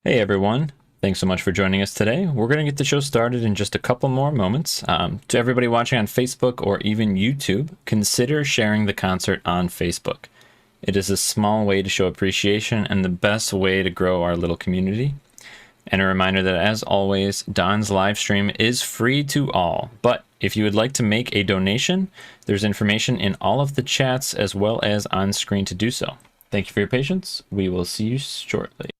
Hey everyone, thanks so much for joining us today. We're going to get the show started in just a couple more moments. To everybody watching on Facebook or even YouTube, consider sharing the concert on Facebook. It is a small way to show appreciation and the best way to grow our little community. And a reminder that, as always, Don's live stream is free to all. But if you would like to make a donation, there's information in all of the chats as well as on screen to do so. Thank you for your patience. We will see you shortly.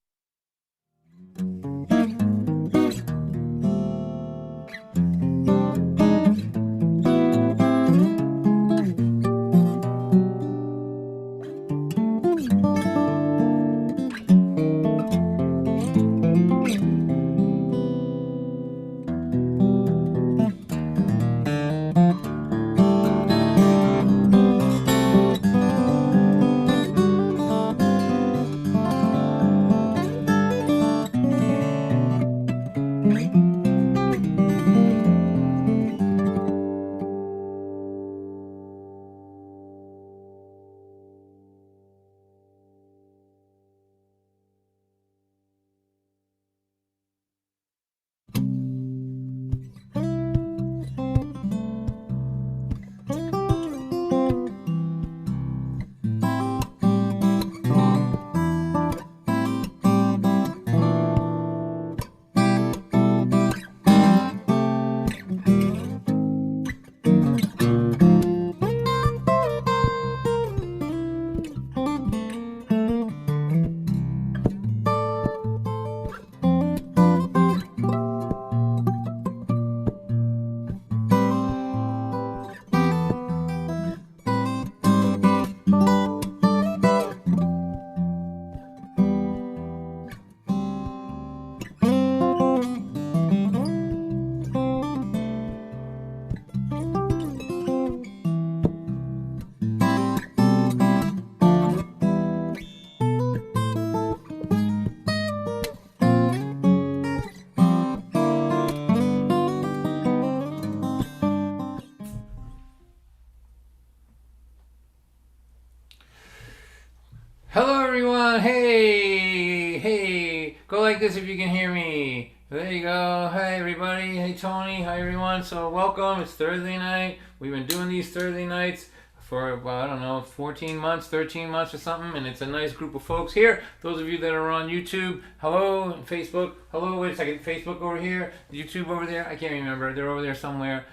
Hello everyone, hey, go like this if you can hear me. There you go. Hey everybody, hey Tony, hi everyone. So welcome, it's Thursday night. We've been doing these Thursday nights for, well, I don't know, 14 months, 13 months or something, and it's a nice group of folks here. Those of you that are on YouTube, hello, and Facebook, hello, wait a second, Facebook over here, YouTube over there, I can't remember, they're over there somewhere.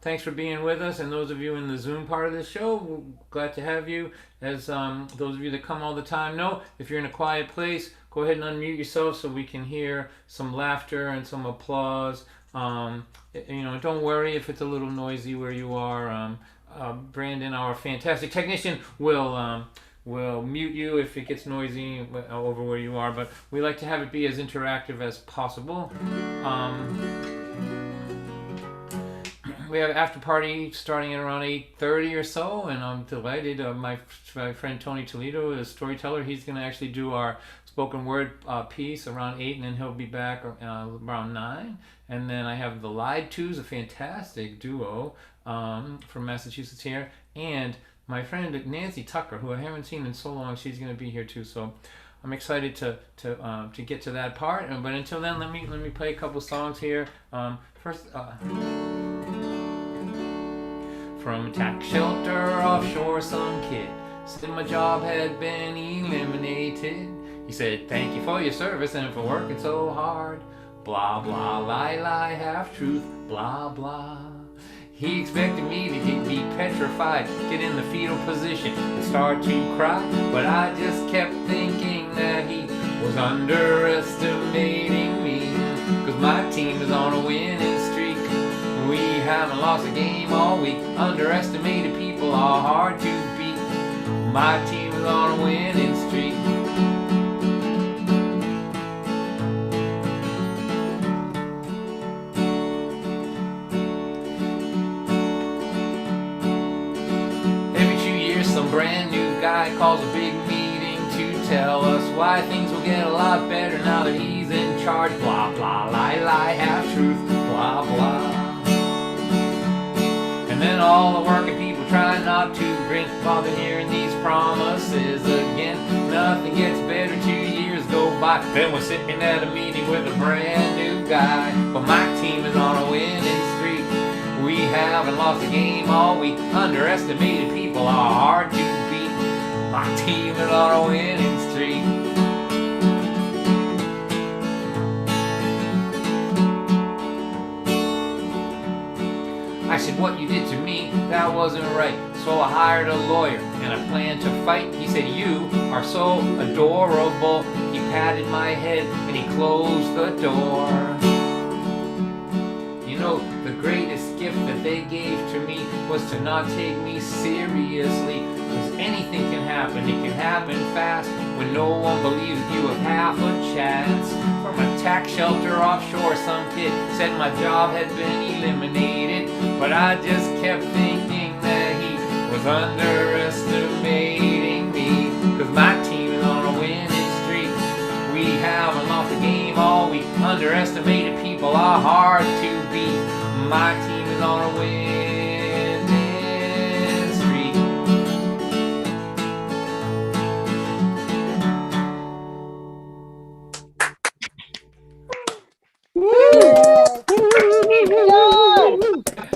Thanks for being with us, and those of you in the Zoom part of this show, we're glad to have you. As those of you that come all the time know, if you're in a quiet place, go ahead and unmute yourself so we can hear some laughter and some applause. Don't worry if it's a little noisy where you are. Brandon, our fantastic technician, will mute you if it gets noisy over where you are, but we like to have it be as interactive as possible. We have an after party starting at around 8:30 or so, and I'm delighted. My friend Tony Toledo, the storyteller, he's going to actually do our spoken word piece around 8, and then he'll be back around 9. And then I have the Lied Twos, a fantastic duo from Massachusetts here, and my friend Nancy Tucker, who I haven't seen in so long. She's going to be here too, so I'm excited to get to that part. But until then, let me play a couple songs here. First. From a tax shelter offshore, some kid said my job had been eliminated. He said, thank you for your service and for working so hard. Blah, blah, lie, half truth, blah, blah. He expected me to be petrified, get in the fetal position and start to cry. But I just kept thinking that he was underestimating me, 'cause my team is on a winning streak. We haven't lost a game all week. Underestimated people are hard to beat. My team is on a winning streak. Every 2 years some brand new guy calls a big meeting to tell us why things will get a lot better now that he's in charge. Blah, blah, lie, half truth, blah, blah. And then all the working people try not to drink while they're hearing these promises again. Nothing gets better, 2 years go by, then we're sitting at a meeting with a brand new guy. But my team is on a winning streak. We haven't lost a game all week. Underestimated people are hard to beat. My team is on a winning streak. I said, what you did to me, that wasn't right. So I hired a lawyer and I planned to fight. He said, you are so adorable. He patted my head and he closed the door. You know, the greatest gift that they gave to me was to not take me seriously. Because anything can happen. It can happen fast when no one believes you have half a chance. From a tax shelter offshore, some kid said my job had been eliminated. But I just kept thinking that he was underestimating me. Cause my team is on a winning streak. We haven't lost a game all week. Underestimated people are hard to beat. My team is on a winning streak.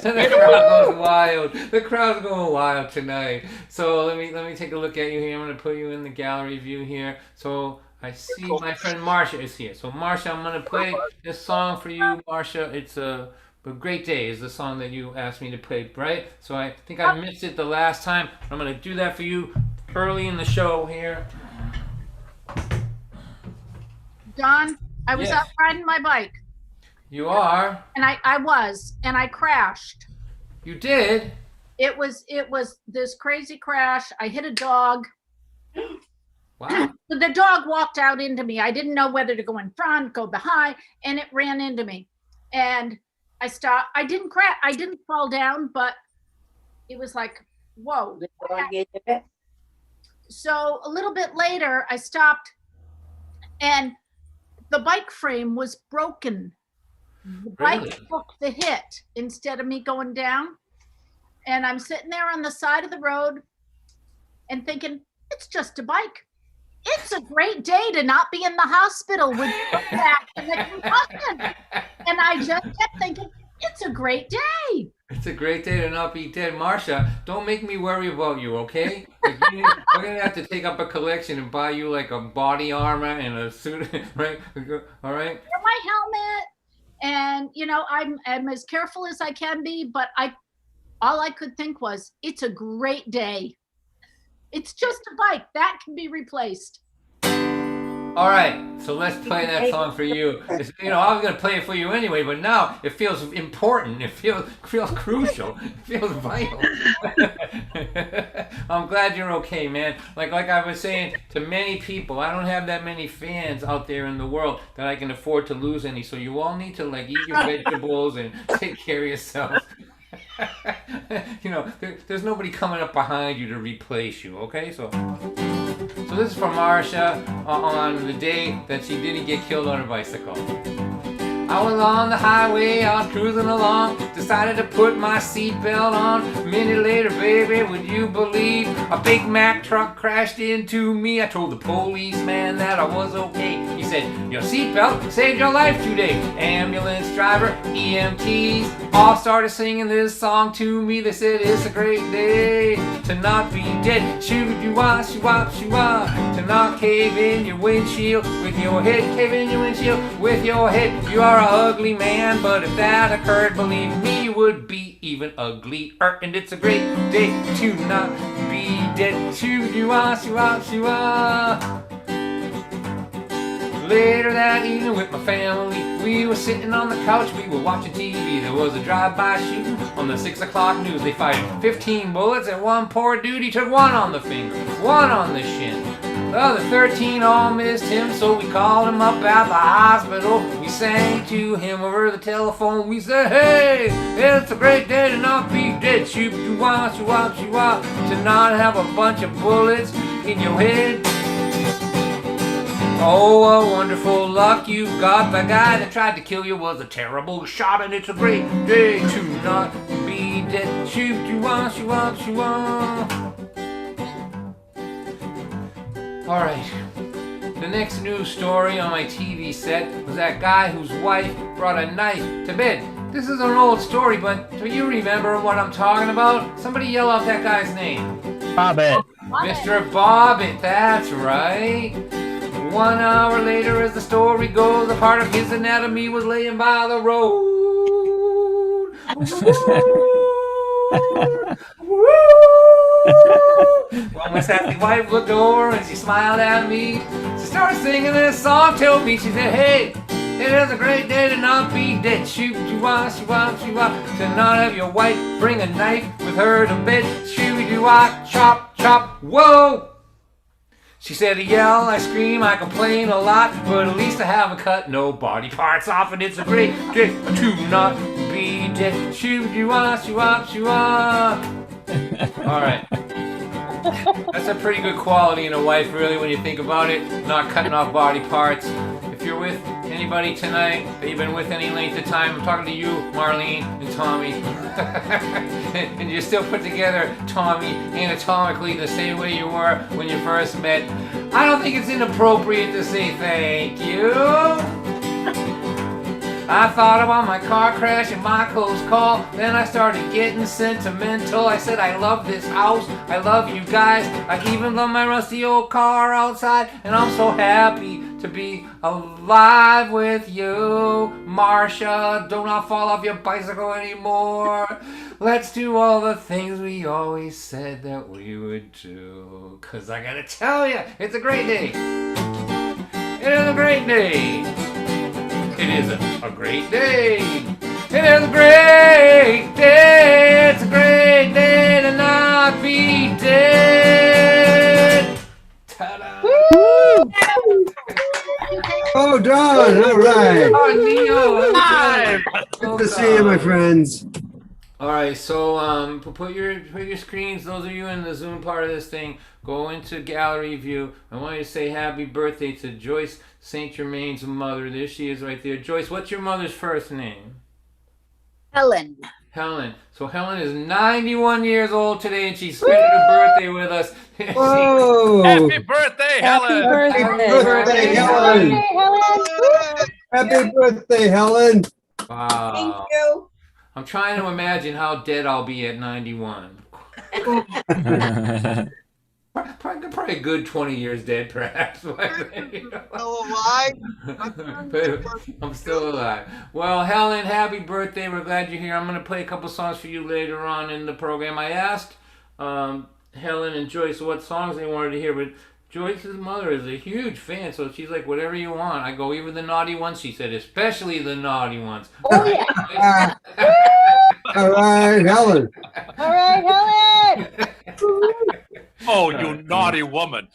The crowd goes wild. The crowd's going wild tonight. So let me take a look at you here. I'm gonna put you in the gallery view here. So I see my friend Marsha is here. So Marsha, I'm gonna play this song for you, Marsha. It's a Great Day is the song that you asked me to play, right? So I think I missed it the last time. I'm gonna do that for you early in the show here. Don, I was out riding my bike. You are? And I crashed. You did? It was this crazy crash. I hit a dog. Wow. The dog walked out into me. I didn't know whether to go in front, go behind, and it ran into me. And I stopped. I didn't crash. I didn't fall down, but it was like, whoa. So a little bit later, I stopped and the bike frame was broken. The bike took the hit instead of me going down. And I'm sitting there on the side of the road and thinking, it's just a bike. It's a great day to not be in the hospital with back and the concussion. And I just kept thinking, it's a great day. It's a great day to not be dead. Marsha, don't make me worry about you, okay? We're going to have to take up a collection and buy you like a body armor and a suit, right? All right? My helmet. And, you know, I'm as careful as I can be, but all I could think was, it's a great day. It's just a bike that can be replaced. All right, so let's play that song for you. You know, I was going to play it for you anyway, but now it feels important. It feels crucial. It feels vital. I'm glad you're okay, man. Like I was saying to many people, I don't have that many fans out there in the world that I can afford to lose any. So you all need to like eat your vegetables and take care of yourself. You know, there's nobody coming up behind you to replace you, okay? So this is for Marsha on the day that she didn't get killed on her bicycle. I was on the highway, I was cruising along, decided to put my seatbelt on. A minute later, baby, would you believe a Big Mac truck crashed into me? I told the policeman that I was okay. He said, your seatbelt saved your life today. Ambulance driver, EMTs, all started singing this song to me. They said it's a great day to not be dead. Shoo-doo-wah, shoo-wah, shoo-wah. To not cave in your windshield with your head. Cave in your windshield with your head. You are an ugly man, but if that occurred, believe me, you would be even uglier. And it's a great day to not be dead. Shoo-doo-wah, shoo-wah, shoo-wah. Later that evening with my family, we were sitting on the couch, we were watching TV. There was a drive-by shooting on the 6 o'clock news. They fired 15 bullets and one poor dude, he took one on the finger, one on the shin. The other 13 all missed him, so we called him up at the hospital. We sang to him over the telephone. We said, hey, it's a great day to not be dead. Shoo-doo-wah, shoo-wah, shoo-wah. To not have a bunch of bullets in your head. Oh, what wonderful luck you've got. The guy that tried to kill you was a terrible shot, and it's a great day to not be dead. Shoot you want, she want, she want. Alright. The next news story on my TV set was that guy whose wife brought a knife to bed. This is an old story, but do you remember what I'm talking about? Somebody yell out that guy's name. Bobbit. Mr. Bobbit, that's right. 1 hour later, as the story goes, a part of his anatomy was laying by the road. Well, my sassy wife looked over and she smiled at me. She started singing this song to me. She said, hey, it is a great day to not be dead. Shoot, you want, she want, she want. To not have your wife bring a knife with her to bed. Shoot, you want, chop, chop, whoa. She said, I yell, I scream, I complain a lot, but at least I haven't cut no body parts off, and it's a great day to not be dead. Shoot, you want, she want, she want. All right. That's a pretty good quality in a wife, really, when you think about it. Not cutting off body parts. If you're with anybody tonight that you've been with any length of time, I'm talking to you, Marlene and Tommy. And you're still put together, Tommy, anatomically the same way you were when you first met. I don't think it's inappropriate to say thank you. I thought about my car crash and my close call. Then I started getting sentimental. I said I love this house, I love you guys. I even love my rusty old car outside. And I'm so happy to be alive with you. Marsha, do not fall off your bicycle anymore. Let's do all the things we always said that we would do. Cause I gotta tell you, it's a great day. It is a great day. It is a great day. It is a great day. It's a great day to not be dead. Ta-da! Oh, Don, all right. Oh, Neo, Live. Good to see you, my friends. All right, so put your screens. Those of you in the Zoom part of this thing, go into gallery view. I want you to say happy birthday to Joyce St. Germain's mother. There she is, right there. Joyce, what's your mother's first name? Helen. Helen. So Helen is 91 years old today, and she's spending her birthday with us. Whoa. Happy birthday, Helen! Happy birthday, Helen. Happy birthday, Helen. Wow. Thank you. I'm trying to imagine how dead I'll be at 91. Probably a good 20 years dead, perhaps. Still alive? I'm still alive. Well, Helen, happy birthday. We're glad you're here. I'm going to play a couple songs for you later on in the program. I asked Helen and Joyce what songs they wanted to hear, but Joyce's mother is a huge fan, so she's like, whatever you want. I go, even the naughty ones, she said, especially the naughty ones. Oh, yeah. All right, Helen. All right, Helen. Oh, you naughty woman.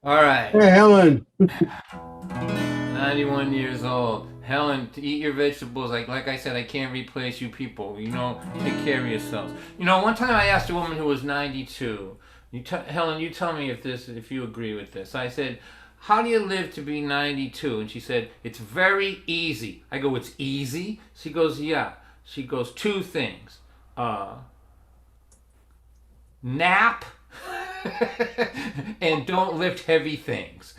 All right. Hey, Helen. 91 years old. Helen, to eat your vegetables, like I said, I can't replace you people. You know, take care of yourselves. You know, one time I asked a woman who was 92, Helen, you tell me if you agree with this. I said, how do you live to be 92? And she said, it's very easy. I go, it's easy? She goes, yeah. She goes, two things. Nap and don't lift heavy things.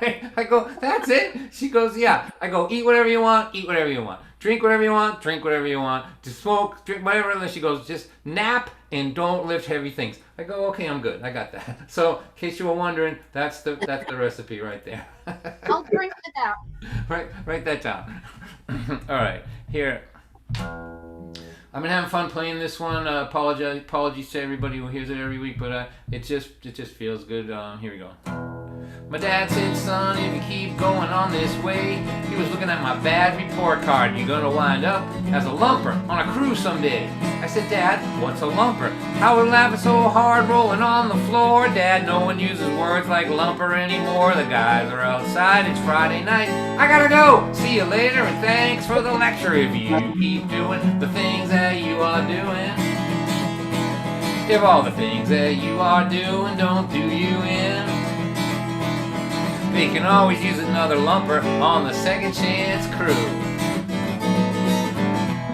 I go, that's it? She goes, yeah. I go, eat whatever you want, eat whatever you want. Drink whatever you want, drink whatever you want. Just smoke, drink whatever. And she goes, just nap and don't lift heavy things. I go, okay, I'm good. I got that. So, in case you were wondering, that's the recipe right there. I'll drink it out. Write that down. All right, here. I've been having fun playing this one. Apologies to everybody who hears it every week, but it just feels good. Here we go. My dad said, son, if you keep going on this way, he was looking at my bad report card. You're gonna wind up as a lumper on a cruise someday. I said, Dad, what's a lumper? I was laughing so hard rolling on the floor. Dad, no one uses words like lumper anymore. The guys are outside, it's Friday night. I gotta go. See you later, and thanks for the lecture. If you keep doing the things that you are doing, if all the things that you are doing don't do you in, they can always use another lumper on the second chance crew.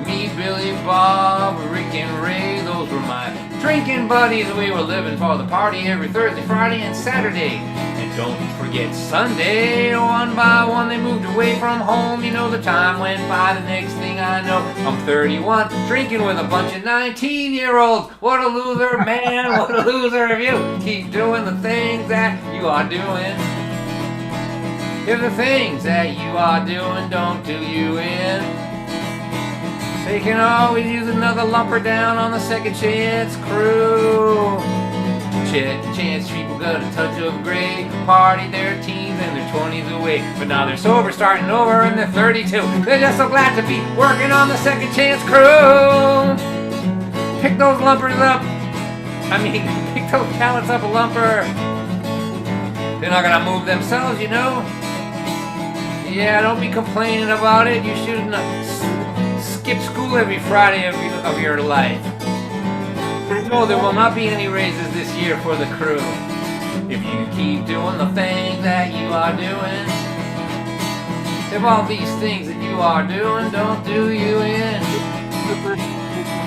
Me, Billy, Bob, Rick and Ray, those were my drinking buddies. We were living for the party every Thursday, Friday, and Saturday. And don't forget Sunday, one by one they moved away from home. You know, the time went by, the next thing I know, I'm 31, drinking with a bunch of 19-year-olds. What a loser, man, what a loser if you keep doing the things that you are doing. If the things that you are doing don't do you in, they can always use another lumper down on the Second Chance crew. Chance people got a touch of gray, partied their teens and their 20s away, but now they're sober, starting over, and they're 32. They're just so glad to be working on the Second Chance crew. Pick those lumpers up. Pick those talents up a lumper. They're not gonna move themselves, you know. Yeah, don't be complaining about it. You shouldn't skip school every Friday of your life. No, there will not be any raises this year for the crew. If you keep doing the things that you are doing, if all these things that you are doing don't do you in,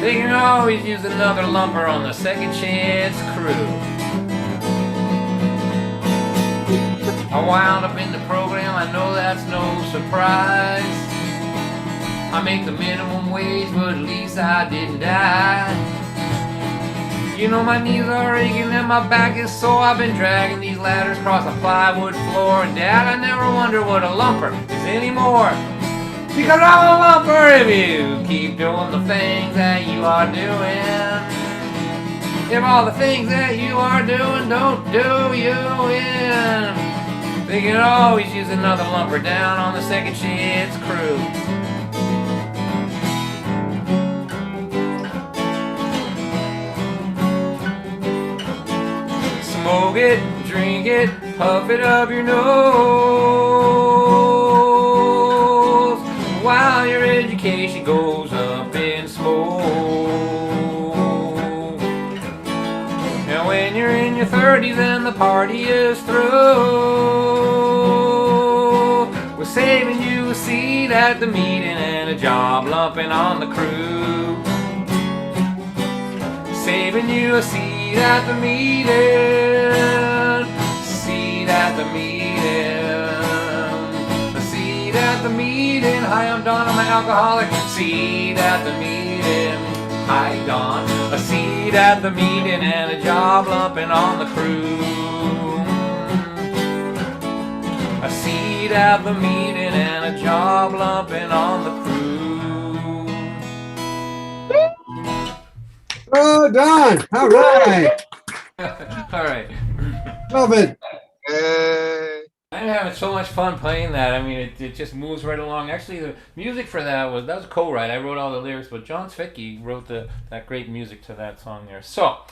they can always use another lumper on the Second Chance crew. I wound up in the program, I know that's no surprise. I make the minimum wage, but at least I didn't die. You know my knees are aching and my back is sore. I've been dragging these ladders across a plywood floor. And Dad, I never wonder what a lumper is anymore. Because I'm a lumper if you keep doing the things that you are doing. If all the things that you are doing don't do you in, they can always use another lumper down on the Second Chance crew. Smoke it, drink it, puff it up your nose, while your education goes up in smoke. And when you're in your 30s and the party is through, we're saving you a seat at the meeting and a job lumping on the crew. Saving you a seat at the meeting, seat at the meeting, a seat at the meeting. Hi, I'm Don, I'm an alcoholic. Seat at the meeting. Hi, Don. A seat at the meeting and a job lumping on the crew. A seat at the meeting and a job lumping on the crew. Oh, Don. All right. All right. Love it. I'm having so much fun playing that. I mean, it just moves right along. Actually, the music for that was a co-write. I wrote all the lyrics, but John Zwicky wrote that great music to that song there. So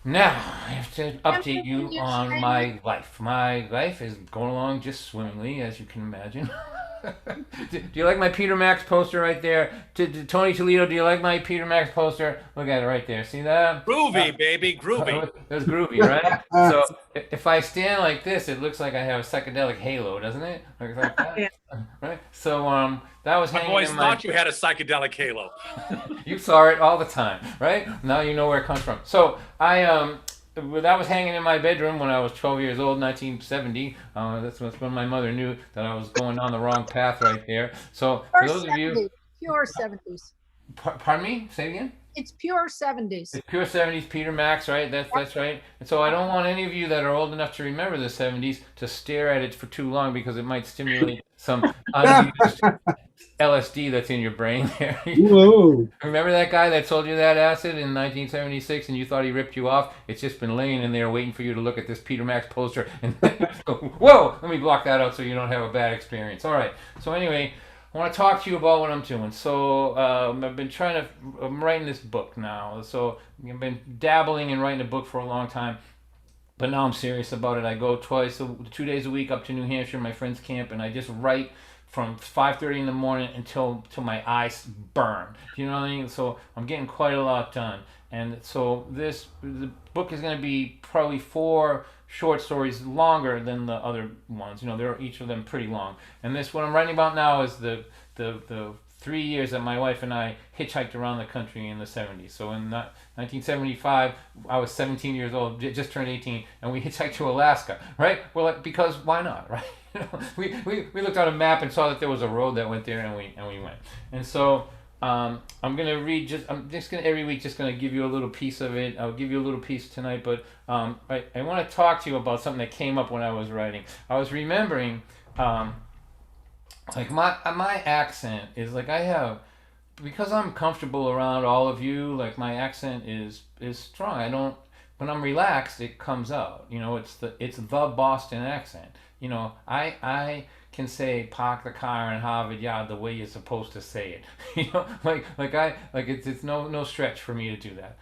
now I have to update you on my life. My life is going along just swimmingly, as you can imagine. Do you like my Peter Max poster right there? Tony Toledo, do you like my Peter Max poster? Look at it right there. See that? Groovy, baby, groovy. That's groovy, right? So if I stand like this, it looks like I have a psychedelic halo, doesn't it? Like that? Yeah. Right? So that was I've hanging always in thought you had a psychedelic halo. You saw it all the time, right? Now you know where it comes from. So that was hanging in my bedroom when I was 12 years old, 1970. That's when my mother knew that I was going on the wrong path right there. So for those of you, Pure 70s. Pardon me? Say it again? It's pure 70s. It's pure 70s, Peter Max, right? That's right. And so I don't want any of you that are old enough to remember the 70s to stare at it for too long because it might stimulate some unused LSD that's in your brain there. Whoa. Remember that guy that sold you that acid in 1976 and you thought he ripped you off? It's just been laying in there waiting for you to look at this Peter Max poster and go, whoa, let me block that out so you don't have a bad experience. All right. So anyway, I want to talk to you about what I'm doing. So I'm writing this book now. So I've been dabbling in writing a book for a long time, but now I'm serious about it. I go 2 days a week up to New Hampshire, my friend's camp, and I just write from 5:30 in the morning until my eyes burn. You know what I mean? So I'm getting quite a lot done. And so the book is going to be probably 4 short stories longer than the other ones. You know, they're each of them pretty long. And this, what I'm writing about now, is the 3 years that my wife and I hitchhiked around the country in the 70s. So in 1975, I was 17 years old, just turned 18, and we hitchhiked to Alaska, right? We're like, because why not, right? We looked on a map and saw that there was a road that went there, and we went. And so I'm gonna read. I'm just gonna every week just gonna give you a little piece of it. I'll give you a little piece tonight, but I want to talk to you about something that came up when I was writing. I was remembering, like my accent is like I have, because I'm comfortable around all of you. Like my accent is strong. I don't. When I'm relaxed, it comes out. You know, it's the Boston accent. You know, I can say park the car in Harvard Yard the way you're supposed to say it. You know, it's no stretch for me to do that.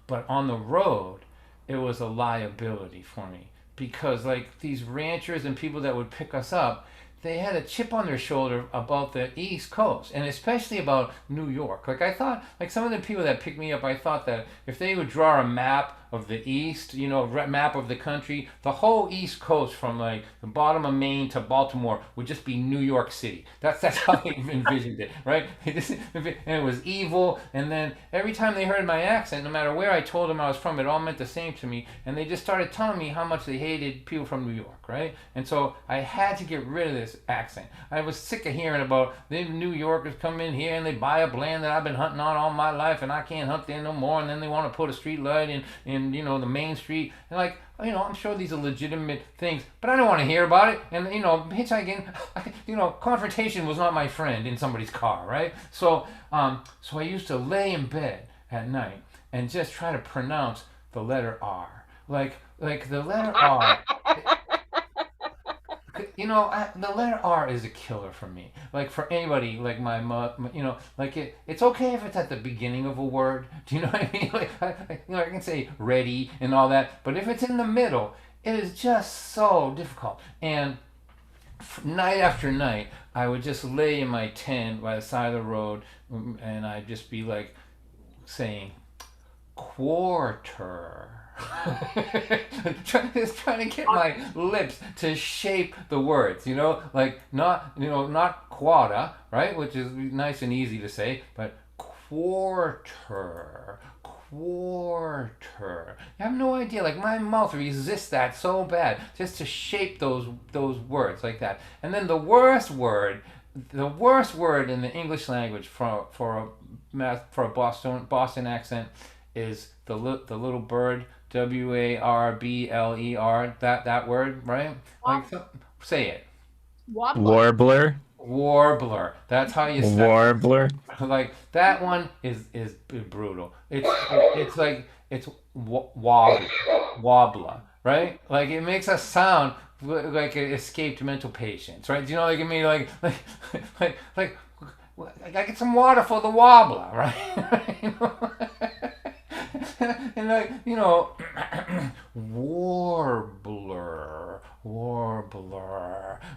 But on the road, it was a liability for me because like these ranchers and people that would pick us up, they had a chip on their shoulder about the East Coast and especially about New York. Like I thought, like some of the people that picked me up, I thought that if they would draw a map of the East, you know, map of the country, the whole East Coast from like the bottom of Maine to Baltimore would just be New York City. That's how they envisioned it, right? And it was evil. And then every time they heard my accent, no matter where I told them I was from, it all meant the same to me. And they just started telling me how much they hated people from New York, right? And so I had to get rid of this accent. I was sick of hearing about the New Yorkers come in here and they buy up land that I've been hunting on all my life and I can't hunt there no more. And then they want to put a street light in you know, the main street. And like, you know, I'm sure these are legitimate things, but I don't want to hear about it. And, you know, hitchhiking, you know, confrontation was not my friend in somebody's car, right? So I used to lay in bed at night and just try to pronounce the letter R. Like the letter R. You know, the letter R is a killer for me. Like for anybody, like my mom, you know, like it's okay if it's at the beginning of a word. Do you know what I mean? Like, you know, I can say ready and all that, but if it's in the middle, it is just so difficult. And night after night, I would just lay in my tent by the side of the road, and I'd just be like saying quarter. Just trying to get my lips to shape the words, you know, like not quota, right, which is nice and easy to say, but quarter. You have no idea, like my mouth resists that so bad just to shape those words like that. And then the worst word in the English language for a Boston accent is the little bird, warbler, that word, right? Like, say it. Warbler. That's how you say it. Warbler. Like that one is brutal. It's like it's wobbler, right? Like it makes us sound like an escaped mental patients, right? Do you know, like I mean, like I get some water for the wobbler, right? And like, you know, warbler,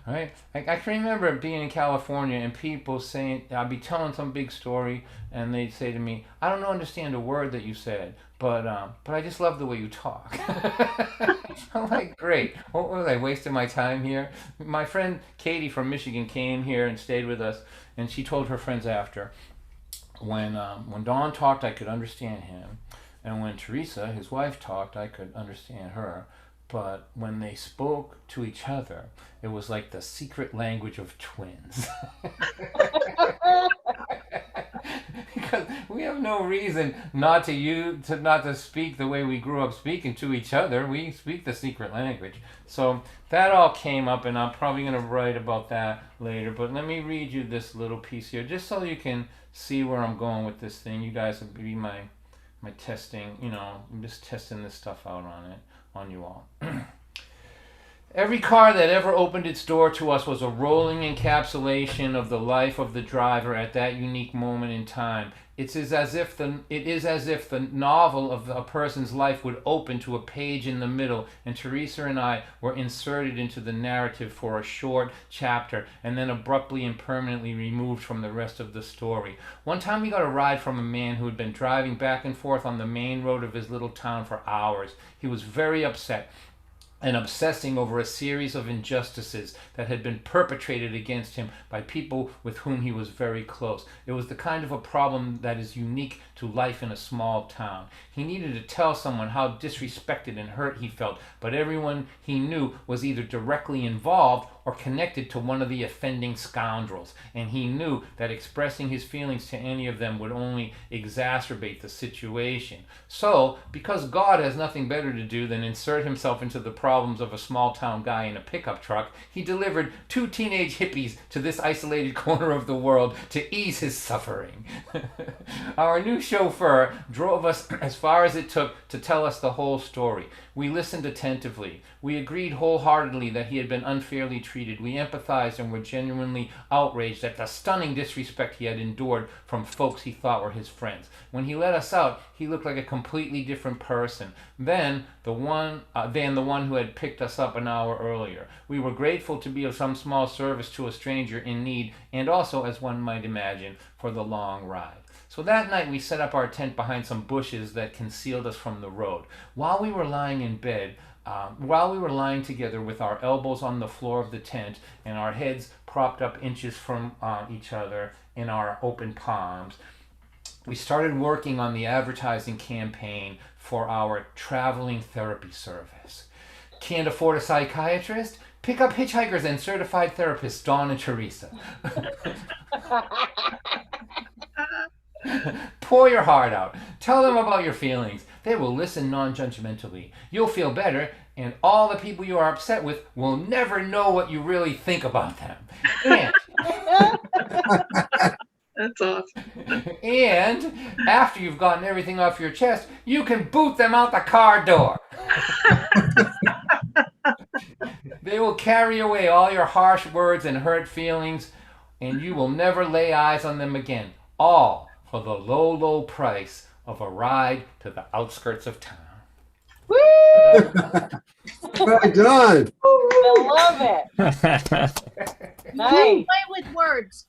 right? Like I can remember being in California and people saying, I'd be telling some big story and they'd say to me, I don't understand a word that you said, but I just love the way you talk. I'm like, great. What was I wasting my time here? My friend Katie from Michigan came here and stayed with us, and she told her friends after, when Don talked, I could understand him. And when Teresa, his wife, talked, I could understand her. But when they spoke to each other, it was like the secret language of twins. Because we have no reason not to speak the way we grew up speaking to each other. We speak the secret language. So that all came up, and I'm probably going to write about that later. But let me read you this little piece here, just so you can see where I'm going with this thing. You guys will be my testing, you know, I'm just testing this stuff out on you all. Every car that ever opened its door to us was a rolling encapsulation of the life of the driver at that unique moment in time. It is as if the novel of a person's life would open to a page in the middle, and Teresa and I were inserted into the narrative for a short chapter, and then abruptly and permanently removed from the rest of the story. One time we got a ride from a man who had been driving back and forth on the main road of his little town for hours. He was very upset. and obsessing over a series of injustices that had been perpetrated against him by people with whom he was very close. It was the kind of a problem that is unique to life in a small town. He needed to tell someone how disrespected and hurt he felt, but everyone he knew was either directly involved or connected to one of the offending scoundrels, and he knew that expressing his feelings to any of them would only exacerbate the situation. So, because God has nothing better to do than insert himself into the problems of a small town guy in a pickup truck, he delivered 2 teenage hippies to this isolated corner of the world to ease his suffering. Our new chauffeur drove us as far as it took to tell us the whole story. We listened attentively. We agreed wholeheartedly that he had been unfairly treated. We empathized and were genuinely outraged at the stunning disrespect he had endured from folks he thought were his friends. When he let us out, he looked like a completely different person than the one who had picked us up an hour earlier. We were grateful to be of some small service to a stranger in need, and also, as one might imagine, for the long ride. So that night we set up our tent behind some bushes that concealed us from the road. While we were lying in bed, while we were lying together with our elbows on the floor of the tent and our heads propped up inches from each other in our open palms, we started working on the advertising campaign for our traveling therapy service. Can't afford a psychiatrist? Pick up hitchhikers and certified therapists, Dawn and Teresa. Pour your heart out. Tell them about your feelings. They will listen non-judgmentally. You'll feel better, and all the people you are upset with will never know what you really think about them. And That's awesome. And after you've gotten everything off your chest, you can boot them out the car door. They will carry away all your harsh words and hurt feelings, and you will never lay eyes on them again. All for the low, low price of a ride to the outskirts of town. Woo! Well done. I love it. Nice. Play with words.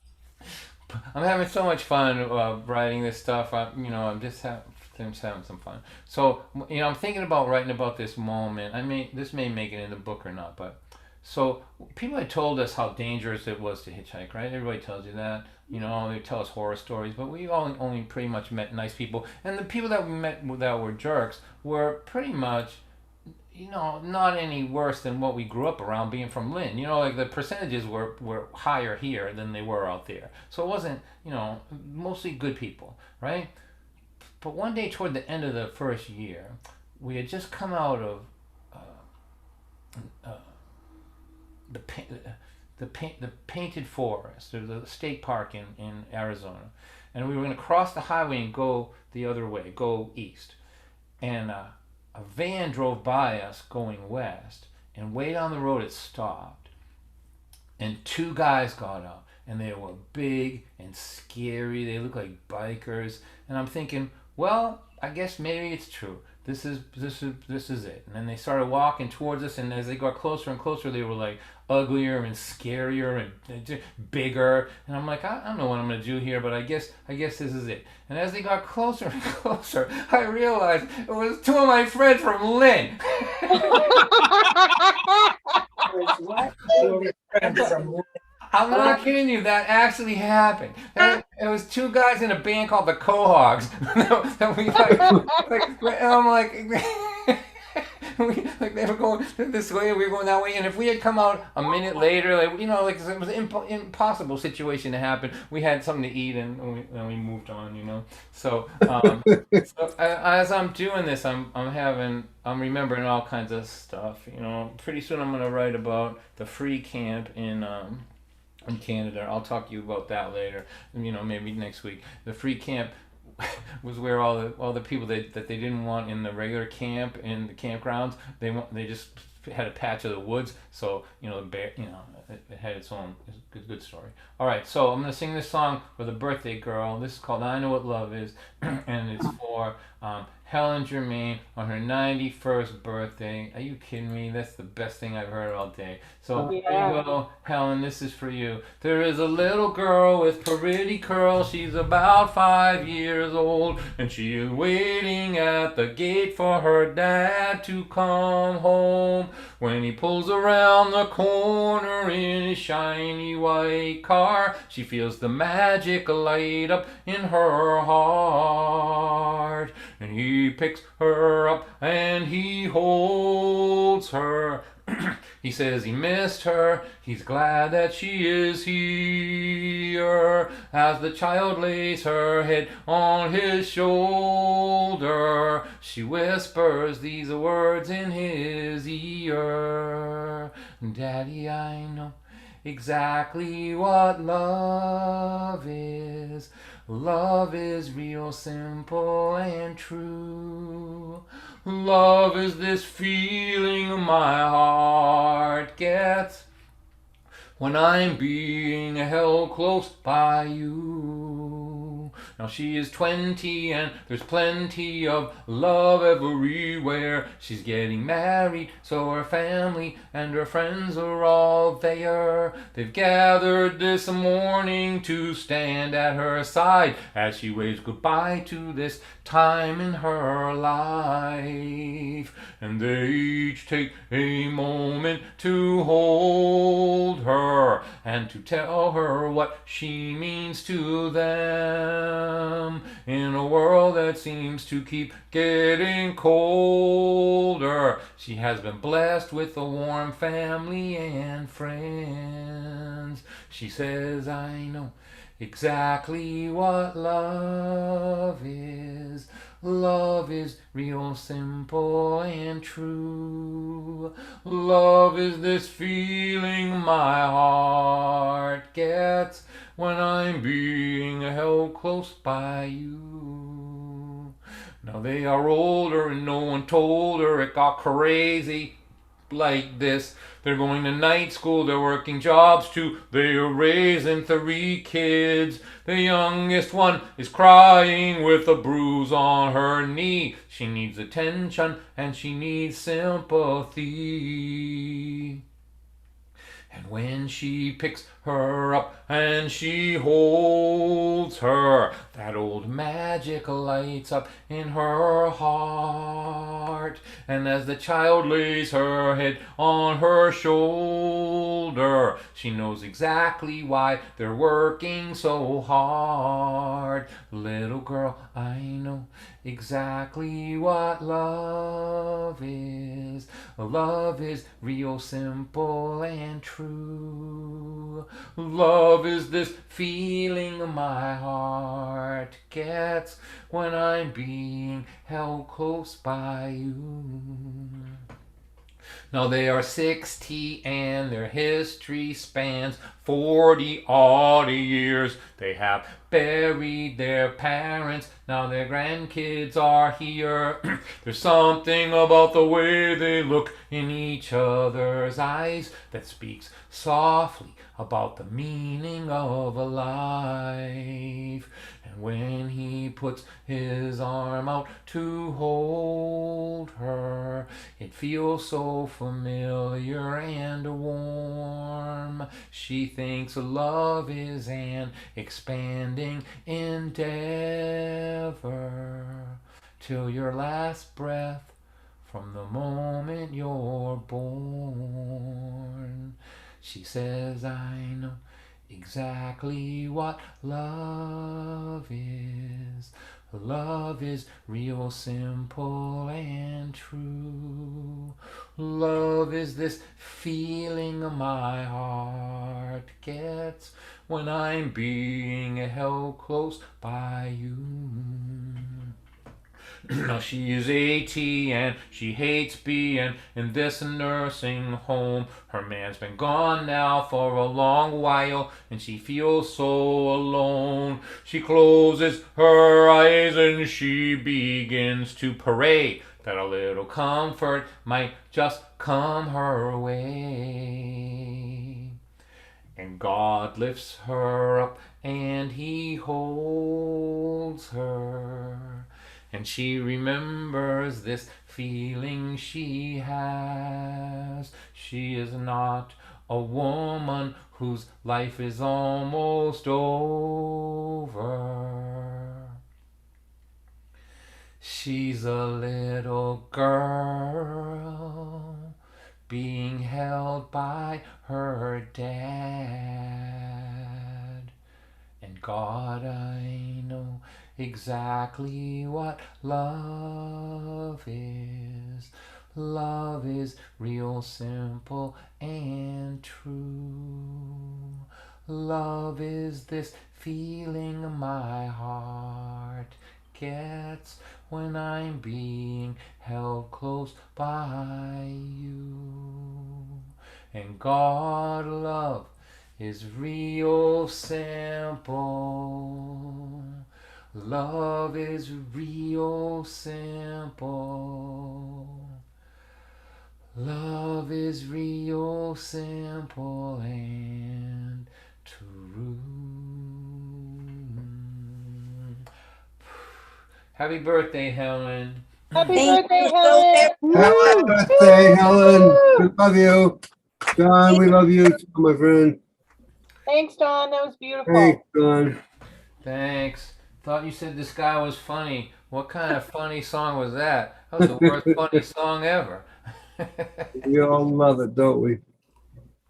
I'm having so much fun writing this stuff. I'm just having some fun. So, I'm thinking about writing about this moment. This may make it in the book or not, but so people had told us how dangerous it was to hitchhike, right? Everybody tells you that. They tell us horror stories, but we only pretty much met nice people, and the people that we met that were jerks were pretty much, not any worse than what we grew up around being from Lynn. Like the percentages were higher here than they were out there. So it wasn't, mostly good people, right? But one day toward the end of the first year, we had just come out of the painted forest, or the state park in Arizona, and we were going to cross the highway and go the other way, go east, and a van drove by us going west, and way down the road it stopped, and 2 guys got out, and they were big and scary. They looked like bikers, and I'm thinking, well, I guess maybe it's true. This is it. And then they started walking towards us, and as they got closer and closer, they were like uglier and scarier and bigger. And I'm like, I don't know what I'm gonna do here, but I guess this is it. And as they got closer and closer, I realized it was 2 of my friends from Lynn. I'm not kidding you. That actually happened. It was 2 guys in a band called the Quahogs. That we and I'm like, they were going this way, we were going that way, and if we had come out a minute later, it was an impossible situation to happen. We had something to eat, and we moved on, So, as I'm doing this, I'm remembering all kinds of stuff. Pretty soon I'm gonna write about the free camp in Canada. I'll talk to you about that later. Maybe next week. The free camp was where all the people that they didn't want in the regular camp in the campgrounds, they just had a patch of the woods. So the bear, it had its own good story. All right, so I'm gonna sing this song for the birthday girl. This is called "I Know What Love Is," and it's for Helen Germain on her 91st birthday. Are you kidding me? That's the best thing I've heard all day. So Here you go, Helen, this is for you. There is a little girl with pretty curls. She's about 5 years old, and she is waiting at the gate for her dad to come home. When he pulls around the corner in his shiny white car, she feels the magic light up in her heart. And he picks her up and he holds her. He says he missed her, he's glad that she is here. As the child lays her head on his shoulder, she whispers these words in his ear. Daddy, I know exactly what love is. Love is real simple and true. Love is this feeling my heart gets when I'm being held close by you. Now she is 20 and there's plenty of love everywhere. She's getting married, so her family and her friends are all there. They've gathered this morning to stand at her side as she waves goodbye to this time in her life. And they each take a moment to hold her and to tell her what she means to them in a world that seems to keep getting colder. She has been blessed with a warm family and friends. She says, I know exactly what love is. Love is real simple and true. Love is this feeling my heart gets when I'm being held close by you. Now they are older and no one told her it got crazy like this. They're going to night school, they're working jobs too. They are raising 3 kids. The youngest one is crying with a bruise on her knee. She needs attention and she needs sympathy. And when she picks her up and she holds her, that old magic lights up in her heart. And as the child lays her head on her shoulder, she knows exactly why they're working so hard. Little girl, I know exactly what love is. Love is real simple and true. Love is this feeling my heart gets when I'm being held close by you. Now they are 60 and their history spans 40 odd years. They have buried their parents, now their grandkids are here. There's something about the way they look in each other's eyes that speaks softly about the meaning of a life. And when he puts his arm out to hold her, it feels so familiar and warm. She thinks love is an expanding endeavor till your last breath from the moment you're born. She says, I know exactly what love is. Love is real simple and true. Love is this feeling my heart gets when I'm being held close by you. Now she is 80 and she hates being in this nursing home. Her man's been gone now for a long while and she feels so alone. She closes her eyes and she begins to pray that a little comfort might just come her way. And God lifts her up and he holds her. And she remembers this feeling she has. She is not a woman whose life is almost over. She's a little girl being held by her dad. And God, I know exactly what love is. Love is real simple and true. Love is this feeling my heart gets when I'm being held close by you. And God, love is real simple. Love is real simple. Love is real simple and true. Happy birthday, Helen. Happy Thank birthday, you so Helen. Happy birthday, Helen. We love you. Don, we love you too, my friend. Thanks, Don. That was beautiful. Thanks, Don. Thanks. Thought you said this guy was funny. What kind of funny song was that? That was the worst funny song ever. We all love it, don't we?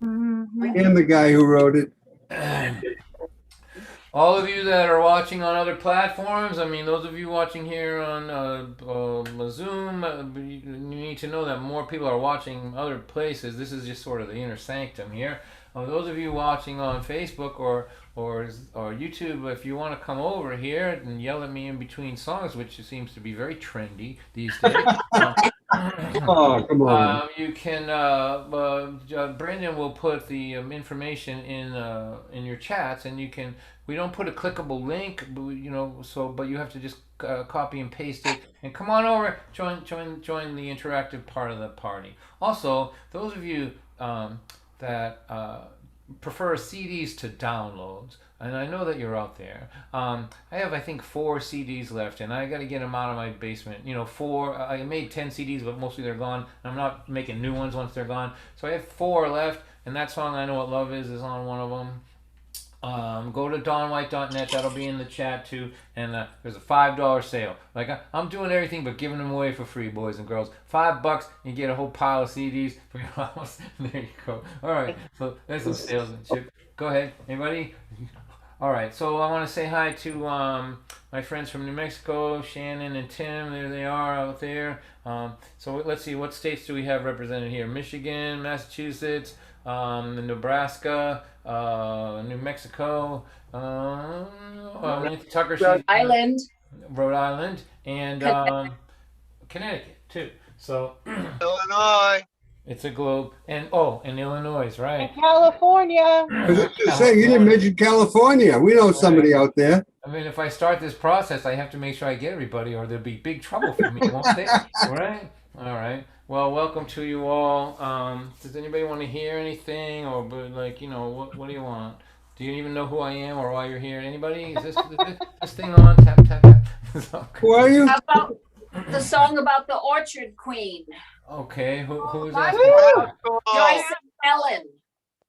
Mhm. And the guy who wrote it. All of you that are watching on other platforms, I mean, those of you watching here on Zoom, you need to know that more people are watching other places. This is just sort of the inner sanctum here. Those of you watching on Facebook or YouTube, if you want to come over here and yell at me in between songs, which seems to be very trendy these days. Oh, come on. You can. Brendan will put the information in your chats, and you can. We don't put a clickable link, but but you have to just copy and paste it, and come on over, join the interactive part of the party. Also, those of you that prefer CDs to downloads, and I know that you're out there. I have, I think, 4 CDs left, and I got to get them out of my basement. 4. I made 10 CDs, but mostly they're gone. I'm not making new ones once they're gone. So I have 4 left, and that song "I Know What Love Is" on one of them. Go to donwhite.net. That'll be in the chat too. And there's a $5 sale. Like I'm doing everything but giving them away for free, boys and girls. $5, you get a whole pile of CDs for your house. There you go. All right. So there's some sales and shit. Go ahead, anybody. All right. So I want to say hi to my friends from New Mexico, Shannon and Tim. There they are out there. So let's see, what states do we have represented here? Michigan, Massachusetts, Nebraska, New Mexico, Tucker, Rhode Island. Rhode Island, and Connecticut too. So Illinois. it's a globe, and Illinois, right? And California. I was just gonna say, you didn't mention California. We know somebody out there. I mean, if I start this process, I have to make sure I get everybody, or there'll be big trouble for me, won't they? Right? All right. Well, welcome to you all. Does anybody want to hear anything, or what do you want? Do you even know who I am or why you're here? Anybody? Is this thing on? Tap tap tap. Who are you? How about the song about the Orchard Queen? Okay. Who is My that? Joyce and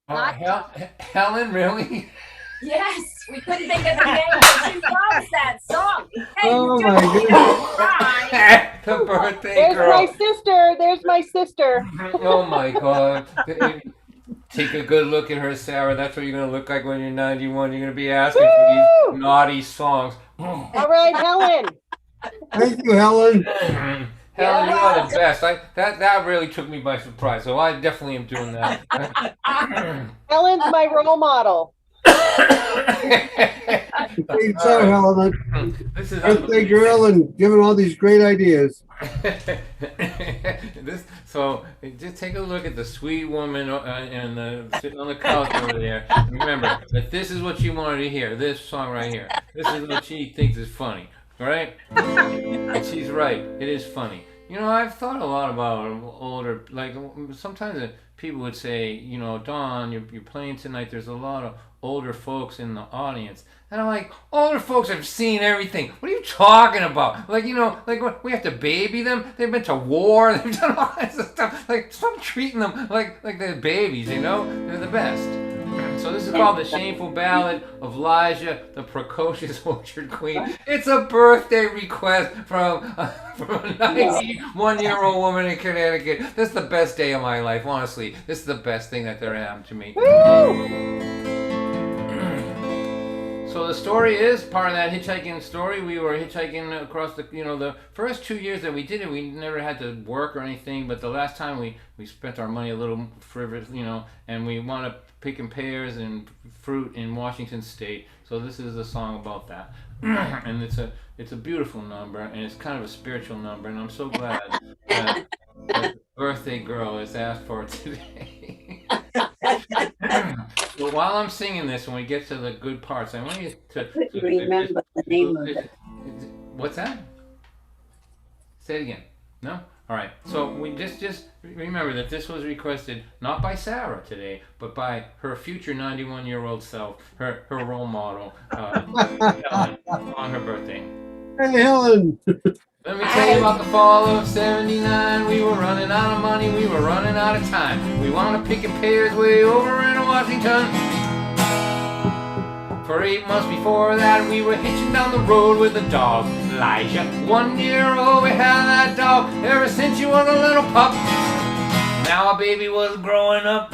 Helen. Helen, really? Yes, we couldn't think of the name, but she loves that song. Hey, Oh, you my don't goodness. cry. The birthday There's girl. my sister. There's my sister. Oh my God. Take a good look at her, Sarah. That's what you're going to look like when you're 91. You're going to be asking for these naughty songs. All right, Helen. Thank you, Helen. Helen, you are the best. That really took me by surprise. So I definitely am doing that. Helen's my role model. Thanks, Helen. This is Birthday girl and giving all these great ideas. So just take a look at the sweet woman sitting on the couch over there. Remember that this is what she wanted to hear. This song right here. This is what she thinks is funny. All right? And she's right. It is funny. I've thought a lot about older. Like sometimes people would say, Don, you're playing tonight. There's a lot of older folks in the audience. And I'm like, older folks have seen everything. What are you talking about? Like we have to baby them. They've been to war. They've done all kinds of stuff. Like, stop treating them like they're babies. They're the best. So this is called The Shameful Ballad of Elijah, the Precocious Orchard Queen. It's a birthday request from a 91-year-old woman in Connecticut. This is the best day of my life, honestly. This is the best thing that ever happened to me. So the story is part of that hitchhiking story. We were hitchhiking across the first 2 years that we did it, we never had to work or anything. But the last time we spent our money a little frivolous, and we wound up picking pears and fruit in Washington State. So this is a song about that. And it's a beautiful number, and it's kind of a spiritual number. And I'm so glad that the birthday girl is asked for it today. Well, while I'm singing this, when we get to the good parts, I want you to remember the name of it. What's that? Say it again. No? All right. So we just remember that this was requested not by Sarah today, but by her future 91-year-old self, her role model, Helen, on her birthday. Hey, Helen. Let me tell you about the fall of '79. We were running out of money, we were running out of time. We wound up picking pears way over in Washington. For 8 months before that, we were hitching down the road with a dog, Elijah. 1 year old, we had that dog ever since she was a little pup. Now our baby was growing up.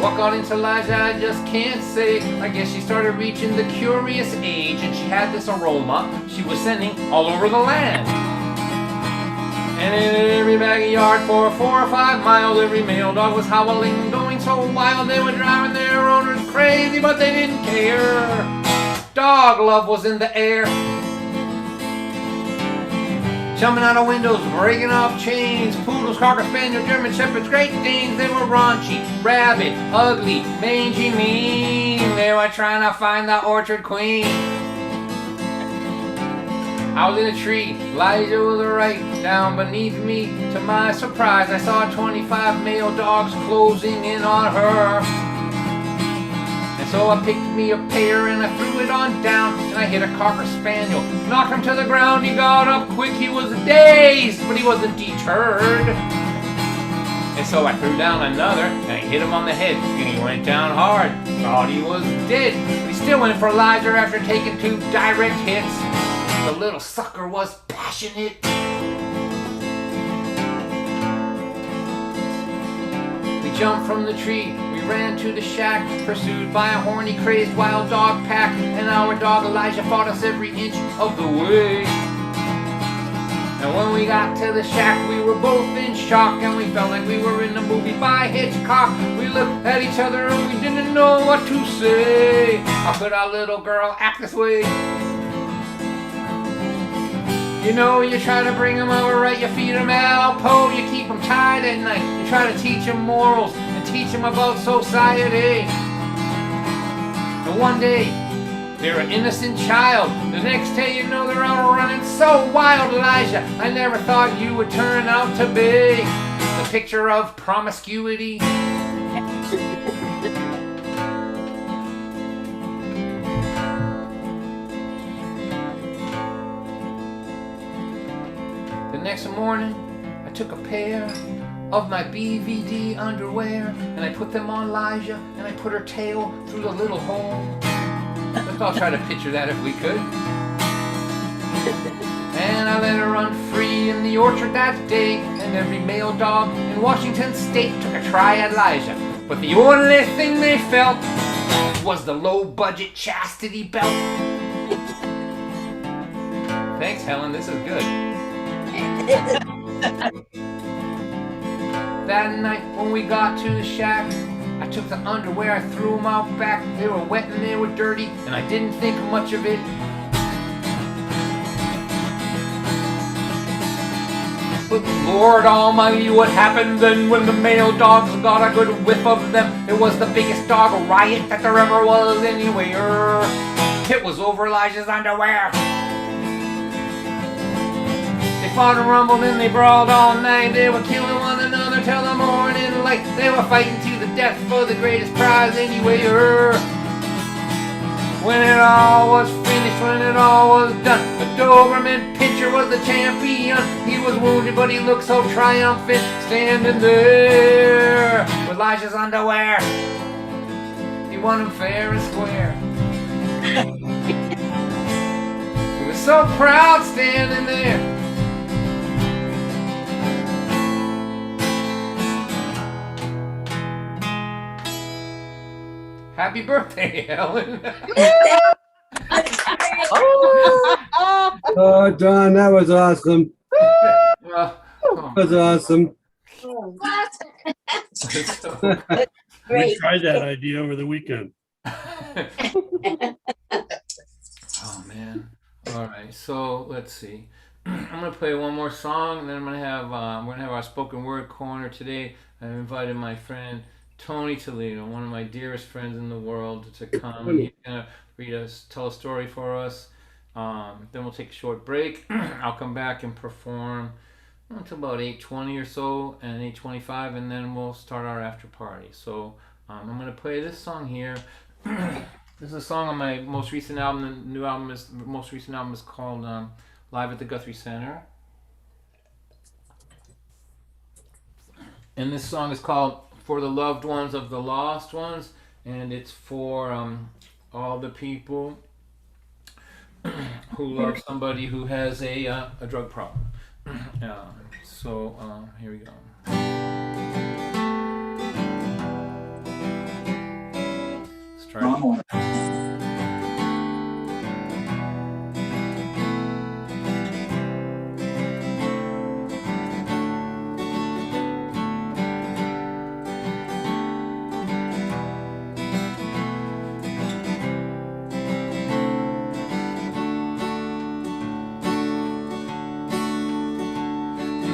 What got into Elijah, I just can't say. I guess she started reaching the curious age, and she had this aroma she was sending all over the land. And in every backyard for 4 or 5 miles, every male dog was howling, going so wild they were driving their owners crazy, but they didn't care. Dog love was in the air. Jumping out of windows, breaking off chains. Poodles, Cocker Spaniel, German Shepherds, Great Danes. They were raunchy, rabid, ugly, mangy, mean. They were trying to find the orchard queen. I was in a tree, Elijah was right down beneath me. To my surprise, I saw 25 male dogs closing in on her. And so I picked me a pear and I threw it on down, and I hit a Cocker Spaniel, knocked him to the ground. He got up quick, he was dazed, but he wasn't deterred. And so I threw down another, and I hit him on the head, and he went down hard. Thought he was dead. We still went for Elijah after taking 2 direct hits. The little sucker was passionate. We jumped from the tree, we ran to the shack, pursued by a horny, crazed wild dog pack. And our dog Elijah fought us every inch of the way. And when we got to the shack, we were both in shock, and we felt like we were in a movie by Hitchcock. We looked at each other and we didn't know what to say. How could our little girl act this way? You know, you try to bring them over right, you feed them Alpo, you keep them tied at night, you try to teach them morals and teach them about society. And one day, they're an innocent child, the next day you know they're out running so wild. Elijah, I never thought you would turn out to be the picture of promiscuity. The next morning, I took a pair of my BVD underwear, and I put them on Elijah, and I put her tail through the little hole. Let's all try to picture that if we could. And I let her run free in the orchard that day, and every male dog in Washington State took a try at Elijah. But the only thing they felt was the low-budget chastity belt. Thanks, Helen. This is good. That night when we got to the shack, I took the underwear, I threw them out back. They were wet and they were dirty, and I didn't think much of it. But Lord Almighty, what happened then when the male dogs got a good whiff of them? It was the biggest dog riot that there ever was anywhere. It was over Elijah's underwear. They fought and rumbled and they brawled all night. They were killing one another till the morning light. They were fighting to the death for the greatest prize anywhere. When it all was finished, finished when it all was done. The Doberman pitcher was the champion. He was wounded, but he looked so triumphant, standing there with Elijah's underwear. He won him fair and square. He was so proud standing there. Happy birthday, Helen. Oh, Don, that was awesome. Well, That was awesome. We tried that idea over the weekend. oh man. All right. So let's see. I'm gonna play one more song, and then we're gonna have our spoken word corner today. I've invited my friend Tony Toledo, one of my dearest friends in the world, to come. He's gonna tell a story for us. Then we'll take a short break. I'll come back and perform until about 8:20 or so, and 8:25, and then we'll start our after party. So I'm gonna play this song here. This is a song on my most recent album. The most recent album is called Live at the Guthrie Center. And this song is called For the Loved Ones of the Lost Ones, and it's for all the people who love somebody who has a drug problem. So here we go. Let's try it.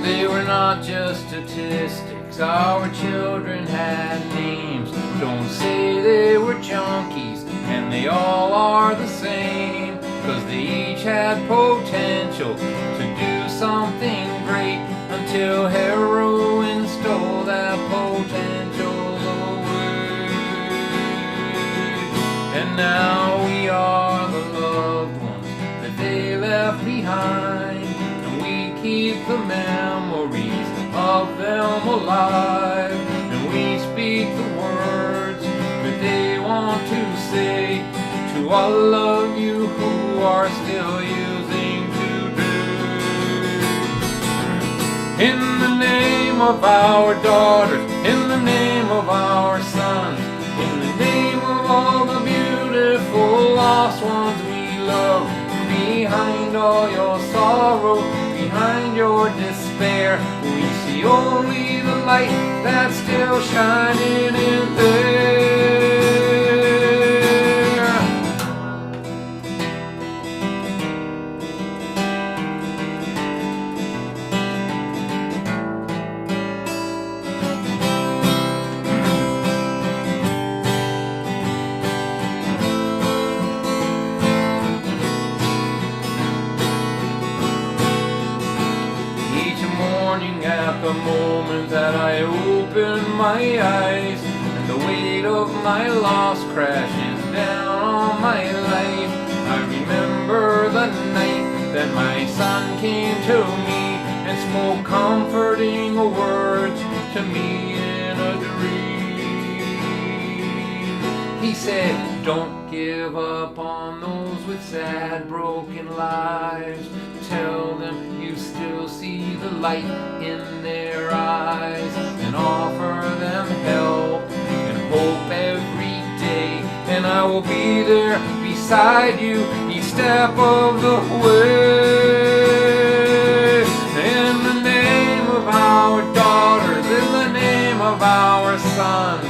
They were not just statistics, our children had names. Don't say they were junkies, and they all are the same, 'cause they each had potential to do something great, until heroin stole that potential away. And now we are the loved ones that they left behind, and we keep the memories of them alive, and we speak the words that they want to say to all of you who are still using today. In the name of our daughters, in the name of our sons, in the name of all the beautiful lost ones we love, behind all your sorrow, behind your despair, we see only the light that's still shining in there. At the moment that I open my eyes, and the weight of my loss crashes down on my life, I remember the night that my son came to me and spoke comforting words to me in a dream. He said, don't give up on those with sad, broken lives. Tell them you still see the light in their eyes, and offer them help and hope every day. And I will be there beside you each step of the way. In the name of our daughters, in the name of our sons,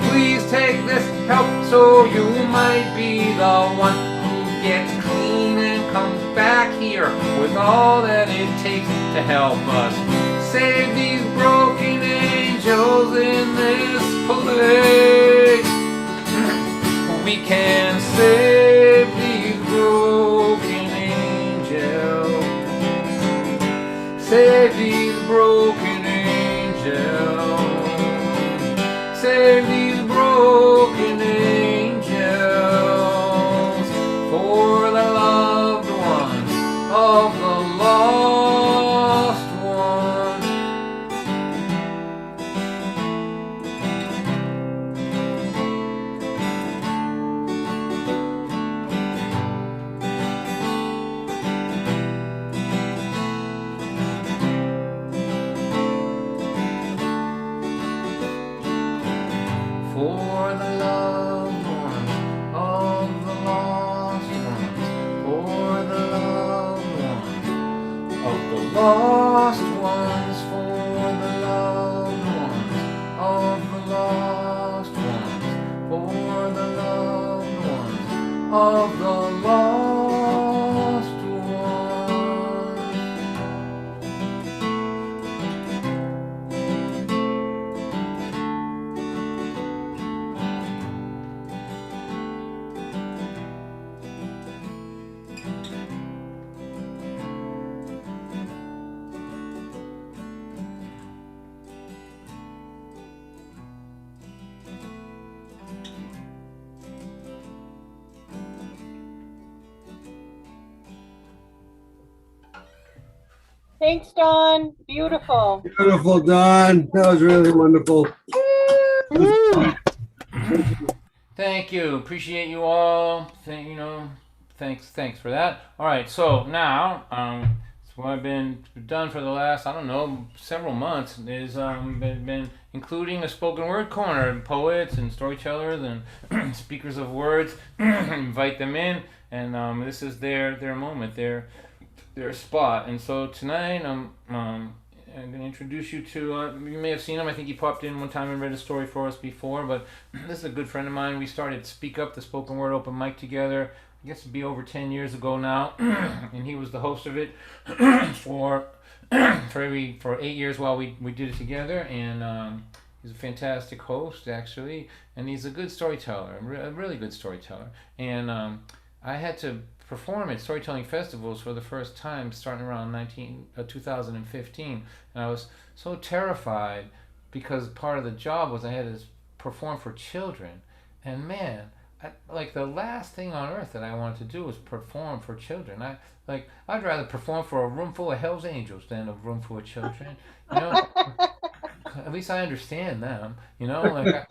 please take this help so you might be the one who gets clean and comes back here with all that it takes to help us save these broken angels in this place. We can save these broken angels, save these broken angels, save these broken angels for the love lost ones, for the loved ones of the lost ones, for the loved ones of the lost ones. Thanks, Dawn. Beautiful. Beautiful, Don. That was really wonderful. Thank you. Appreciate you all. Thanks for that. All right. So now, so what I've been done for the last, I don't know, several months is been including a spoken word corner, poets and storytellers and speakers of words. Invite them in, and this is their moment, their spot. And so tonight, I'm going to introduce you to, you may have seen him. I think he popped in one time and read a story for us before, but this is a good friend of mine. We started Speak Up, the spoken word open mic together, I guess it'd be over 10 years ago now, and he was the host of it for 8 years while we did it together, and he's a fantastic host, actually, and he's a good storyteller, a really good storyteller, and I had to perform at storytelling festivals for the first time starting around 2015, and I was so terrified because part of the job was I had to perform for children, and man, like the last thing on earth that I wanted to do was perform for children. I'd rather perform for a room full of Hell's Angels than a room full of children, you know. At least I understand them, you know,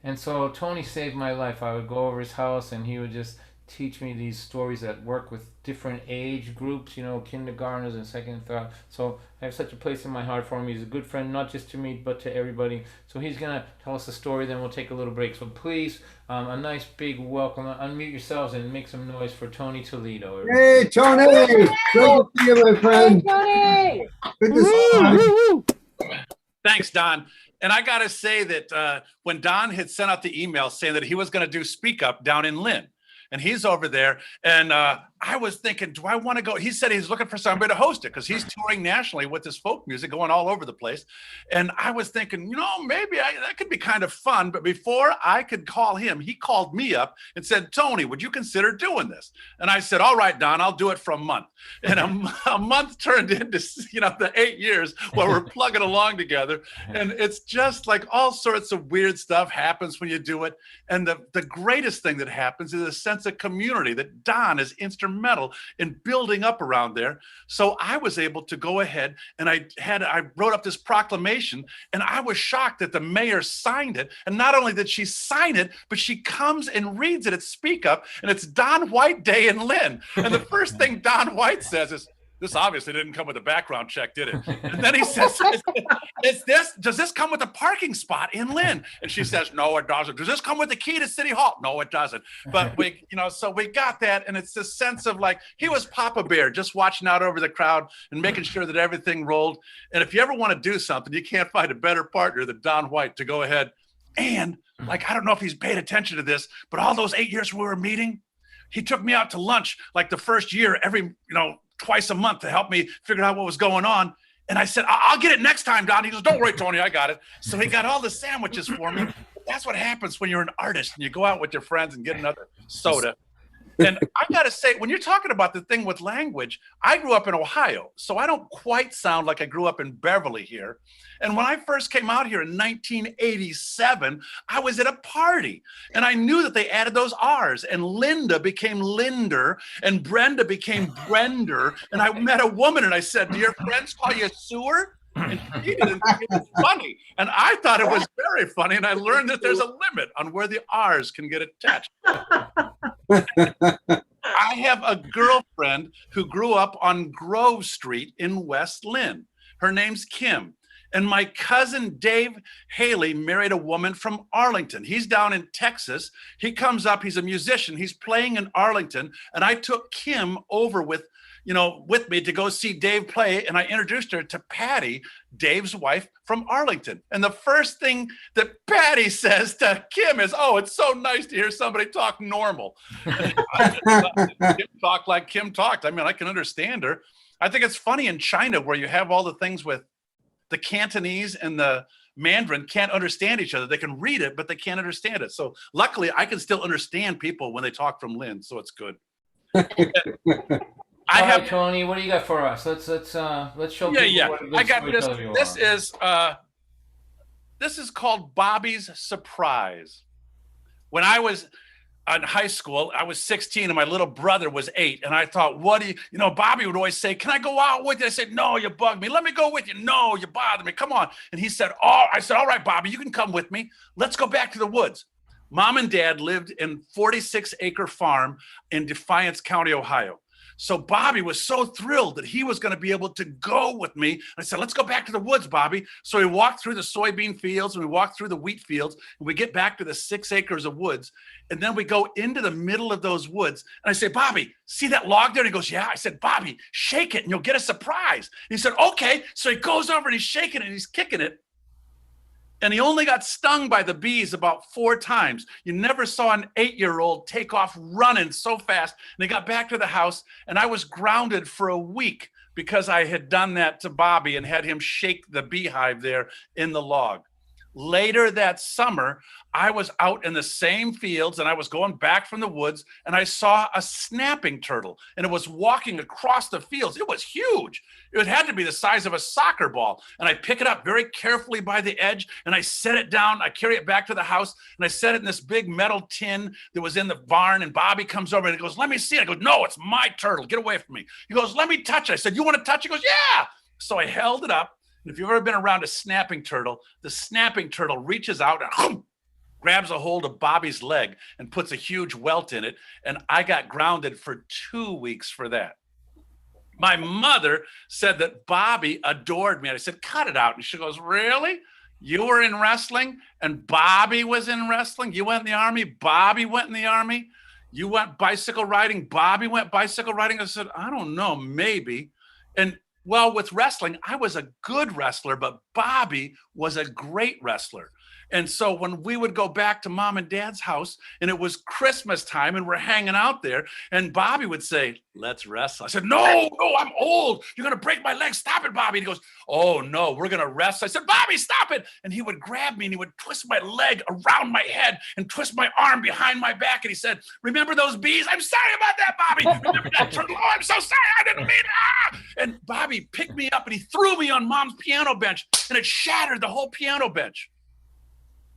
and so Tony saved my life. I would go over his house and he would just teach me these stories that work with different age groups, you know, kindergartners and second and third. So I have such a place in my heart for him. He's a good friend, not just to me, but to everybody. So he's going to tell us a story, then we'll take a little break. So please, a nice big welcome. Unmute yourselves and make some noise for Tony Toledo. Hey, Tony! Good to see you, my friend. Hey, Tony. Good to see you. Thanks, Don. And I got to say that when Don had sent out the email saying that he was going to do Speak Up down in Lynn, and he's over there, and I was thinking, do I want to go? He said he's looking for somebody to host it because he's touring nationally with his folk music going all over the place. And I was thinking, you know, maybe that could be kind of fun. But before I could call him, he called me up and said, Tony, would you consider doing this? And I said, all right, Don, I'll do it for a month. And a month turned into, you know, the 8 years where we're plugging along together. And it's just like all sorts of weird stuff happens when you do it. And the greatest thing that happens is a sense of community that Don is instrumental in building up around there. So I was able to go ahead and I wrote up this proclamation, and I was shocked that the mayor signed it. And not only did she sign it, but she comes and reads it at Speak Up, and it's Don White Day in Lynn. And the first thing Don White says is, this obviously didn't come with a background check, did it? And then he says, does this come with a parking spot in Lynn? And she says, no, it doesn't. Does this come with the key to City Hall? No, it doesn't. But so we got that. And it's this sense of like, he was Papa Bear, just watching out over the crowd and making sure that everything rolled. And if you ever want to do something, you can't find a better partner than Don White to go ahead. And like, I don't know if he's paid attention to this, but all those 8 years we were meeting, he took me out to lunch like the first year, twice a month to help me figure out what was going on. And I said, I'll get it next time, Don. He goes, don't worry, Tony, I got it. So he got all the sandwiches for me. That's what happens when you're an artist and you go out with your friends and get another soda. And I got to say, when you're talking about the thing with language, I grew up in Ohio, so I don't quite sound like I grew up in Beverly here. And when I first came out here in 1987, I was at a party and I knew that they added those R's, and Linda became Linder and Brenda became Brender. And I met a woman and I said, do your friends call you Sewer? And she didn't think it was funny. And I thought it was very funny. And I learned that there's a limit on where the R's can get attached. I have a girlfriend who grew up on Grove Street in West Lynn. Her name's Kim. And my cousin Dave Haley married a woman from Arlington. He's down in Texas. He comes up, he's a musician. He's playing in Arlington. And I took Kim over with with me to go see Dave play. And I introduced her to Patty, Dave's wife from Arlington. And the first thing that Patty says to Kim is, "Oh, it's so nice to hear somebody talk normal." Kim talked like Kim talked. I mean, I can understand her. I think it's funny in China where you have all the things with the Cantonese and the Mandarin can't understand each other. They can read it, but they can't understand it. So luckily, I can still understand people when they talk from Lynn. So it's good. All right, Tony, what do you got for us? Let's show people what a good I got this. storyteller you are. This is called Bobby's Surprise. When I was in high school, I was 16 and my little brother was 8. And I thought, Bobby would always say, "Can I go out with you?" I said, "No, you bug me. Let me go with you." "No, you bother me. Come on." And he said, I said, "All right, Bobby, you can come with me. Let's go back to the woods." Mom and Dad lived in 46-acre farm in Defiance County, Ohio. So Bobby was so thrilled that he was going to be able to go with me. I said, "Let's go back to the woods, Bobby." So we walked through the soybean fields and we walked through the wheat fields and we get back to the 6 acres of woods. And then we go into the middle of those woods. And I say, "Bobby, see that log there?" And he goes, "Yeah." I said, "Bobby, shake it and you'll get a surprise." And he said, "Okay." So he goes over and he's shaking it and he's kicking it. And he only got stung by the bees about 4 times. You never saw an 8-year-old take off running so fast. And they got back to the house and I was grounded for a week because I had done that to Bobby and had him shake the beehive there in the log. Later that summer, I was out in the same fields and I was going back from the woods and I saw a snapping turtle and it was walking across the fields. It was huge. It had to be the size of a soccer ball. And I pick it up very carefully by the edge and I set it down. I carry it back to the house and I set it in this big metal tin that was in the barn. And Bobby comes over and he goes, "Let me see it." I go, "No, it's my turtle. Get away from me." He goes, "Let me touch it." I said, "You want to touch it?" He goes, "Yeah." So I held it up. And if you've ever been around a snapping turtle, the snapping turtle reaches out and grabs a hold of Bobby's leg and puts a huge welt in it. And I got grounded for 2 weeks for that. My mother said that Bobby adored me. And I said, "Cut it out." And she goes, "Really? You were in wrestling and Bobby was in wrestling? You went in the Army, Bobby went in the Army? You went bicycle riding, Bobby went bicycle riding?" I said, "I don't know, maybe." And well, with wrestling, I was a good wrestler, but Bobby was a great wrestler. And so when we would go back to Mom and Dad's house and it was Christmas time and we're hanging out there and Bobby would say, "Let's wrestle." I said, No, I'm old. You're going to break my leg. Stop it, Bobby." And he goes, "Oh no, we're going to wrestle." I said, "Bobby, stop it." And he would grab me and he would twist my leg around my head and twist my arm behind my back. And he said, "Remember those bees? I'm sorry about that, Bobby. Remember that turtle? Oh, I'm so sorry. I didn't mean it." And Bobby picked me up and he threw me on Mom's piano bench and it shattered the whole piano bench.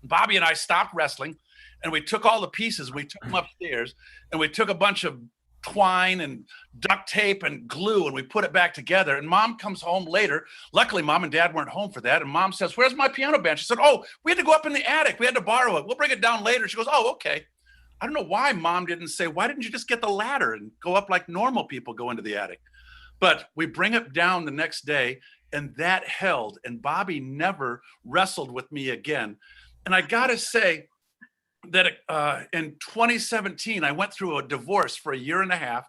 Bobby and I stopped wrestling and we took all the pieces, we took them upstairs and we took a bunch of twine and duct tape and glue and we put it back together. And Mom comes home later. Luckily, Mom and Dad weren't home for that. And Mom says, "Where's my piano bench?" I said, "Oh, we had to go up in the attic. We had to borrow it. We'll bring it down later." She goes, "Oh, okay." I don't know why Mom didn't say, "Why didn't you just get the ladder and go up like normal people go into the attic?" But we bring it down the next day and that held. And Bobby never wrestled with me again. And I got to say that in 2017, I went through a divorce for 1.5 years.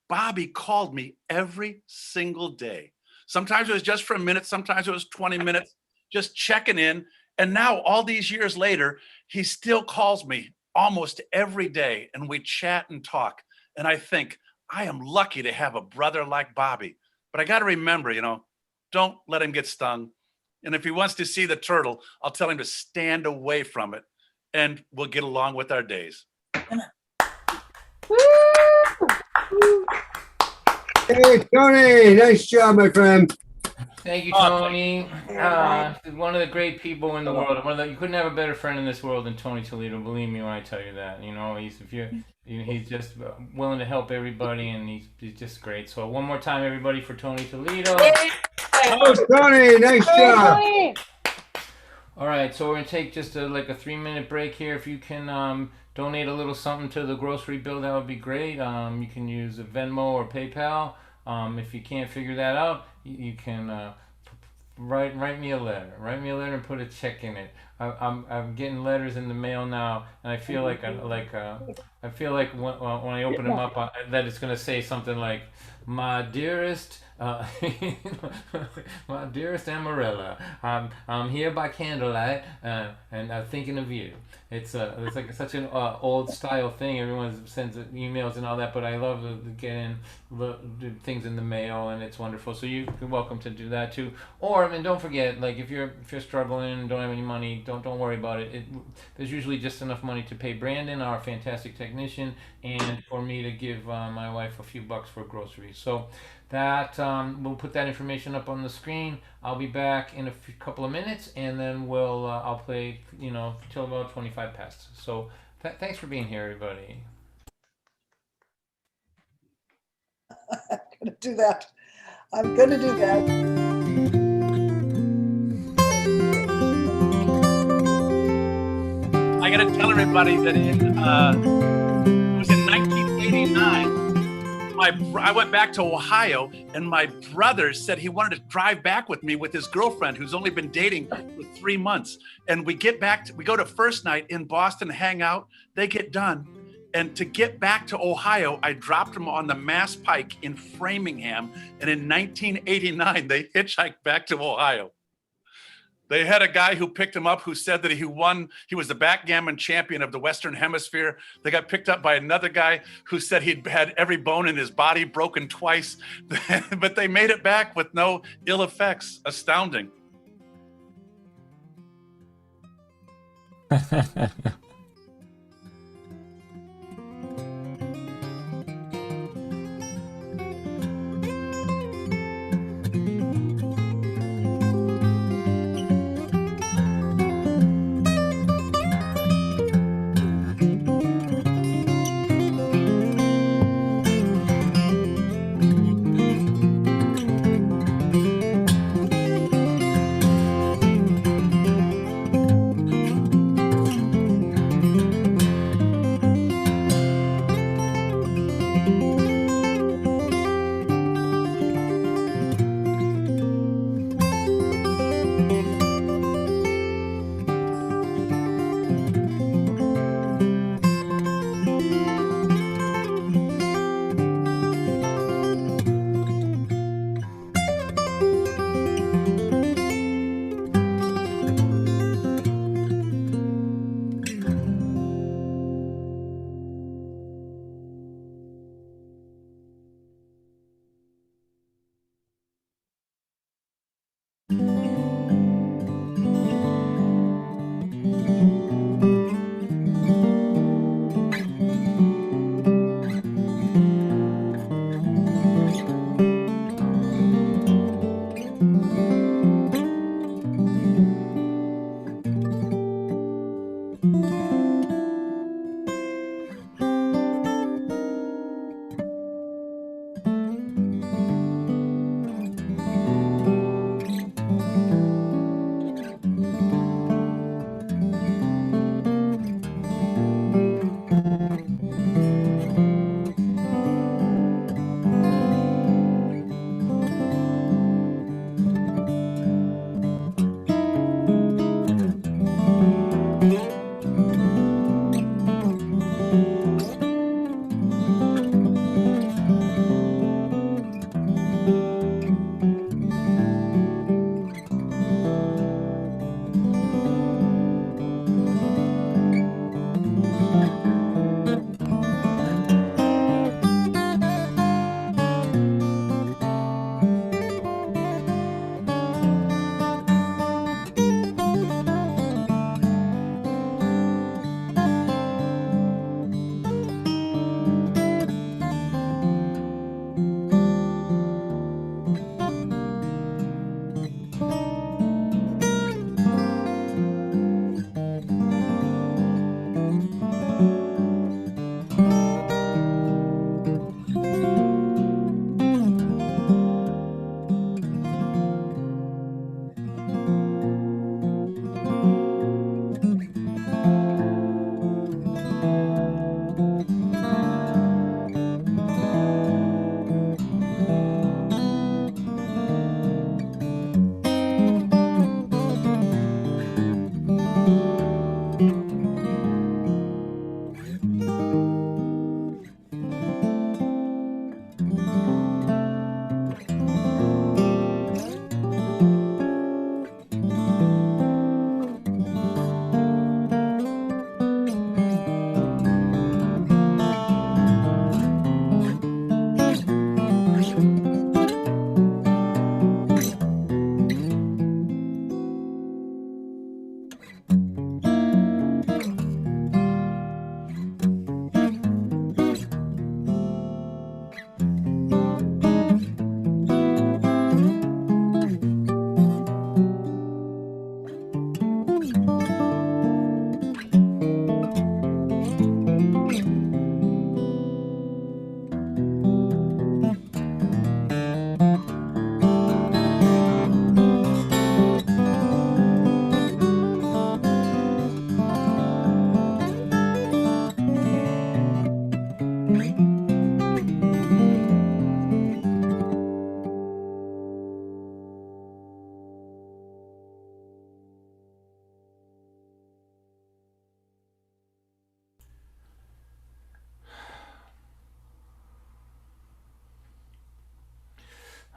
Bobby called me every single day. Sometimes it was just for a minute. Sometimes it was 20 minutes, just checking in. And now all these years later, he still calls me almost every day and we chat and talk. And I think I am lucky to have a brother like Bobby. But I got to remember, don't let him get stung. And if he wants to see the turtle, I'll tell him to stand away from it and we'll get along with our days. Hey, Tony, nice job, my friend. Thank you, Tony. One of the great people in the world. You couldn't have a better friend in this world than Tony Toledo. Believe me when I tell you that. He's just willing to help everybody, and he's just great. So one more time, everybody, for Tony Toledo. Oh, Tony, nice job. All right, so we're gonna take just a 3-minute break here. If you can donate a little something to the grocery bill, that would be great. You can use a Venmo or PayPal. If you can't figure that out, you can write me a letter. Write me a letter and put a check in it. I'm getting letters in the mail now, and I feel like I feel like when I open them up, that it's gonna say something like, "My dearest, my dearest Amarella, I'm here by candlelight, and thinking of you." It's like such an old style thing. Everyone sends emails and all that, but I love getting things in the mail, and it's wonderful. So you're welcome to do that too. Or, and don't forget, like if you're struggling and don't have any money, don't worry about it. There's usually just enough money to pay Brandon, our fantastic technician, and for me to give my wife a few bucks for groceries. So that we'll put that information up on the screen. I'll be back in a couple of minutes, and then I'll play till about 25 past. So thanks for being here, everybody. I'm gonna do that. I'm gonna do that. I got to tell everybody that it was in 1989. I went back to Ohio, and my brother said he wanted to drive back with me with his girlfriend, who's only been dating for 3 months. And we go to first night in Boston, hang out. They get done. And to get back to Ohio, I dropped them on the Mass Pike in Framingham. And in 1989, they hitchhiked back to Ohio. They had a guy who picked him up who said that he was the backgammon champion of the Western Hemisphere. They got picked up by another guy who said he'd had every bone in his body broken twice, but they made it back with no ill effects. Astounding.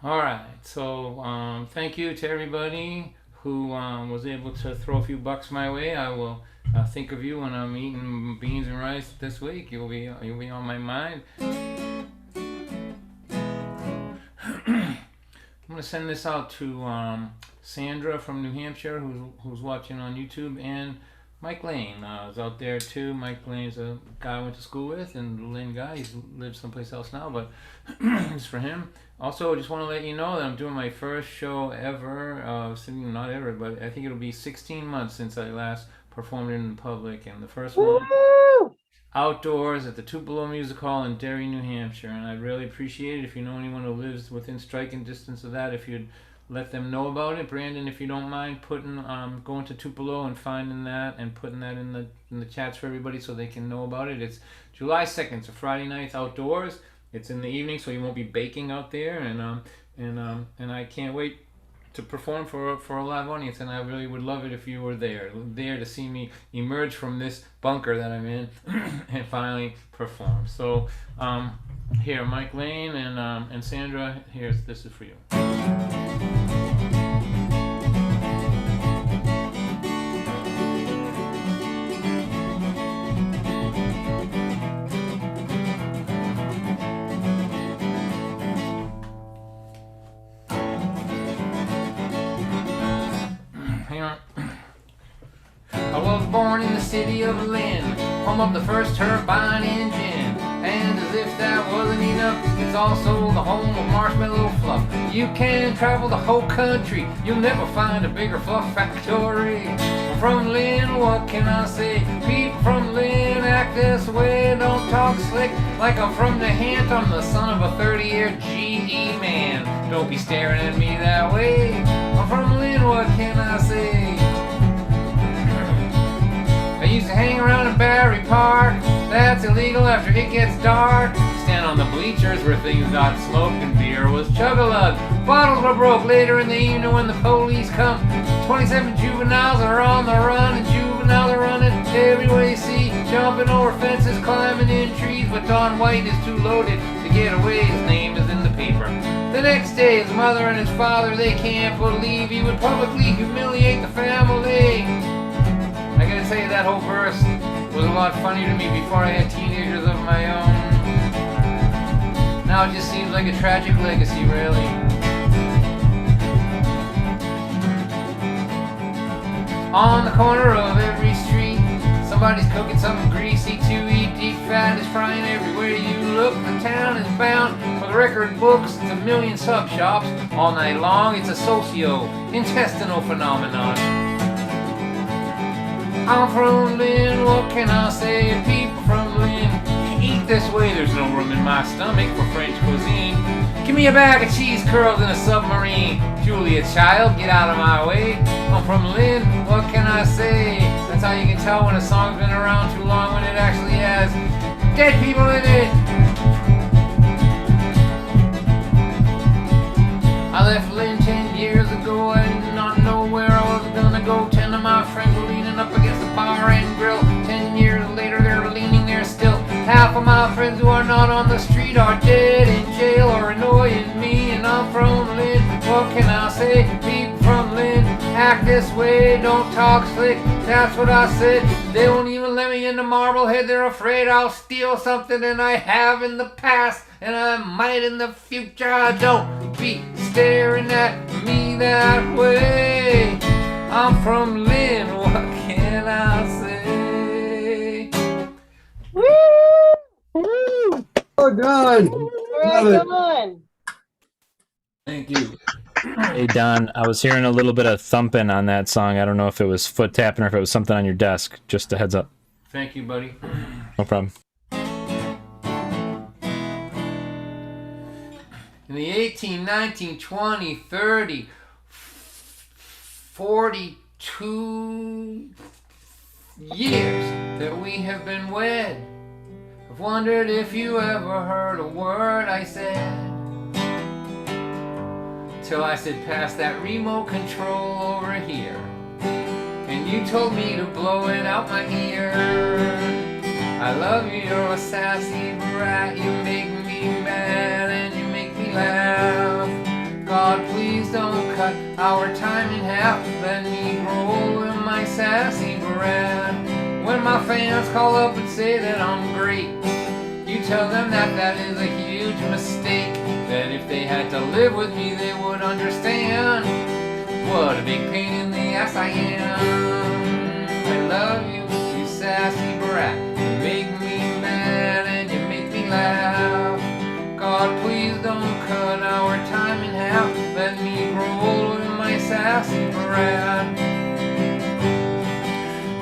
All right. So thank you to everybody who was able to throw a few bucks my way. I will think of you when I'm eating beans and rice this week. You'll be on my mind. I'm gonna send this out to Sandra from New Hampshire, who's watching on YouTube, and Mike Lane is out there too. Mike Lane's a guy I went to school with, and the Lynn guy, he lives someplace else now, but it's for him. Also, I just want to let you know that I'm doing my first show ever. Not ever, but I think it'll be 16 months since I last performed in public, and the first one outdoors at the Tupelo Music Hall in Derry, New Hampshire. And I'd really appreciate it if you know anyone who lives within striking distance of that, if you'd let them know about it. Brandon, if you don't mind putting going to Tupelo and finding that and putting that in the chats for everybody so they can know about it. It's July 2nd, so Friday nights outdoors. It's in the evening, so you won't be baking out there, and I can't wait to perform for a live audience, and I really would love it if you were there to see me emerge from this bunker that I'm in and finally perform. So here, Mike Lane and Sandra, this is for you. I was born in the city of Lynn, home of the first turbine engine. And as if that wasn't enough, it's also the home of marshmallow fluff. You can travel the whole country, you'll never find a bigger fluff factory. I'm from Lynn, what can I say? People from Lynn act this way, don't talk slick like I'm from the Hant. I'm the son of a 30-year GE man. Don't be staring at me that way. I'm from Lynn, what can I say? I used to hang around in Barry Park. That's illegal after it gets dark. Stand on the bleachers where things got smoked and beer was chug-a-lug. Bottles were broke later in the evening when the police come. 27 juveniles are on the run, and juveniles are running every way you see. Jumping over fences, climbing in trees, but Don White is too loaded to get away. His name is in the paper. The next day, his mother and his father, they can't believe he would publicly humiliate the family. I gotta say, that whole verse was a lot funnier to me before I had teenagers of my own. Now it just seems like a tragic legacy, really. On the corner of every street, somebody's cooking something greasy to eat. Deep fat is frying everywhere you look. The town is bound for the record books. It's a million sub shops all night long. It's a socio-intestinal phenomenon. I'm from Lynn, what can I say? People from Lynn eat this way. There's no room in my stomach for French cuisine. Give me a bag of cheese curls in a submarine. Julia, child, get out of my way. I'm from Lynn, what can I say? That's how you can tell when a song's been around too long, when it actually has dead people in it. I left Lynn 10 years ago. I did not know where I was gonna go. 10 of my friends were leaning up against the bar and grill. 10 years later, they're leaning there still. Half of my friends who are not on the street are dead in jail or annoying me. And I'm from Lynn, what can I say? People from Lynn act this way, don't talk slick. That's what I said. They won't even let me into Marblehead. They're afraid I'll steal something, and I have in the past, and I might in the future. Don't be staring at me that way. I'm from Lynn, what can I say? Woo! Woo! Oh, done. Very good. Thank you. Hey, Don, I was hearing a little bit of thumping on that song. I don't know if it was foot tapping or if it was something on your desk. Just a heads up. Thank you, buddy. No problem. In the 18, 19, 20, 30, 42 years that we have been wed, I've wondered if you ever heard a word I said. Till I said, pass that remote control over here, and you told me to blow it out my ear. I love you, you're a sassy brat. You make me mad and you make me laugh. please don't cut our time in half. Let me grow in my sassy brat. When my fans call up and say that I'm great, you tell them that that is a huge mistake. That if they had to live with me, they would understand what a big pain in the ass I am. I love you, you sassy brat. You make me mad and you make me laugh. God, please don't cut our time in half. Let me grow in my sassy brat.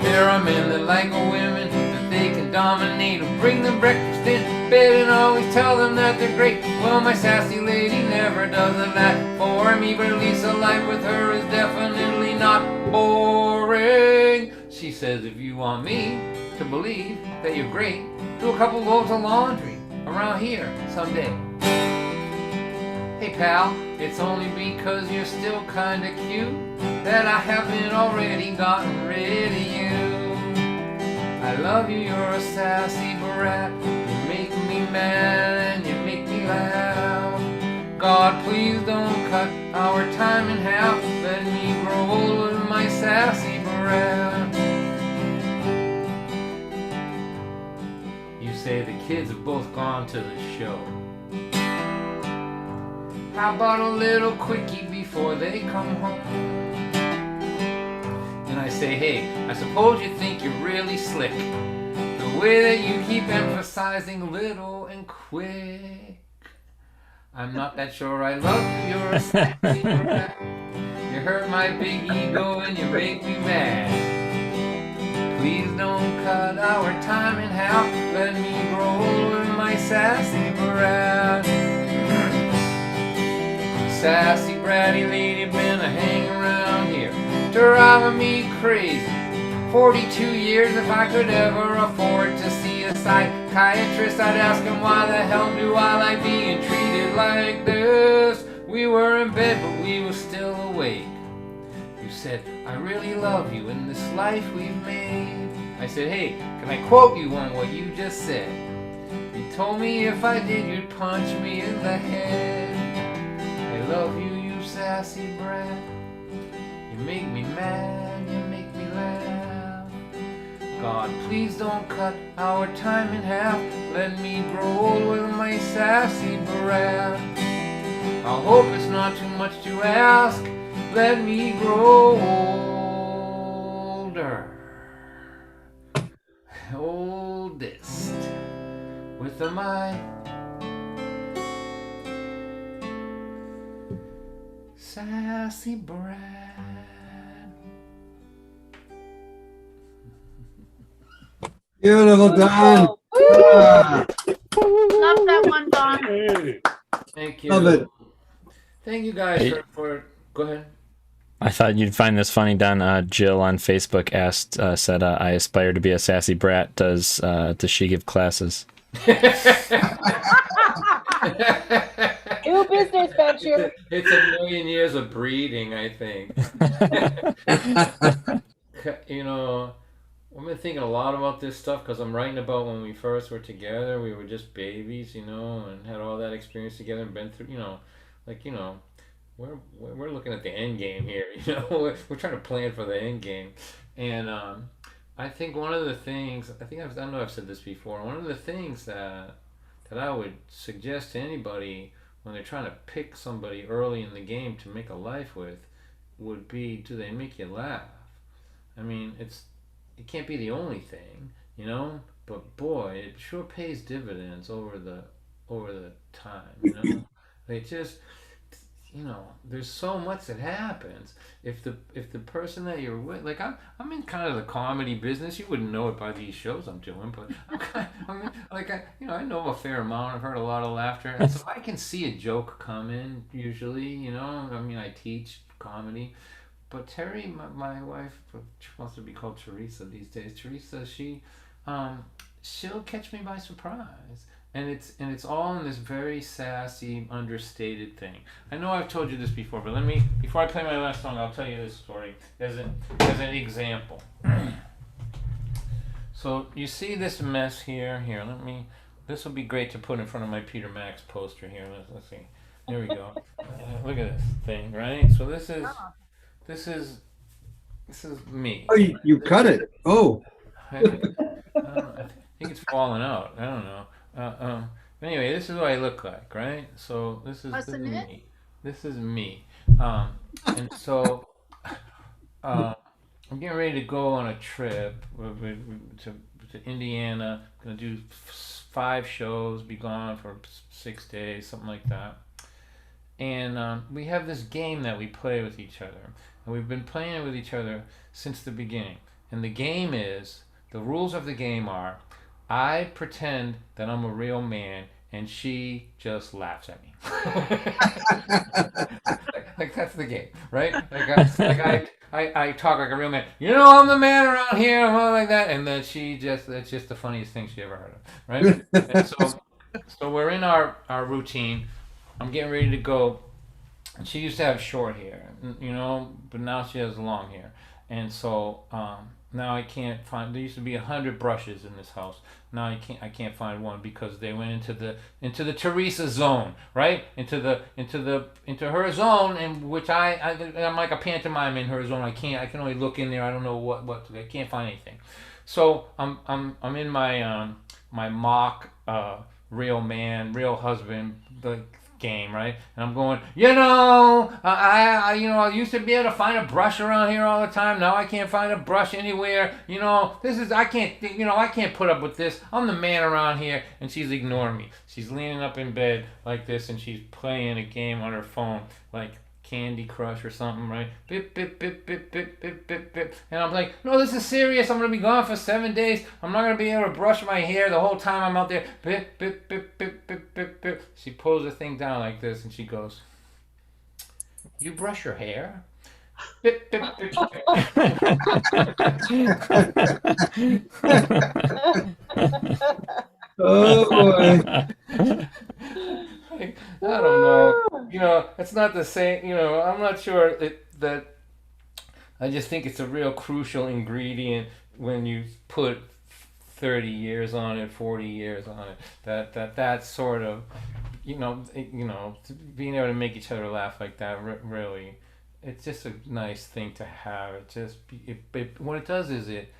There are men that like women that they can dominate, or bring them breakfast in bed and always tell them that they're great. Well, my sassy lady never does that for me, but at least a life with her is definitely not boring. She says, if you want me to believe that you're great, do a couple loads of laundry around here someday. Hey pal, it's only because you're still kinda cute that I haven't already gotten rid of you. I love you, you're a sassy brat. You make me mad and you make me laugh. God, please don't cut our time in half. Let me grow old with my sassy brat. You say the kids have both gone to the show. How about a little quickie before they come home? And I say, hey, I suppose you think you're really slick, the way that you keep emphasizing little and quick. I'm not that sure I love you, you're a sassy brat. You hurt my big ego and you make me mad. Please don't cut our time in half. Let me grow in my sassy brat. Sassy bratty lady been a hanging around here, driving me crazy. 42 years, if I could ever afford to see a psychiatrist, I'd ask him why the hell do I like being treated like this. We were in bed but we were still awake. You said, I really love you in this life we've made. I said, hey, can I quote you on what you just said? You told me if I did you'd punch me in the head. I love you, you sassy brat. You make me mad, you make me laugh. God, please don't cut our time in half. Let me grow old with my sassy brat. I hope it's not too much to ask. Let me grow older. Oldest with my sassy brat. Beautiful, Don. Woo! Ah, Love that one, Don. Hey. Thank you. love it. Thank you guys Hey. for go ahead. I thought you'd find this funny, Don. Jill on Facebook said, I aspire to be a sassy brat. Does she give classes? New business venture. It's a million years of breeding, I think. You know, I've been thinking a lot about this stuff because I'm writing about when we first were together. We were just babies, you know, and had all that experience together and been through, you know, like, you know, we're looking at the end game here, you know. We're trying to plan for the end game. And I think one of the things, I don't know if I've said this before, one of the things that I would suggest to anybody when they're trying to pick somebody early in the game to make a life with would be, do they make you laugh? I mean, it can't be the only thing, you know, but boy, it sure pays dividends over the time, you know. They just, you know, there's so much that happens if the person that you're with, like I'm in kind of the comedy business. You wouldn't know it by these shows I'm doing, but I know a fair amount. I've heard a lot of laughter, and so I can see a joke coming usually. You know, I mean, I teach comedy, but Terry, my wife, she wants to be called Teresa these days. Teresa, she'll catch me by surprise. And it's all in this very sassy, understated thing. I know I've told you this before, but before I play my last song, I'll tell you this story as an example. So you see this mess here. This will be great to put in front of my Peter Max poster here. Let's see. There we go. Look at this thing, right? So this is this is this is me. Oh, you cut it. Oh, I don't know. I think it's falling out. I don't know. Anyway, this is what I look like, right? So this is Wasn't it? me. This is me. And so I'm getting ready to go on a trip to Indiana. I'm gonna do 5 shows, be gone for 6 days, something like that. And we have this game that we play with each other, and we've been playing it with each other since the beginning. And the rules of the game are, I pretend that I'm a real man, and she just laughs at me. Like that's the game, right? I talk like a real man. You know, I'm the man around here, and all like that, and then that's just the funniest thing she ever heard of, right? And so we're in our routine. I'm getting ready to go. And she used to have short hair, but now she has long hair. And so now I can't find. There used to be 100 brushes in this house. Now I can't find one because they went into the Teresa zone, right? Into her zone, in which I'm like a pantomime in her zone. I can only look in there. I don't know what I can't find anything. So I'm in my my mock real man, real husband game, right? And I'm going, I used to be able to find a brush around here all the time. Now I can't find a brush anywhere. I can't put up with this. I'm the man around here. And she's ignoring me. She's leaning up in bed like this, and she's playing a game on her phone, like Candy Crush or something, right? Bip, bip, bip, bip, bip, bip, bip, bip. And I'm like, no, this is serious. I'm going to be gone for 7 days. I'm not going to be able to brush my hair the whole time I'm out there. Bip, bip, bip, bip, bip, bip, bip. She pulls the thing down like this, and she goes, you brush your hair? Bip, bip, bip, oh boy. I don't know. It's not the same. I'm not sure that. I just think it's a real crucial ingredient when you put 30 years on it, 40 years on it. That sort of, being able to make each other laugh like that. Really, it's just a nice thing to have. What it does is it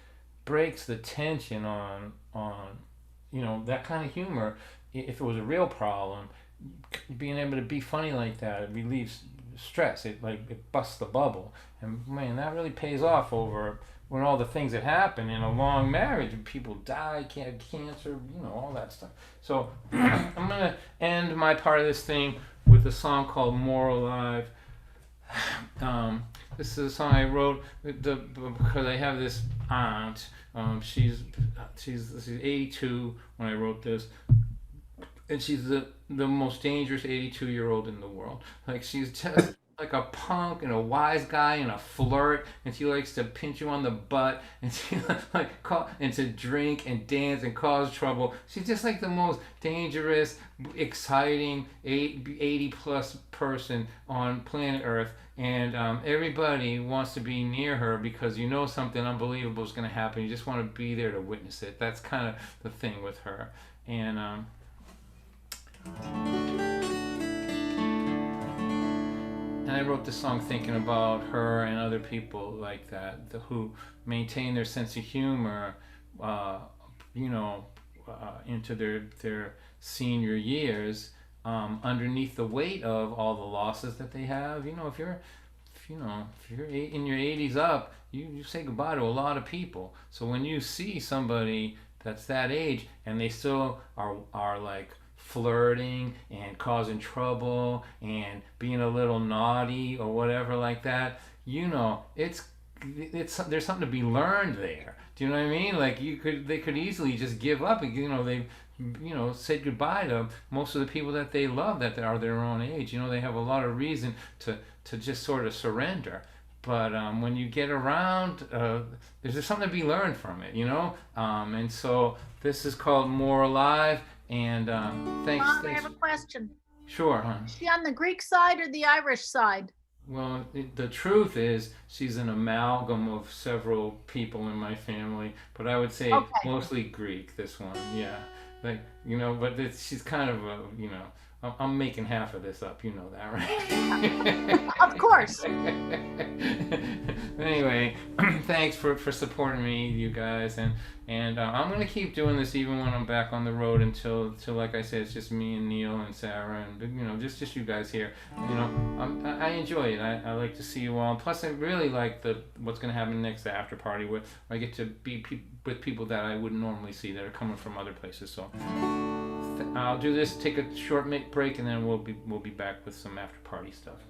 breaks the tension on that kind of humor. If it was a real problem, being able to be funny like that, it relieves stress. It busts the bubble, and man, that really pays off over when all the things that happen in a long marriage, and people die, cancer, all that stuff. So I'm gonna end my part of this thing with a song called "More Alive." This is a song I wrote because I have this aunt. She's 82 when I wrote this. And she's the most dangerous 82-year-old in the world. Like, she's just like a punk and a wise guy and a flirt, and she likes to pinch you on the butt, and she and to drink and dance and cause trouble. She's just like the most dangerous, exciting 80-plus person on planet Earth. And everybody wants to be near her because something unbelievable is going to happen. You just want to be there to witness it. That's kind of the thing with her. And I wrote this song thinking about her and other people like that, who maintain their sense of humor, into their senior years, underneath the weight of all the losses that they have. If you're in your 80s up, you say goodbye to a lot of people. So when you see somebody that's that age and they still are like flirting and causing trouble and being a little naughty or whatever like that, it's there's something to be learned there. Do you know what I mean? Like they could easily just give up and they said goodbye to most of the people that they love that are their own age. They have a lot of reason to just sort of surrender. But when you get around, there's just something to be learned from it, and so this is called "More Alive." And thanks. Mom, I have a question. Sure, hon. Is she on the Greek side or the Irish side? Well, the truth is she's an amalgam of several people in my family, but I would say mostly Greek, this one, yeah. But she's kind of I'm making half of this up. You know that, right? Of course. Anyway, thanks for supporting me, you guys, and I'm gonna keep doing this even when I'm back on the road until like I said, it's just me and Neil and Sarah and just you guys here. I enjoy it. I like to see you all. Plus, I really like what's gonna happen next, the after party, where I get to be with people that I wouldn't normally see that are coming from other places. So I'll do this, take a short break, and then we'll be back with some after party stuff.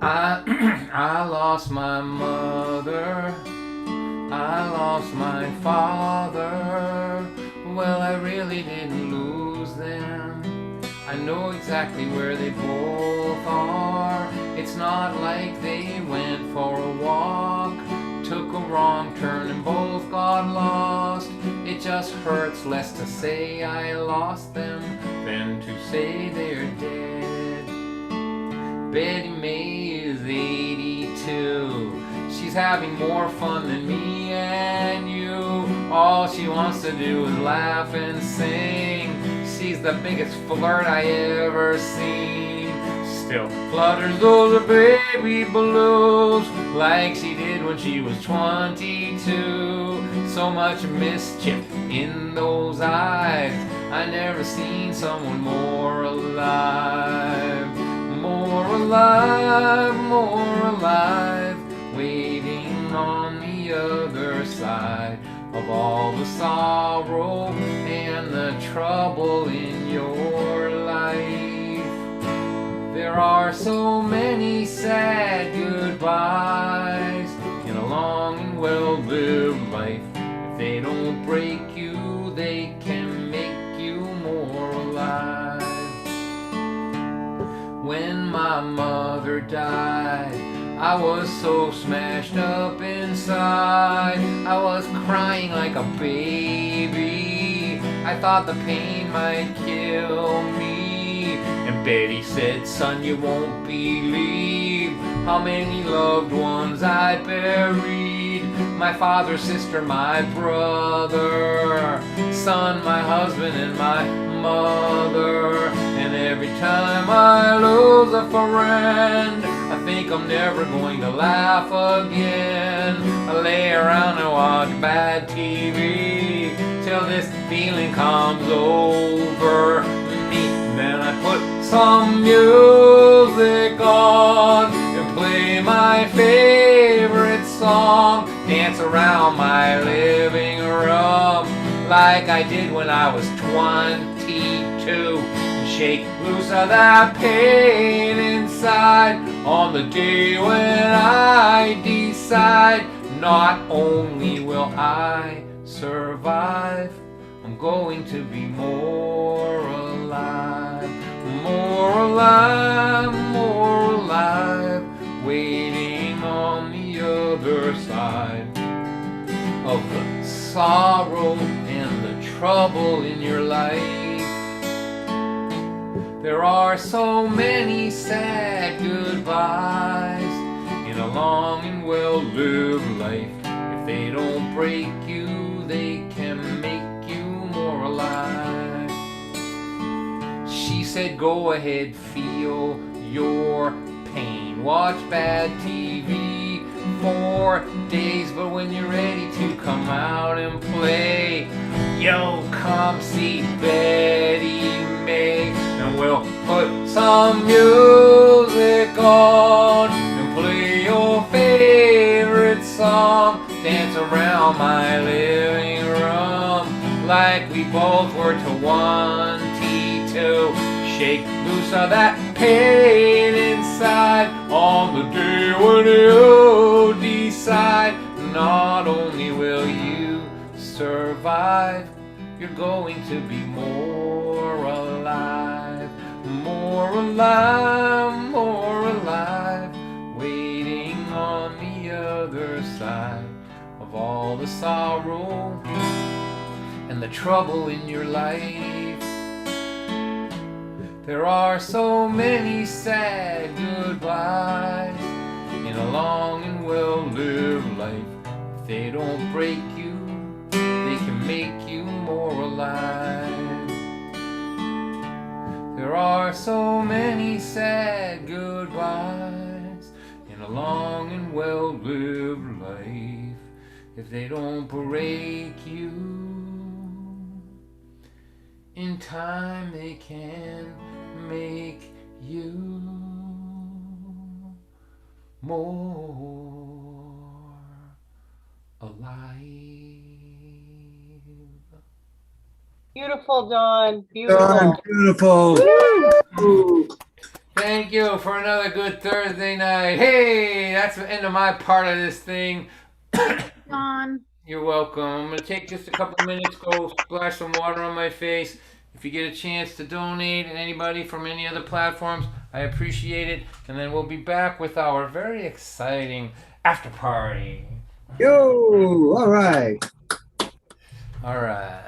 I lost my mother, I lost my father. Well, I really didn't lose them. I know exactly where they both are. It's not like they went for a walk, took a wrong turn and both got lost. It just hurts less to say I lost them than to say they're dead. Betty May is 82. She's having more fun than me and you. All she wants to do is laugh and sing. She's the biggest flirt I ever seen. Still flutters those baby blues like she did when she was 22. So much mischief in those eyes. I never seen someone more alive. More alive, more alive, waiting on the other side of all the sorrow and the trouble in your life. There are so many sad goodbyes in a long and well-lived life. If they don't break you, they can make you more alive. When my mother died, I was so smashed up inside. I was crying like a baby. I thought the pain might kill me. And Betty said, son, you won't believe how many loved ones I buried. My father, sister, my brother, son, my husband, and my mother. And every time I lose a friend, I think I'm never going to laugh again. I lay around and watch bad TV till this feeling comes over me. Then I put some music on and play my favorite song. Dance around my living room like I did when I was 22. Shake loose of that pain inside on the day when I decide not only will I survive, I'm going to be more alive, more alive, more alive, waiting on the other side of the sorrow and the trouble in your life. There are so many sad goodbyes in a long and well-lived life. If they don't break you, they can make you more alive. She said, go ahead, feel your pain. Watch bad TV for days, but when you're ready to come out and play, yo, come see Betty May. And we'll put some music on and play your favorite song. Dance around my living room like we both were 22. Shake loose of that pain inside on the day when you decide not only will you survive, you're going to be more alive, more alive, more alive, waiting on the other side of all the sorrow and the trouble in your life. There are so many sad goodbyes in a long and well-lived life. If they don't break you, they can make you more alive. There outlive life if they don't break you. In time they can make you more alive. Beautiful, Dawn. Beautiful. Don, beautiful. Woo. Thank you for another good Thursday night. Hey, that's the end of my part of this thing. John. You're welcome. I'm going to take just a couple minutes, go splash some water on my face. If you get a chance to donate, and anybody from any other platforms, I appreciate it. And then we'll be back with our very exciting after party. Yo, all right. All right.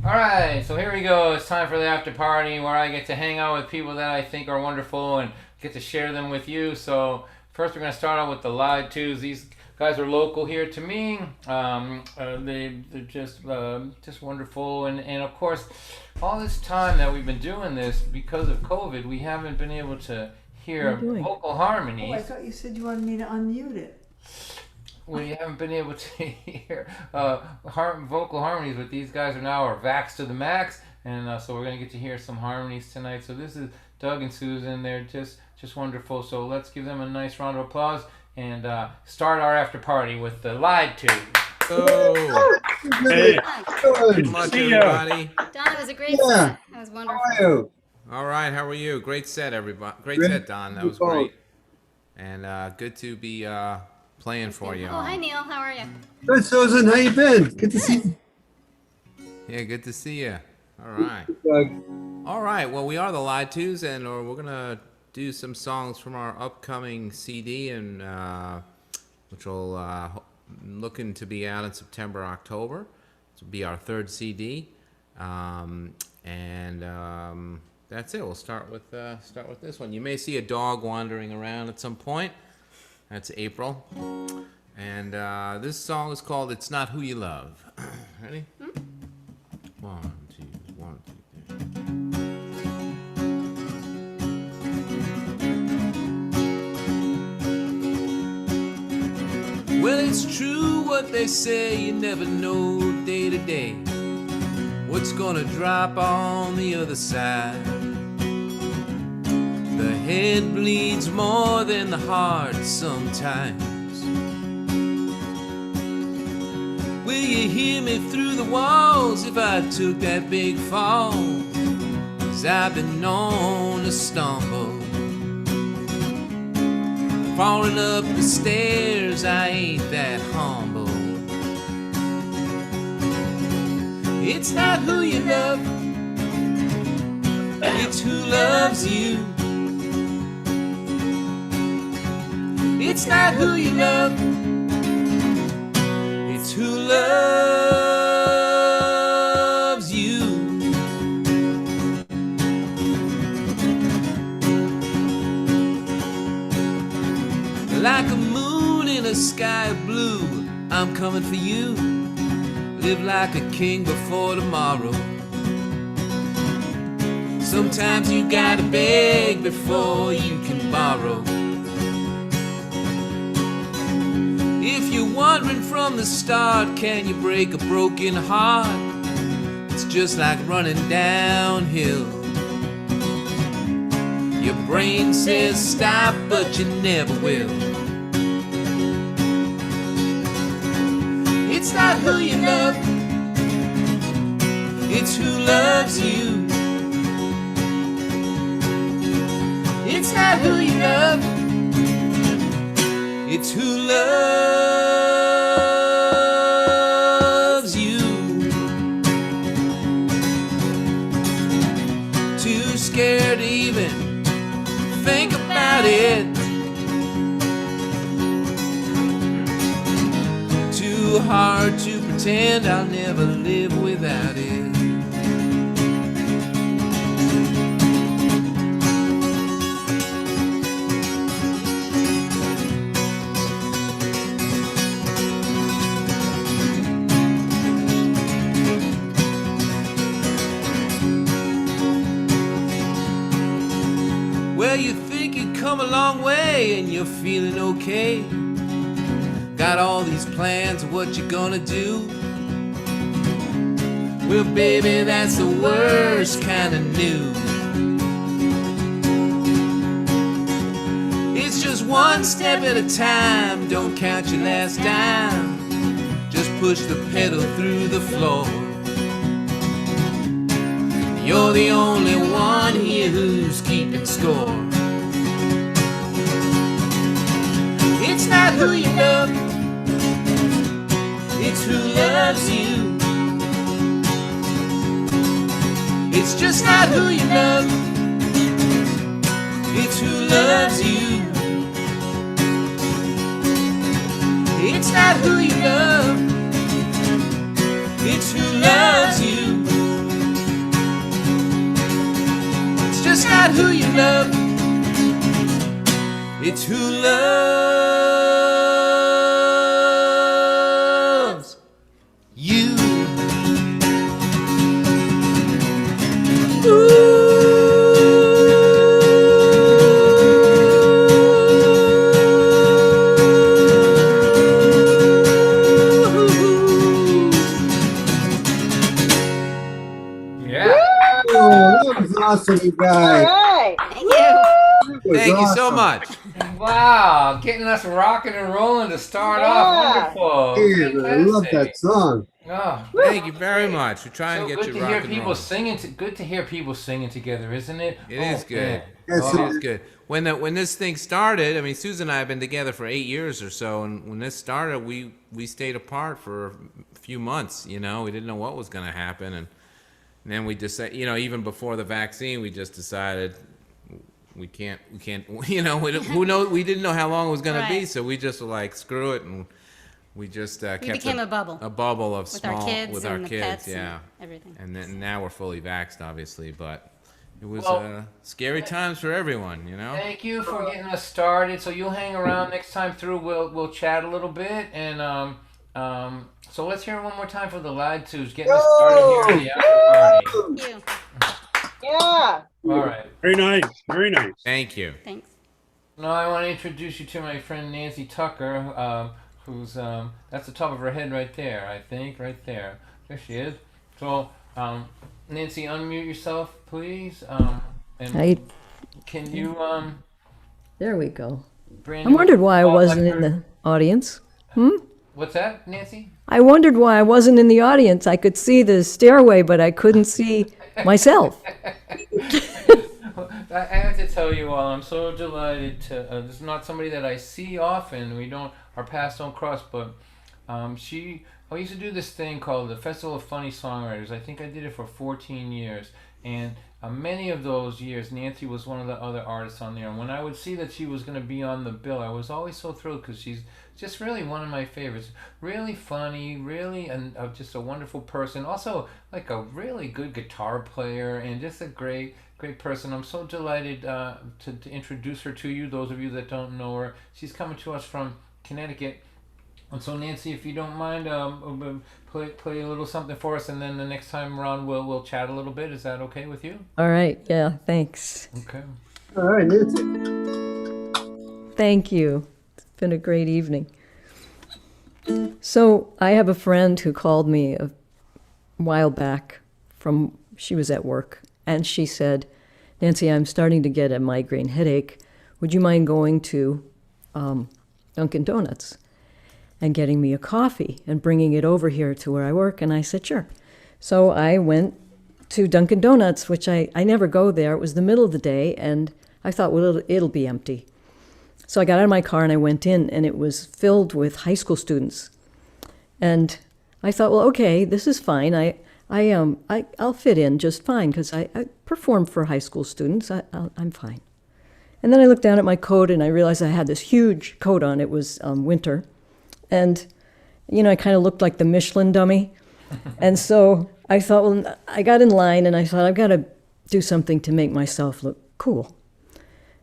Alright, so here we go. It's time for the after party where I get to hang out with people that I think are wonderful and get to share them with you. So first we're going to start out with the live twos. These guys are local here to me. They're just wonderful. And of course, all this time that we've been doing this, because of COVID, we haven't been able to hear vocal harmonies. Oh, I thought you said you wanted me to unmute it. We haven't been able to hear vocal harmonies, but these guys are now vaxxed to the max, and so we're going to get to hear some harmonies tonight. So this is Doug and Susan. They're just wonderful. So let's give them a nice round of applause and start our after party with the live tube. Oh, Hey, good much, everybody. Don, it was a great set. That was wonderful. how are you? All right, how are you? Great set, everybody. Great set, Don. That was great. And good to be playing for you. Oh, hi, Neil. How are you? Good, Susan. How you been? Good to see you. Yeah, good to see you. All right. Doug. All right. Well, we are the Lied Twos, and we're gonna do some songs from our upcoming CD, and which will looking to be out in September, October. This will be our third CD, and that's it. We'll start with this one. You may see a dog wandering around at some point. That's April, and this song is called "It's Not Who You Love." Ready? 1, 2, 1, 2, 3. Well, it's true what they say, you never know day to day what's gonna drop on the other side. The head bleeds more than the heart sometimes. Will you hear me through the walls if I took that big fall? 'Cause I've been known to stumble. Falling up the stairs, I ain't that humble. It's not who you love, it's who loves you. It's not who you love, it's who loves you. Like a moon in a sky of blue, I'm coming for you. Live like a king before tomorrow. Sometimes you gotta beg before you can borrow. If you're wondering from the start, can you break a broken heart? It's just like running downhill. Your brain says stop, but you never will. It's not who you love, it's who loves you. It's not who you love, it's who loves you. Too scared to even think about it. Too hard to pretend I'll never live without it. Well, you think you've come a long way and you're feeling okay. Got all these plans of what you're gonna do. Well, baby, that's the worst kind of news. It's just one step at a time, don't count your last dime. Just push the pedal through the floor. You're the only one here who's keeping score. It's not who you love, it's who loves you. It's just not who you love, it's who loves you. It's not who you love, it's who loves you. It's just not who you love, it's who loves you. Yeah. Oh, that was awesome, you All guys. right. Thank you. That was Thank you so awesome. much. Wow, getting us rocking and rolling to start off. Wonderful. Man, I love Fantastic. that song. Oh, Thank you very much. We're trying so to get good you to hear rock and people roll. singing. Good to hear people singing together, isn't it? It is good. man. Yes, It Oh, is good. When this thing started, I mean, Susan and I have been together for 8 years or so, and when this started, we stayed apart for a few months. You know, we didn't know what was going to happen, and then we decided, you know, even before the vaccine, we just decided we can't, you know, who knows? We didn't know how long it was going to be, Right. so we just were like, screw it, and we just kept became a bubble. a bubble of With our small kids with our and the kids, pets and yeah, everything. And then now we're fully vaxxed, obviously, but it was Well, scary times for everyone, you know. Thank you for getting us started. So you'll hang around next time through. We'll chat a little bit, and so let's hear it one more time for the lad twos getting us started here in the after party. Thank you. Yeah. All right. Very nice. Very nice. Thank you. Thanks. Now I want to introduce you to my friend Nancy Tucker, who's that's the top of her head right there. I think right there. There she is. So Nancy, unmute yourself, please. And can you There we go. Brandon, I wondered why I call wasn't her- in the audience. What's that, Nancy? I wondered why I wasn't in the audience. I could see the stairway, but I couldn't see myself. I have to tell you all, I'm so delighted to. This is not somebody that I see often. Our paths don't cross, but I used to do this thing called the Festival of Funny Songwriters. I think I did it for 14 years, and many of those years, Nancy was one of the other artists on there. And when I would see that she was going to be on the bill, I was always so thrilled because she's just really one of my favorites. Really funny, really, and just a wonderful person. Also, like a really good guitar player, and just a great person. I'm so delighted to introduce her to you, those of you that don't know her. She's coming to us from Connecticut. And so, Nancy, if you don't mind, play a little something for us, and then the next time around we'll chat a little bit. Is that okay with you? All right. Yeah, thanks. Okay. All right, Nancy. Thank you. It's been a great evening. So I have a friend who called me a while back she was at work, and she said, Nancy, I'm starting to get a migraine headache. Would you mind going to Dunkin' Donuts and getting me a coffee and bringing it over here to where I work? And I said, sure. So I went to Dunkin' Donuts, which I never go there. It was the middle of the day, and I thought, well, it'll be empty. So I got out of my car and I went in, and it was filled with high school students. And I thought, well, okay, this is fine. I'll fit in just fine because I perform for high school students. I'm fine. And then I looked down at my coat and I realized I had this huge coat on. It was winter. And, I kind of looked like the Michelin dummy. And so I thought, well, I got in line and I thought, I've got to do something to make myself look cool.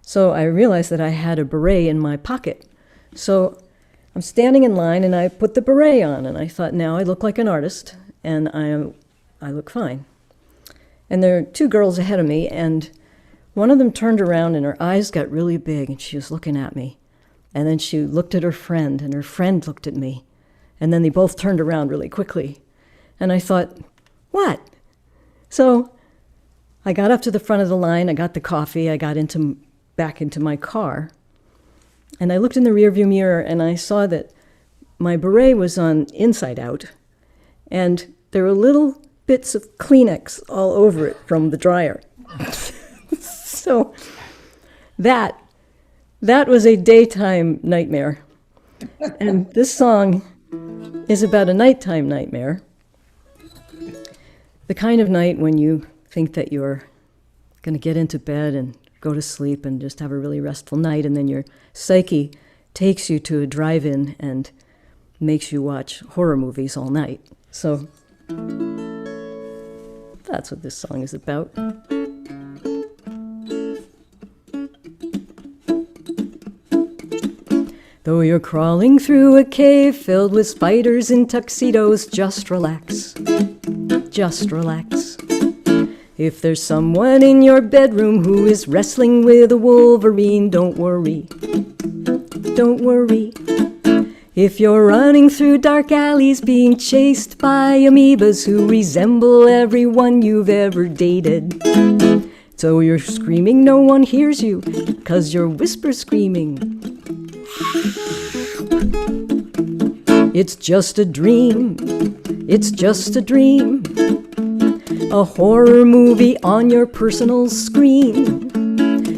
So I realized that I had a beret in my pocket. So I'm standing in line and I put the beret on and I thought, now I look like an artist and I look fine. And there are two girls ahead of me, and one of them turned around and her eyes got really big and she was looking at me. And then she looked at her friend and her friend looked at me. And then they both turned around really quickly. And I thought, what? So I got up to the front of the line, I got the coffee, I got back into my car. And I looked in the rearview mirror and I saw that my beret was on inside out. And there were little bits of Kleenex all over it from the dryer. So that was a daytime nightmare. And this song is about a nighttime nightmare. The kind of night when you think that you're going to get into bed and go to sleep and just have a really restful night, and then your psyche takes you to a drive-in and makes you watch horror movies all night. So that's what this song is about. Though you're crawling through a cave filled with spiders in tuxedos, just relax. Just relax. If there's someone in your bedroom who is wrestling with a wolverine, don't worry. Don't worry. If you're running through dark alleys being chased by amoebas who resemble everyone you've ever dated, so you're screaming, no one hears you, 'cause you're whisper screaming. It's just a dream. It's just a dream. A horror movie on your personal screen.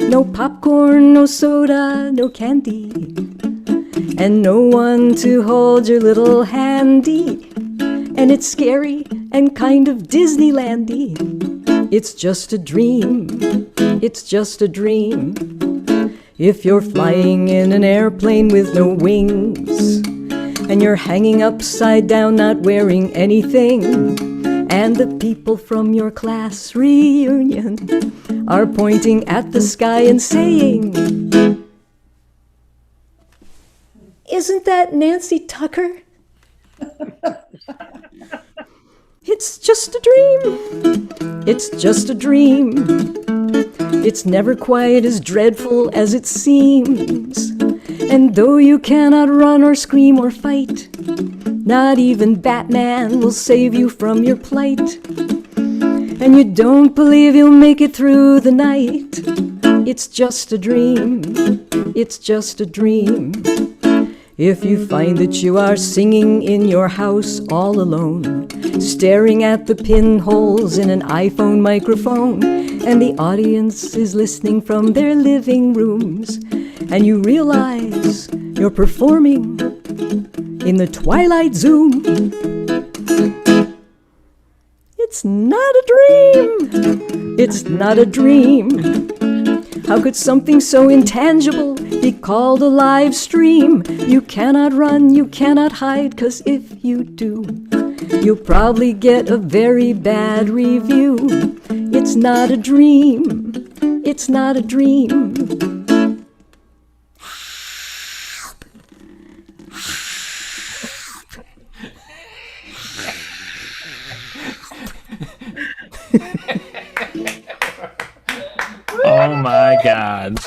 No popcorn, no soda, no candy. And no one to hold your little handy. And it's scary and kind of Disneylandy. It's just a dream. It's just a dream. If you're flying in an airplane with no wings, and you're hanging upside down, not wearing anything, and the people from your class reunion are pointing at the sky and saying, "Isn't that Nancy Tucker?" It's just a dream. It's just a dream. It's never quite as dreadful as it seems. And though you cannot run or scream or fight, not even Batman will save you from your plight. And you don't believe you'll make it through the night. It's just a dream. It's just a dream. If you find that you are singing in your house all alone, staring at the pinholes in an iPhone microphone, and the audience is listening from their living rooms, and you realize you're performing in the Twilight Zoom, it's not a dream. It's not a dream. How could something so intangible be called a live stream? You cannot run, you cannot hide, 'cause if you do, you'll probably get a very bad review. It's not a dream. It's not a dream. Oh my God.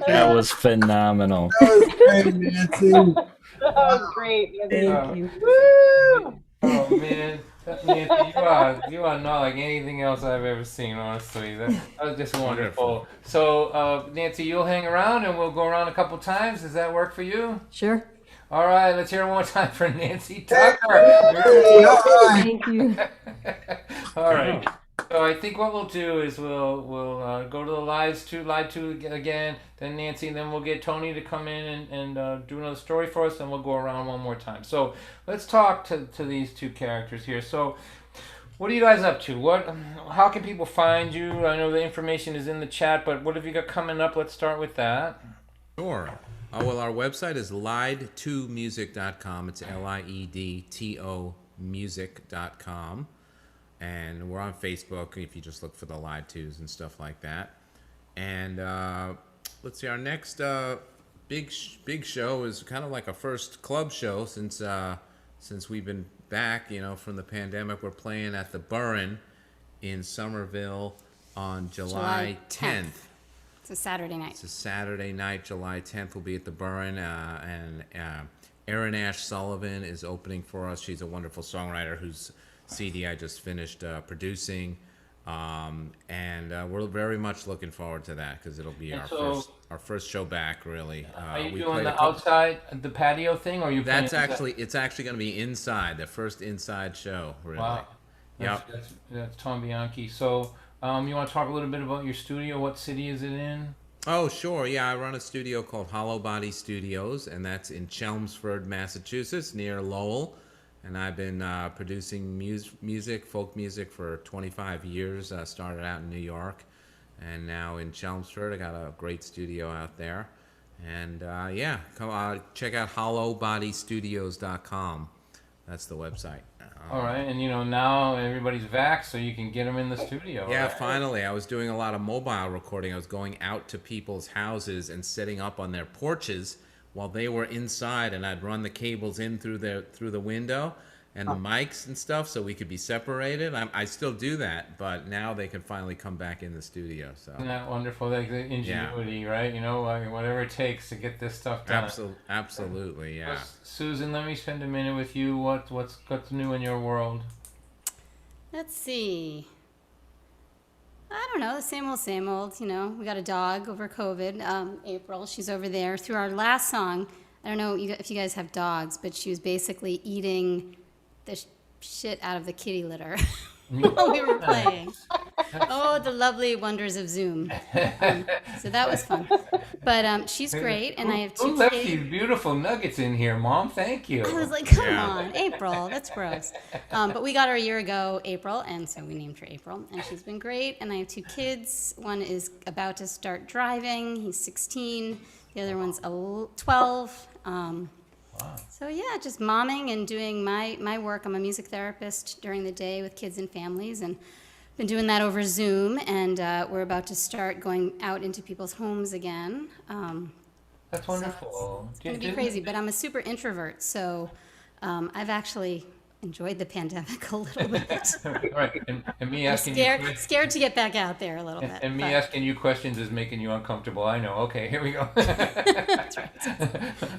That was phenomenal. That was great, Nancy. That was great. Thank you. Woo! Oh man, Nancy, you are not like anything else I've ever seen. Honestly, that was just wonderful. So, Nancy, you'll hang around and we'll go around a couple times. Does that work for you? Sure. All right, let's hear it one more time for Nancy Tucker. Thank you. All right. So I think what we'll do is we'll go to the live two again, then Nancy, and then we'll get Tony to come in and do another story for us, and we'll go around one more time. So let's talk to these two characters here. So what are you guys up to? How can people find you? I know the information is in the chat, but what have you got coming up? Let's start with that. Sure. Well, our website is lied2music.com. It's LIEDTO music.com. And we're on Facebook if you just look for the Lied Twos and stuff like that. And let's see, our next big show is kind of like a first club show since we've been back, from the pandemic. We're playing at the Burren in Somerville on July 10th. It's a Saturday night. It's a Saturday night, July 10th. We'll be at the Burren, and Erin Ash Sullivan is opening for us. She's a wonderful songwriter whose CD I just finished producing, and we're very much looking forward to that because it'll be our first show back. Really, are you doing the outside, the patio thing, or are you? It's actually going to be inside, the first inside show. Really. Wow. That's Tom Bianchi. So, you want to talk a little bit about your studio? What city is it in? Oh, sure. Yeah, I run a studio called Hollow Body Studios, and that's in Chelmsford, Massachusetts, near Lowell. And I've been producing music, folk music, for 25 years. Started out in New York, and now in Chelmsford. I got a great studio out there. And come check out hollowbodystudios.com. That's the website. All right, and now everybody's vaxxed, so you can get them in the studio. Yeah, right? Finally. I was doing a lot of mobile recording. I was going out to people's houses and setting up on their porches while they were inside, and I'd run the cables in through the window and the mics and stuff so we could be separated. I still do that, but now they can finally come back in the studio. So isn't that wonderful? Like the ingenuity, right? Whatever it takes to get this stuff done. Absolutely, yeah. Susan, let me spend a minute with you. What's new in your world? Let's see. I don't know, the same old, We got a dog over COVID, April. She's over there. Through our last song, I don't know if you guys have dogs, but she was basically eating the shit out of the kitty litter while we were playing. Oh, the lovely wonders of Zoom. So that was fun. But she's great, and I have Who two left kids. these beautiful nuggets in here, Mom? Thank you. I was like, come on, April, that's gross. But we got her a year ago, April, and so we named her April, and she's been great. And I have two kids. One is about to start driving. He's 16. The other one's 12. So yeah, just momming and doing my work. I'm a music therapist during the day with kids and families, and been doing that over Zoom. And we're about to start going out into people's homes again. That's wonderful. It's going to be crazy, but I'm a super introvert, so I've actually enjoyed the pandemic a little bit. Right, and me I'm asking scared to get back out there a little bit. And me but- asking you questions is making you uncomfortable. I know. Okay, here we go. That's right.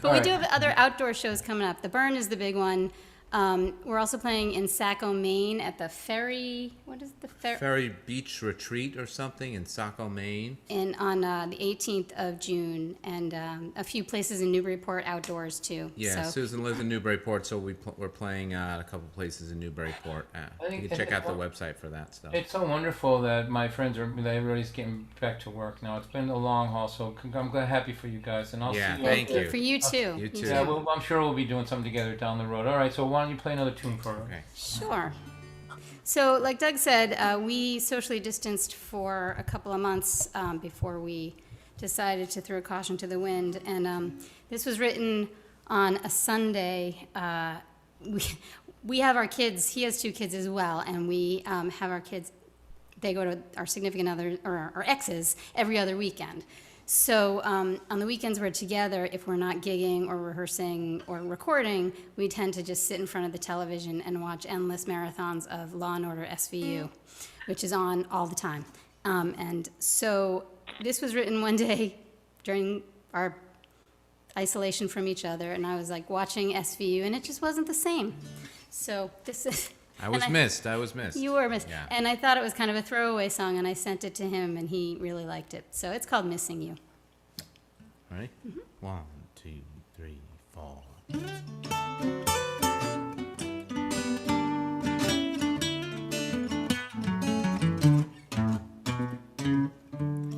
But we do have other outdoor shows coming up. The Burn is the big one. We're also playing in Saco, Maine at the Ferry. What is the Ferry? Ferry Beach Retreat or something in Saco, Maine. And on the 18th of June, and a few places in Newburyport outdoors too. Yeah, So, Susan lives in Newburyport, so we're playing a couple places in Newburyport. You can check out the website for that stuff. It's so wonderful that my friends that everybody's getting back to work now. It's been a long haul, so I'm glad, happy for you guys, and I'll see you. Thank you. For you too. You too. Yeah, well, I'm sure we'll be doing something together down the road. All right, so why don't you play another tune for us? Okay. Sure. So, like Doug said, we socially distanced for a couple of months before we decided to throw caution to the wind. And this was written on a Sunday. We have our kids. He has two kids as well, and we have our kids. They go to our significant other or our exes every other weekend. So on the weekends we're together, if we're not gigging or rehearsing or recording, we tend to just sit in front of the television and watch endless marathons of Law and Order SVU, which is on all the time. And so this was written one day during our isolation from each other, and I was like watching SVU, and it just wasn't the same. So this is... I was missed. You were missed. Yeah. And I thought it was kind of a throwaway song, and I sent it to him, and he really liked it. So it's called Missing You. Ready? 1, 2, 3, 4.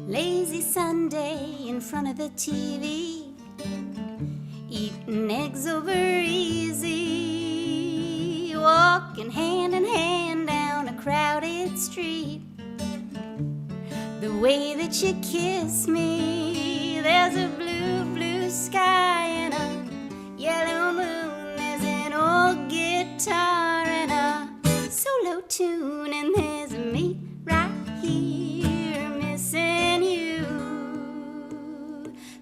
Lazy Sunday in front of the TV, eating eggs over easy, walking hand in hand down a crowded street. The way that you kiss me, there's a blue, blue sky and a yellow moon. There's an old guitar and a solo tune, and there's me right here missing you,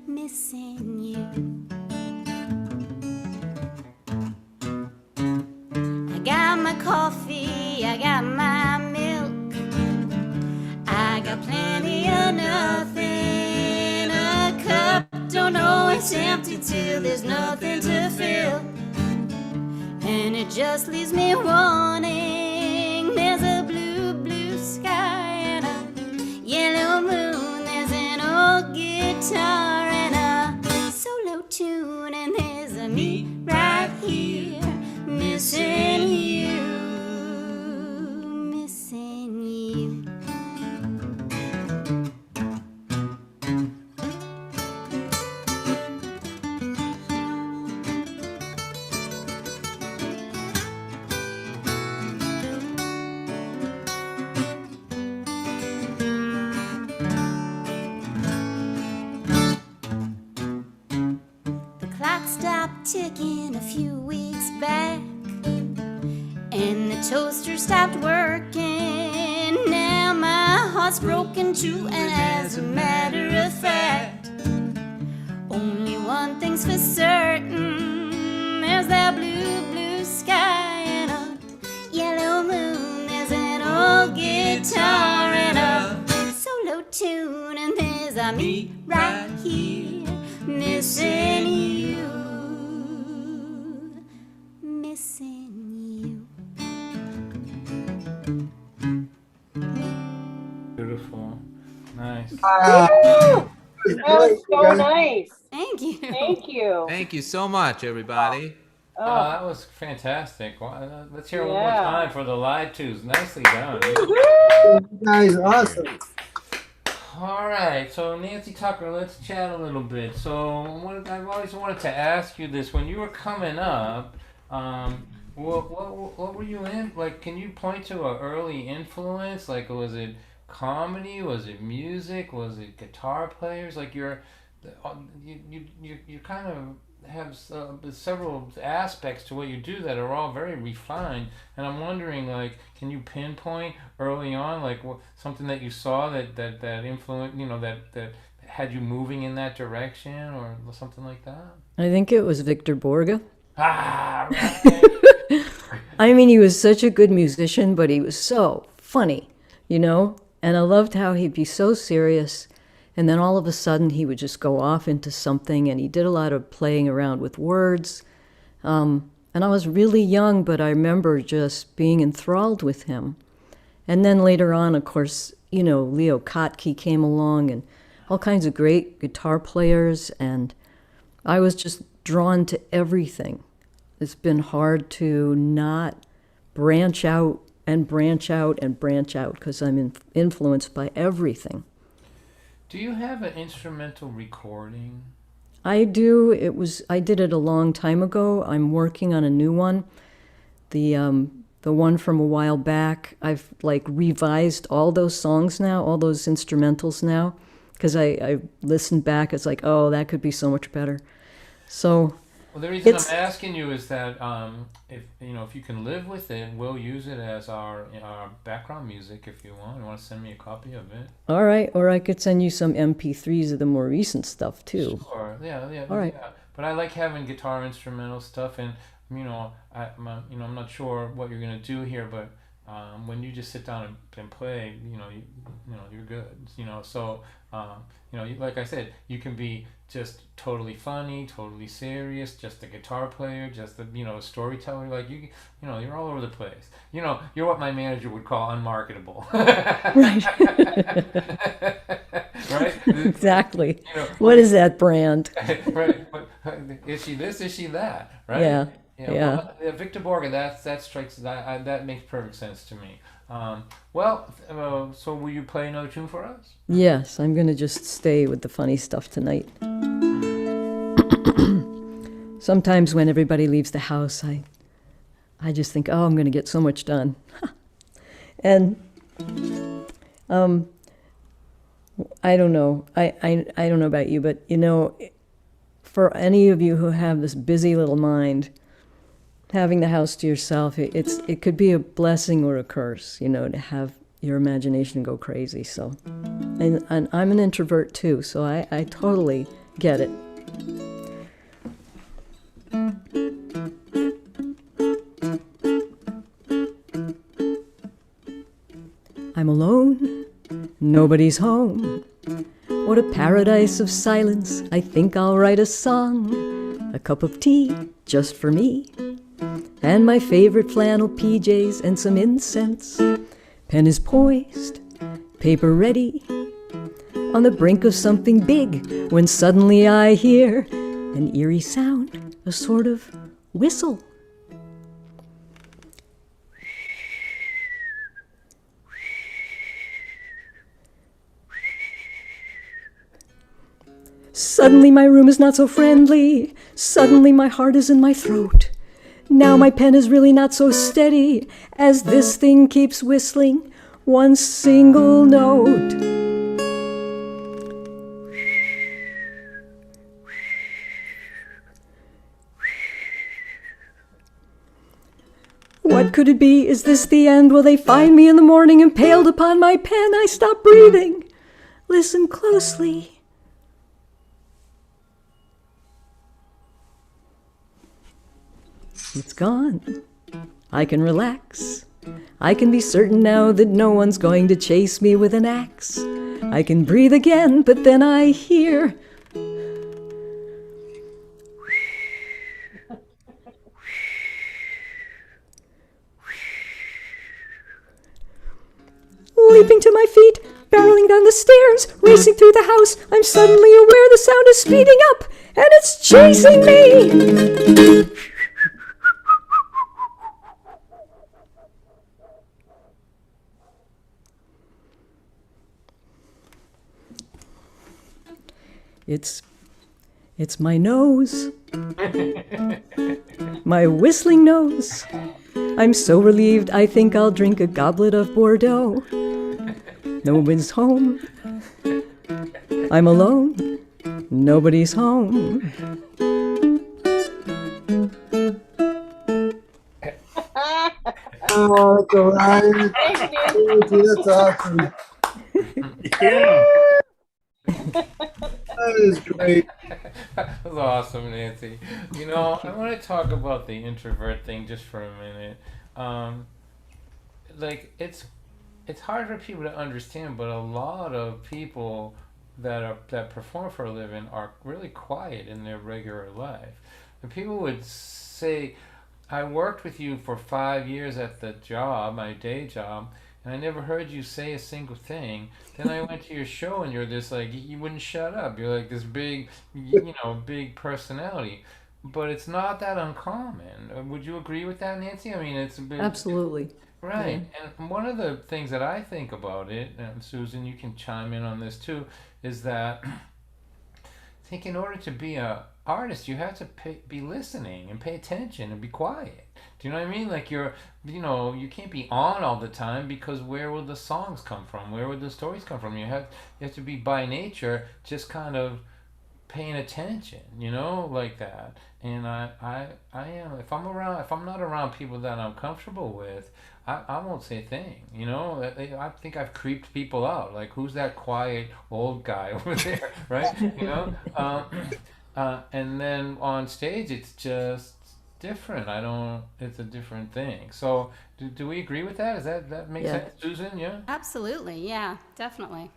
missing you. I got my coffee, I got my milk, I got plenty of nothing. A cup, don't know it's empty till there's nothing to fill, and it just leaves me wanting. There's a blue, blue sky and a yellow moon. There's an old guitar and a solo tune, and there's a me right here missing you, missing you. The clock stopped ticking a few weeks back, and the toaster stopped working. Now my heart's broken too, and as a matter of fact, only one thing's for certain. There's that blue, blue sky and a yellow moon. There's an old guitar and a solo tune, and there's a me right here missing you, missing you. Beautiful. Nice. That was so nice. Thank you. Thank you. Thank you so much, everybody. Oh, that was fantastic. Well, let's hear it one more time for the live twos. Nicely done. You guys, awesome. All right, so Nancy Tucker, let's chat a little bit. So I've always wanted to ask you this: when you were coming up, what were you in? Like, can you point to an early influence? Like, was it comedy? Was it music? Was it guitar players? Like, you kind of have several aspects to what you do that are all very refined, and I'm wondering, like, can you pinpoint early on, like, something that you saw that influenced, that had you moving in that direction or something like that? I think it was Victor Borge. Right. I mean, he was such a good musician, but he was so funny, and I loved how he'd be so serious, and then all of a sudden he would just go off into something, and he did a lot of playing around with words. And I was really young, but I remember just being enthralled with him. And then later on, of course, Leo Kottke came along and all kinds of great guitar players, and I was just drawn to everything. It's been hard to not branch out and branch out and branch out because I'm influenced by everything. Do you have an instrumental recording? I do. I did it a long time ago. I'm working on a new one. The one from a while back, I've revised all those songs now, all those instrumentals now, because I listened back. It's like, oh, that could be so much better. So. Well, the reason I'm asking you is that if you can live with it, we'll use it as our background music if you want. You want to send me a copy of it? All right, or I could send you some MP3s of the more recent stuff too. Sure. Yeah. All right. Yeah. But I like having guitar instrumental stuff, and I'm not sure what you're gonna do here, but when you just sit down and play, you're good. So like I said, you can be just totally funny, totally serious, just a guitar player, just a storyteller. Like you're all over the place. You're what my manager would call unmarketable. Right. Right. Exactly. What is that brand? Right. Is she this? Is she that? Right. Yeah. Well, Victor Borge, that makes perfect sense to me. So will you play another tune for us? Yes, I'm going to just stay with the funny stuff tonight. Sometimes when everybody leaves the house, I just think, oh, I'm going to get so much done. And I don't know. I don't know about you, but for any of you who have this busy little mind, having the house to yourself, it could be a blessing or a curse, to have your imagination go crazy. So, and I'm an introvert too, so I totally get it. I'm alone, nobody's home. What a paradise of silence. I think I'll write a song. A cup of tea just for me, and my favorite flannel PJs and some incense. Pen is poised, paper ready, on the brink of something big, when suddenly I hear an eerie sound, a sort of whistle. Suddenly my room is not so friendly. Suddenly my heart is in my throat. Now my pen is really not so steady as this thing keeps whistling one single note. What could it be? Is this the end? Will they find me in the morning impaled upon my pen? I stop breathing. Listen closely. It's gone. I can relax. I can be certain now that no one's going to chase me with an axe. I can breathe again, but then I hear. Leaping to my feet, barreling down the stairs, racing through the house, I'm suddenly aware the sound is speeding up, and it's chasing me. It's my nose. My whistling nose. I'm so relieved I think I'll drink a goblet of Bordeaux. No one's home. I'm alone. Nobody's home. Oh, that's all right. That's awesome. Yeah. That is great. That was awesome, Nancy. You know, I want to talk about the introvert thing just for a minute. Like it's hard for people to understand, but a lot of people that perform for a living are really quiet in their regular life. And people would say, I worked with you for 5 years at the job, my day job, and I never heard you say a single thing. Then I went to your show and you're this like, you wouldn't shut up. You're like this big, big personality. But it's not that uncommon. Would you agree with that, Nancy? I mean, it's a bit... Absolutely. Right. And one of the things that I think about it, and Susan, you can chime in on this too, is that I think in order to be a artist, you have to be listening and pay attention and be quiet. Do you know what I mean? Like you can't be on all the time, because where will the songs come from? Where would the stories come from? You have to be by nature just kind of paying attention, like that. And I am, if I'm not around people that I'm comfortable with, I won't say a thing. I think I've creeped people out. Like, who's that quiet old guy over there, right? And then on stage, it's just different. It's a different thing. So do we agree with that? That makes sense, Susan? Yeah? Absolutely. Yeah, definitely.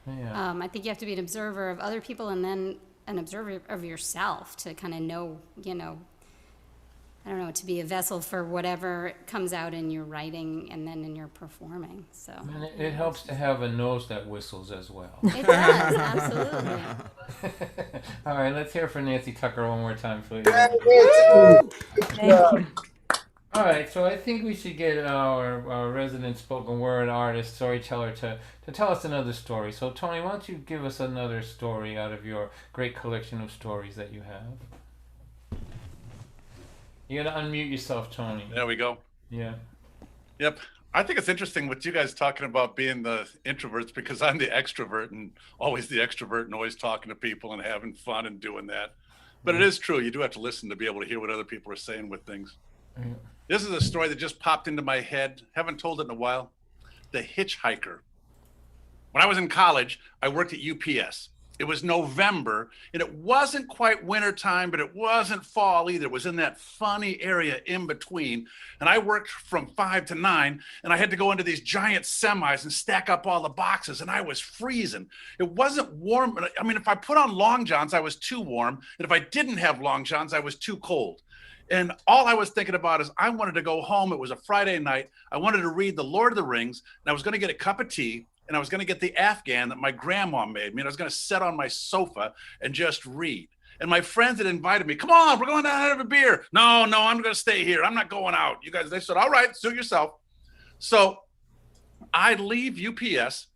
Yeah. I think you have to be an observer of other people and then an observer of yourself to kind of know, I don't know, to be a vessel for whatever comes out in your writing and then in your performing. So and it helps to have a nose that whistles as well. It does, absolutely. All right, let's hear from Nancy Tucker one more time, please. Thank you. All right, so I think we should get our resident spoken word artist, storyteller, to tell us another story. So, Tony, why don't you give us another story out of your great collection of stories that you have? You got to unmute yourself, Tony. There we go. Yeah. Yep. I think it's interesting with you guys talking about being the introverts, because I'm the extrovert and always talking to people and having fun and doing that. But it is true. You do have to listen to be able to hear what other people are saying with things. Yeah. This is a story that just popped into my head. Haven't told it in a while. The Hitchhiker. When I was in college, I worked at UPS. It was November, and it wasn't quite winter time, but it wasn't fall either. It was in that funny area in between. And I worked from 5 to 9, and I had to go into these giant semis and stack up all the boxes, and I was freezing. It wasn't warm. I mean, if I put on long johns, I was too warm. And if I didn't have long johns, I was too cold. And all I was thinking about is I wanted to go home. It was a Friday night. I wanted to read The Lord of the Rings, and I was going to get a cup of tea, and I was going to get the Afghan that my grandma made me, and I was going to sit on my sofa and just read. And my friends had invited me, come on, we're going down and have a beer. No, I'm going to stay here. I'm not going out. You guys, they said, all right, suit yourself. So I leave UPS,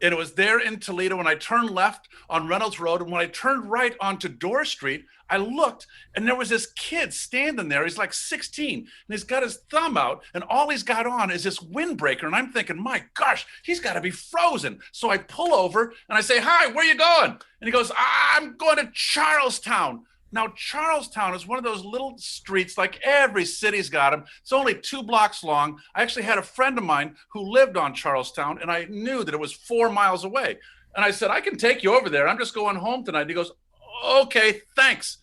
and it was there in Toledo, and I turned left on Reynolds Road, and when I turned right onto Dorr Street, I looked, and there was this kid standing there. He's like 16, and he's got his thumb out, and all he's got on is this windbreaker. And I'm thinking, my gosh, he's got to be frozen. So I pull over, and I say, hi, where you going? And he goes, I'm going to Charlestown. Now, Charlestown is one of those little streets, like every city's got them. It's only 2 blocks long. I actually had a friend of mine who lived on Charlestown, and I knew that it was 4 miles away. And I said, I can take you over there. I'm just going home tonight. And he goes, okay, thanks.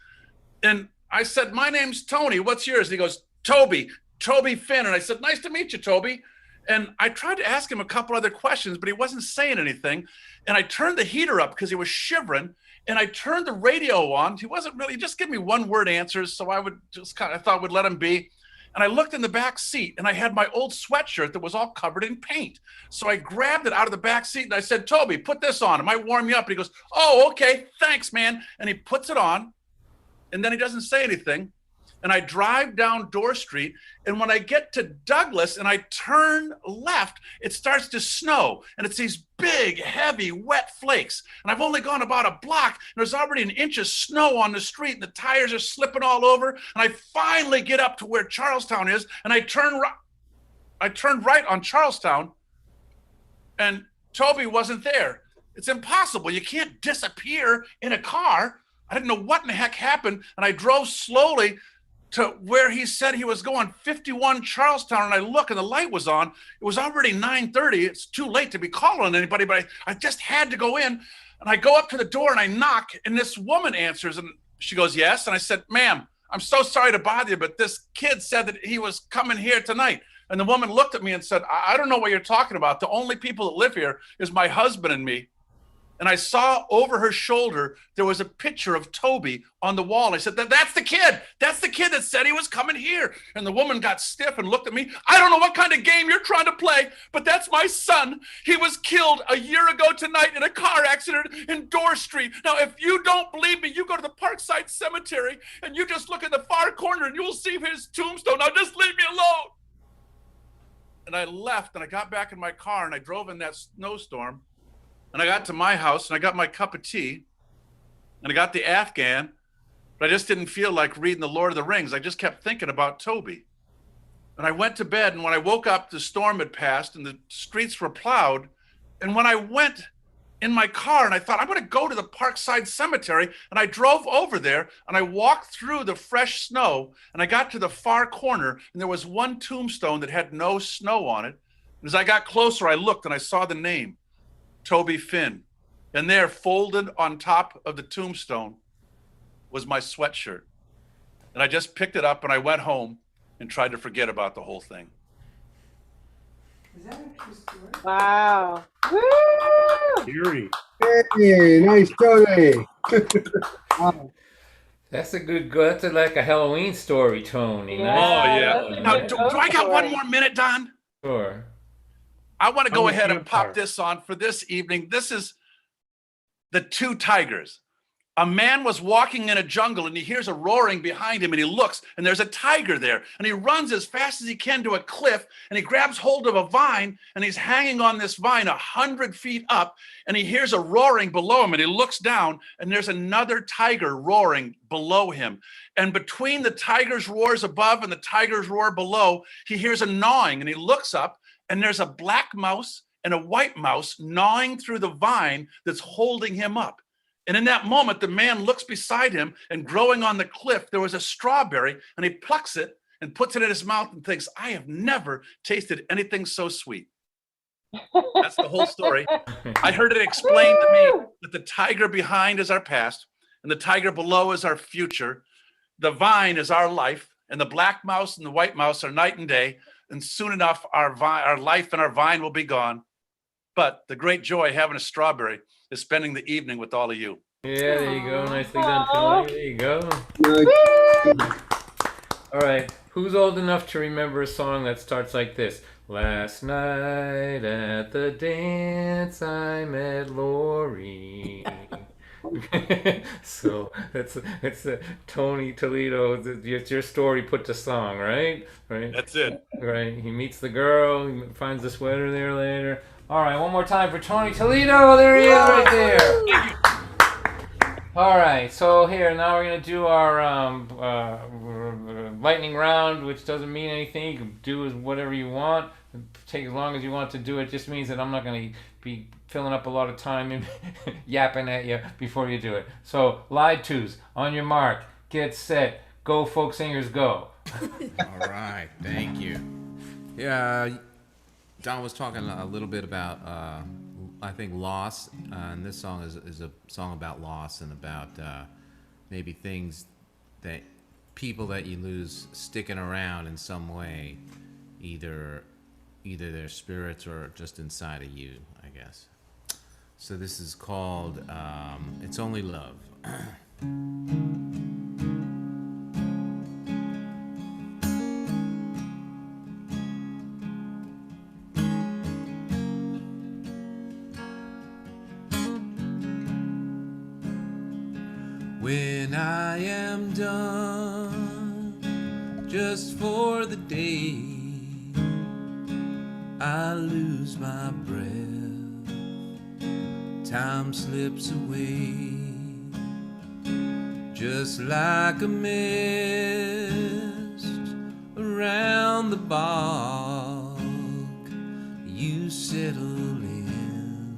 And I said, my name's Tony. What's yours? And he goes, Toby Finn. And I said, nice to meet you, Toby. And I tried to ask him a couple other questions, but he wasn't saying anything. And I turned the heater up because he was shivering. And I turned the radio on. He wasn't really, just give me one word answers. So I would just I thought we'd let him be. And I looked in the back seat, and I had my old sweatshirt that was all covered in paint. So I grabbed it out of the back seat, and I said, Toby, put this on. It might warm you up. And he goes, oh, okay, thanks, man. And he puts it on, and then he doesn't say anything. and I drive down Dorr Street. And when I get to Douglas and I turn left, it starts to snow. And it's these big, heavy, wet flakes. And I've only gone about a block, and there's already an inch of snow on the street, and the tires are slipping all over. And I finally get up to where Charlestown is, and I turned right on Charlestown, and Toby wasn't there. It's impossible. You can't disappear in a car. I didn't know what in the heck happened, and I drove slowly to where he said he was going, 51 Charlestown, and I look and the light was on. It was already 9:30. It's too late to be calling anybody, but I just had to go in. And I go up to the door and I knock, and this woman answers, and she goes, yes. And I said, ma'am, I'm so sorry to bother you, but this kid said that he was coming here tonight. And the woman looked at me and said, I don't know what you're talking about. The only people that live here is my husband and me. And I saw over her shoulder, there was a picture of Toby on the wall. I said, that's the kid. That's the kid that said he was coming here. And the woman got stiff and looked at me. I don't know what kind of game you're trying to play, but that's my son. He was killed a year ago tonight in a car accident in Dorr Street. Now, if you don't believe me, you go to the Parkside Cemetery and you just look in the far corner and you'll see his tombstone. Now, just leave me alone. And I left, and I got back in my car, and I drove in that snowstorm. And I got to my house, and I got my cup of tea, and I got the Afghan, but I just didn't feel like reading the Lord of the Rings. I just kept thinking about Toby. And I went to bed, and when I woke up, the storm had passed, and the streets were plowed. And when I went in my car, and I thought, I'm going to go to the Parkside Cemetery, and I drove over there, and I walked through the fresh snow, and I got to the far corner, and there was one tombstone that had no snow on it. And as I got closer, I looked, and I saw the name. Toby Finn. And there, folded on top of the tombstone, was my sweatshirt. And I just picked it up and I went home and tried to forget about the whole thing. Is that a true story? Wow. Woo! Hey, nice Tony. Wow. That's a good go. That's like a Halloween story, Tony. Yeah, Oh, that's yeah. a Now, good do ghost I got one story. more minute, Don? Sure. I want to go I'm a ahead and vampire. pop this on for this evening. This is the two tigers. A man was walking in a jungle and he hears a roaring behind him and he looks and there's a tiger there and he runs as fast as he can to a cliff and he grabs hold of a vine and he's hanging on this vine 100 feet up and he hears a roaring below him and he looks down and there's another tiger roaring below him. And between the tiger's roars above and the tiger's roar below, he hears a gnawing and he looks up and there's a black mouse and a white mouse gnawing through the vine that's holding him up. And in that moment, the man looks beside him and growing on the cliff, there was a strawberry and he plucks it and puts it in his mouth and thinks, I have never tasted anything so sweet. That's the whole story. I heard it explained to me that the tiger behind is our past and the tiger below is our future. The vine is our life and the black mouse and the white mouse are night and day. And soon enough, our life and our vine will be gone. But the great joy of having a strawberry is spending the evening with all of you. Yeah, there you go. Nicely done, Tony. There you go. All right. Who's old enough to remember a song that starts like this? Last night at the dance, I met Lori. So it's Tony Toledo. It's your story put to song, right? Right. That's it. Right. He meets the girl. He finds the sweater there later. All right. One more time for Tony Toledo. There he is, right there. All right. So here now we're gonna do our lightning round, which doesn't mean anything. You can do whatever you want. Take as long as you want to do it. Just means that I'm not going to be filling up a lot of time and yapping at you before you do it. So, lied twos, on your mark, get set, go, folk singers, go. All right, thank you. Yeah, Don was talking a little bit about, I think, loss, and this song is a song about loss and about maybe things that people that you lose sticking around in some way, either their spirits or just inside of you, I guess. So this is called It's Only Love. When I am done just for the day I lose my breath. Time slips away just like a mist around the bog. You settle in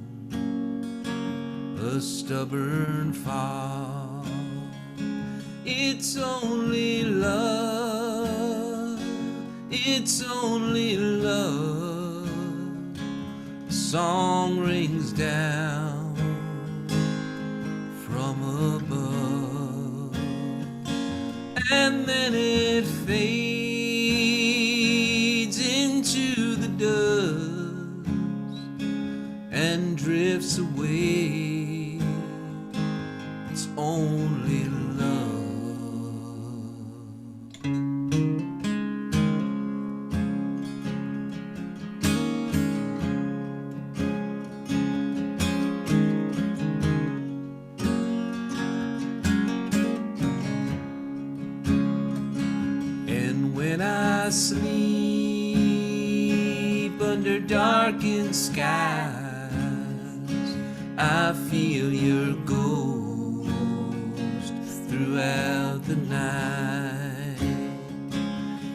a stubborn fog. It's only love, it's only love. A song rings down from above, and then it fades into the dust and drifts away. It's only love. And when I sleep under darkened skies, I feel your ghost throughout the night.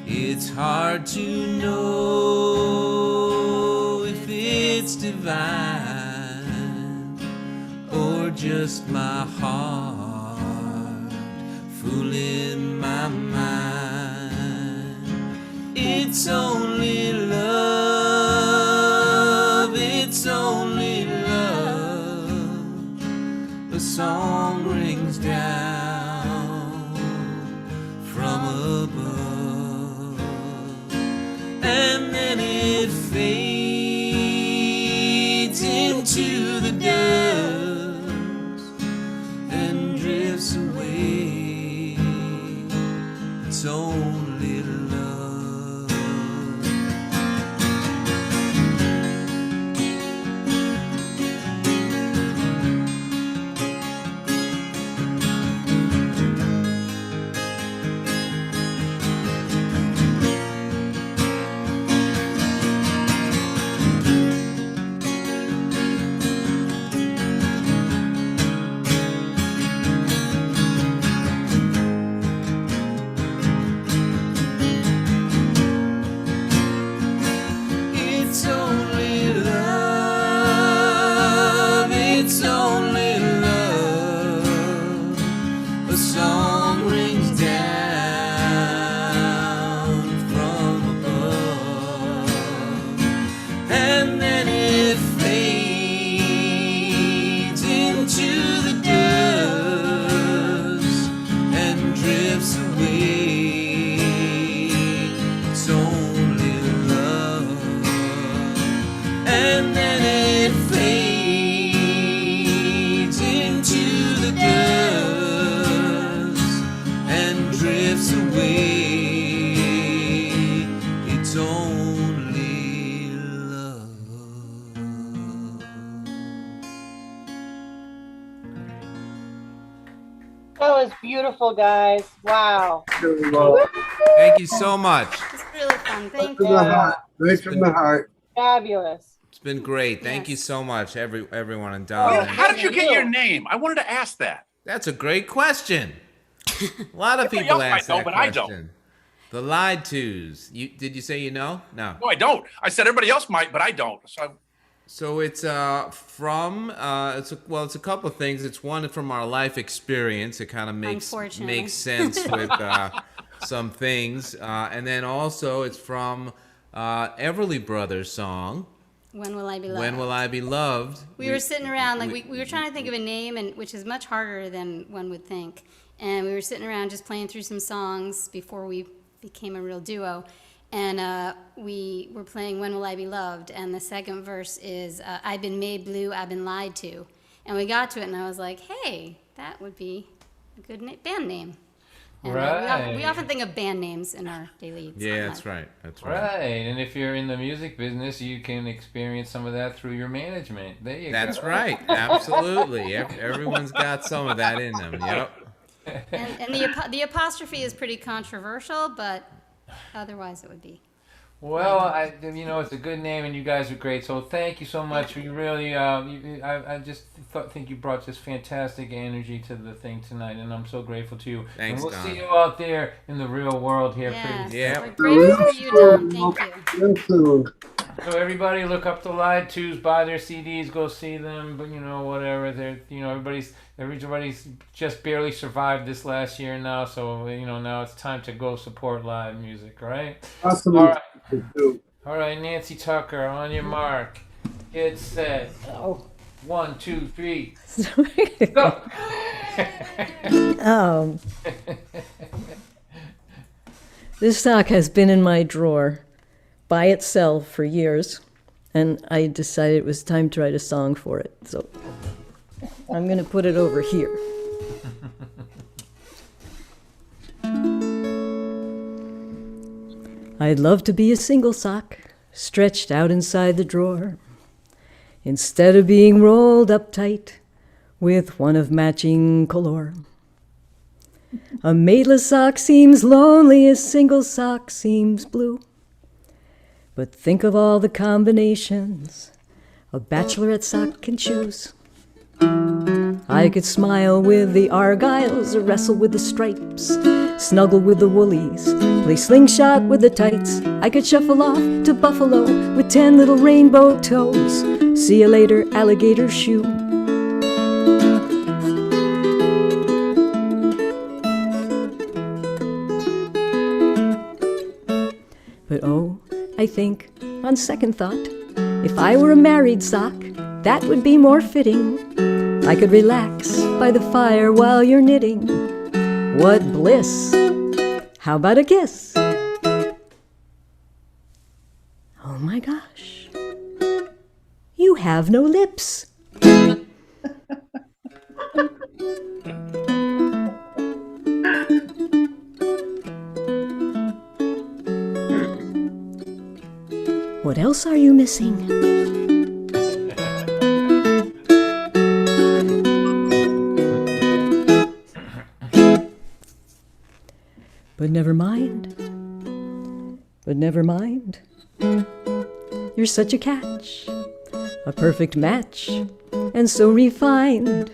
It's hard to know if it's divine or just my heart fooling my mind. It's only love, it's only love. The song rings down from above, and then it fades into the dust and drifts away. It's only love. It's only love, it's only love. A song rings down from above, and then it fades into the dust and drifts away. It's only love, and then it fades into the dust and drifts away. It's only love. That was beautiful, guys. Wow. Thank you so much. It's really fun. Thank From you. the heart, right from the heart. Fabulous. It's been great. Thank you so much, everyone, and Well, Don. how did you get your name? I wanted to ask that. That's a great question. A lot of Everybody people else might ask know, that but I question. don't. The lied tos. Did you say you know? No. No, I don't. I said everybody else might, but I don't. So it's from it's a couple of things. It's one from our life experience. It kind of makes sense with some things, and then also it's from Everly Brothers' song. When Will I Be Loved? When Will I Be Loved? We were sitting around, like, we were trying to think of a name, and which is much harder than one would think. And we were sitting around just playing through some songs before we became a real duo. And we were playing When Will I Be Loved? And the second verse is, I've been made blue, I've been lied to. And we got to it, and I was like, hey, that would be a good band name. And we often think of band names in our daily life. Yeah, that's right. That's right. Right, and if you're in the music business, you can experience some of that through your management. There you go. That's right. Absolutely. Everyone's got some of that in them. Yep. And the apostrophe is pretty controversial, but Otherwise, it would be. Well, it's a good name, and you guys are great. So thank you so much. You really, I just think you brought just fantastic energy to the thing tonight, and I'm so grateful to you. Thanks, and we'll Don. see you out there in the real world here Yes, pretty Yeah. we're grateful for you, Don. Thank you. Real soon. So everybody, look up the Lied Twos, buy their CDs, go see them. But whatever. They're everybody's just barely survived this last year now. So now it's time to go support live music. All right. Awesome. All right. All right, Nancy Tucker, on your mark, get set. Oh. 1, 2, 3, go. This sock has been in my drawer by itself for years, and I decided it was time to write a song for it. So I'm going to put it over here. I'd love to be a single sock stretched out inside the drawer, instead of being rolled up tight with one of matching color. A mateless sock seems lonely, a single sock seems blue. But think of all the combinations a bachelorette sock can choose. I could smile with the argyles, wrestle with the stripes, snuggle with the woolies, play slingshot with the tights. I could shuffle off to Buffalo with 10 little rainbow toes. See you later, alligator shoe. But oh, I think, on second thought, if I were a married sock, that would be more fitting. I could relax by the fire while you're knitting. What bliss! How about a kiss? Oh my gosh, you have no lips. What else are you missing? But never mind. But never mind. You're such a catch, a perfect match, and so refined.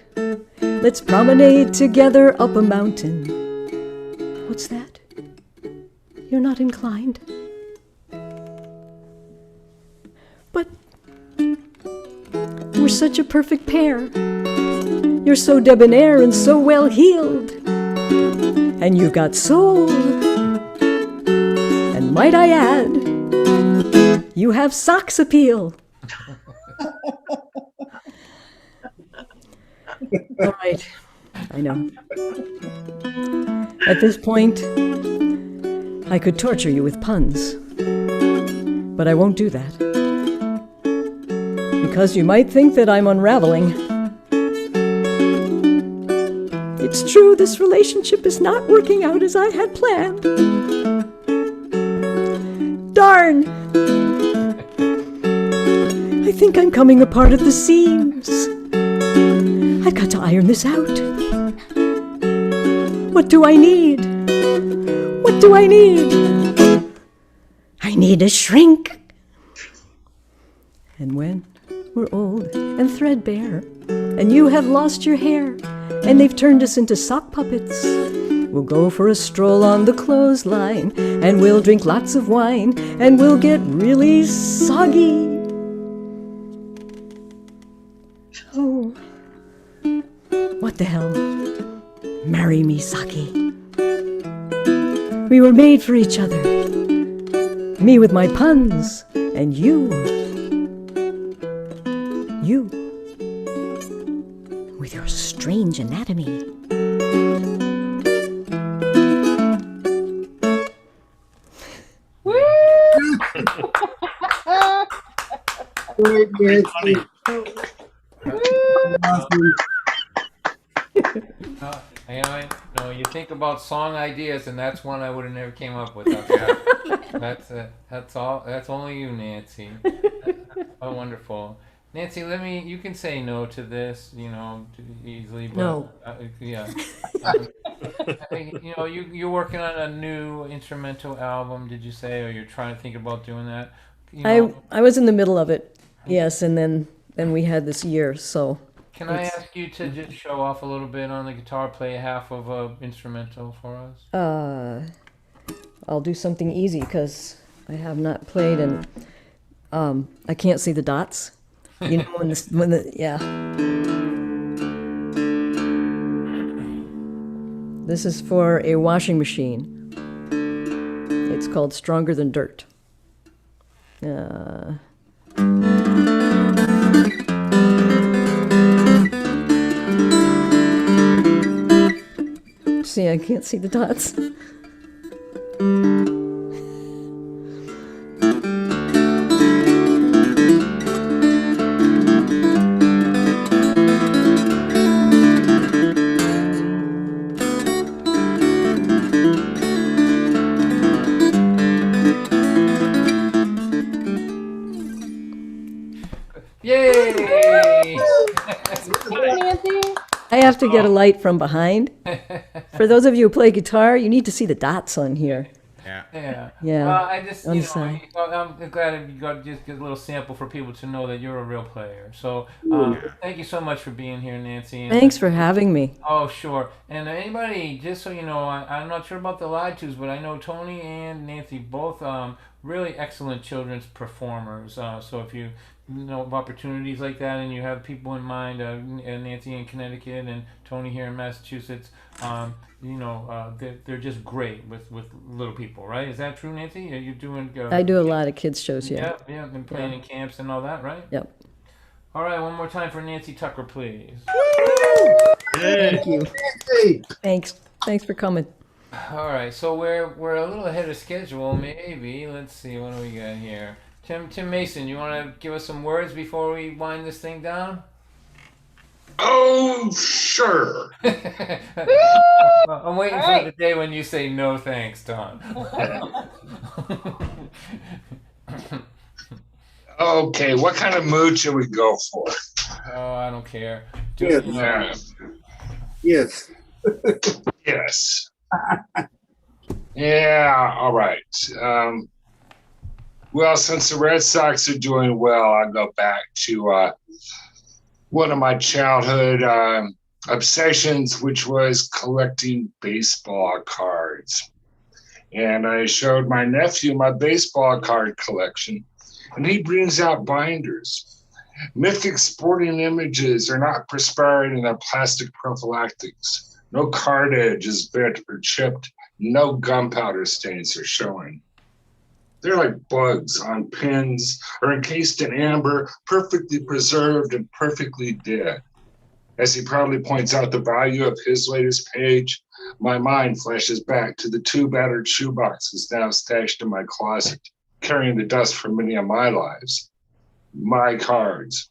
Let's promenade together up a mountain. What's that? You're not inclined? But we're such a perfect pair. You're so debonair and so well-heeled. And you've got soul. And might I add, you have socks appeal. All right, I know. At this point, I could torture you with puns, but I won't do that. Because you might think that I'm unraveling. It's true, this relationship is not working out as I had planned. Darn! I think I'm coming apart at the seams. I've got to iron this out. What do I need? What do I need? I need a shrink. And when we're old and threadbare, and you have lost your hair, and they've turned us into sock puppets, we'll go for a stroll on the clothesline, and we'll drink lots of wine, and we'll get really soggy. Oh, what the hell? Marry me, Saki. We were made for each other. Me with my puns, and you with your strange anatomy. Great, Nancy. Awesome. No, you think about song ideas, and that's one I would have never came up with. That's all. That's only you, Nancy. Oh, wonderful. Nancy, you can say no to this, easily. But, No. Yeah. Hey, you're working on a new instrumental album, did you say, or you're trying to think about doing that? I was in the middle of it, yes, and then we had this year, so Can I ask you to just show off a little bit on the guitar, play half of a instrumental for us? I'll do something easy because I have not played and I can't see the dots. You know yeah. This is for a washing machine. It's called Stronger Than Dirt. See, I can't see the dots. Yay! I have to get a light from behind. For those of you who play guitar, you need to see the dots on here. Yeah. Yeah. Well, I just, On the side. I'm glad you got just a little sample for people to know that you're a real player. So, thank you so much for being here, Nancy. And Thanks for having me. Oh, sure. And anybody, just so you know, I'm not sure about the live twos, but I know Tony and Nancy both really excellent children's performers. So if you know of opportunities like that and you have people in mind, Nancy in Connecticut and Tony here in Massachusetts, they're just great with little people, right? Is that true, Nancy? Are you doing? I do a lot of kids shows, yeah. Yeah, and playing in camps and all that, right? Yep. All right, one more time for Nancy Tucker, please. Thank you. Thanks for coming. All right, so we're a little ahead of schedule, maybe. Let's see, what do we got here? Tim Mason, you want to give us some words before we wind this thing down? Oh, sure. Well, I'm waiting for the day when you say no thanks, Don. Okay, what kind of mood should we go for? Oh, I don't care. Yes. Yes. Yeah, all right. Well, since the Red Sox are doing well, I'll go back to one of my childhood obsessions, which was collecting baseball cards. And I showed my nephew my baseball card collection, and he brings out binders. Mythic sporting images are not perspiring in their plastic prophylactics. No card edge is bent or chipped. No gunpowder stains are showing. They're like bugs on pins or encased in amber, perfectly preserved and perfectly dead. As he proudly points out the value of his latest page, my mind flashes back to the 2 battered shoeboxes now stashed in my closet, carrying the dust from many of my lives. My cards.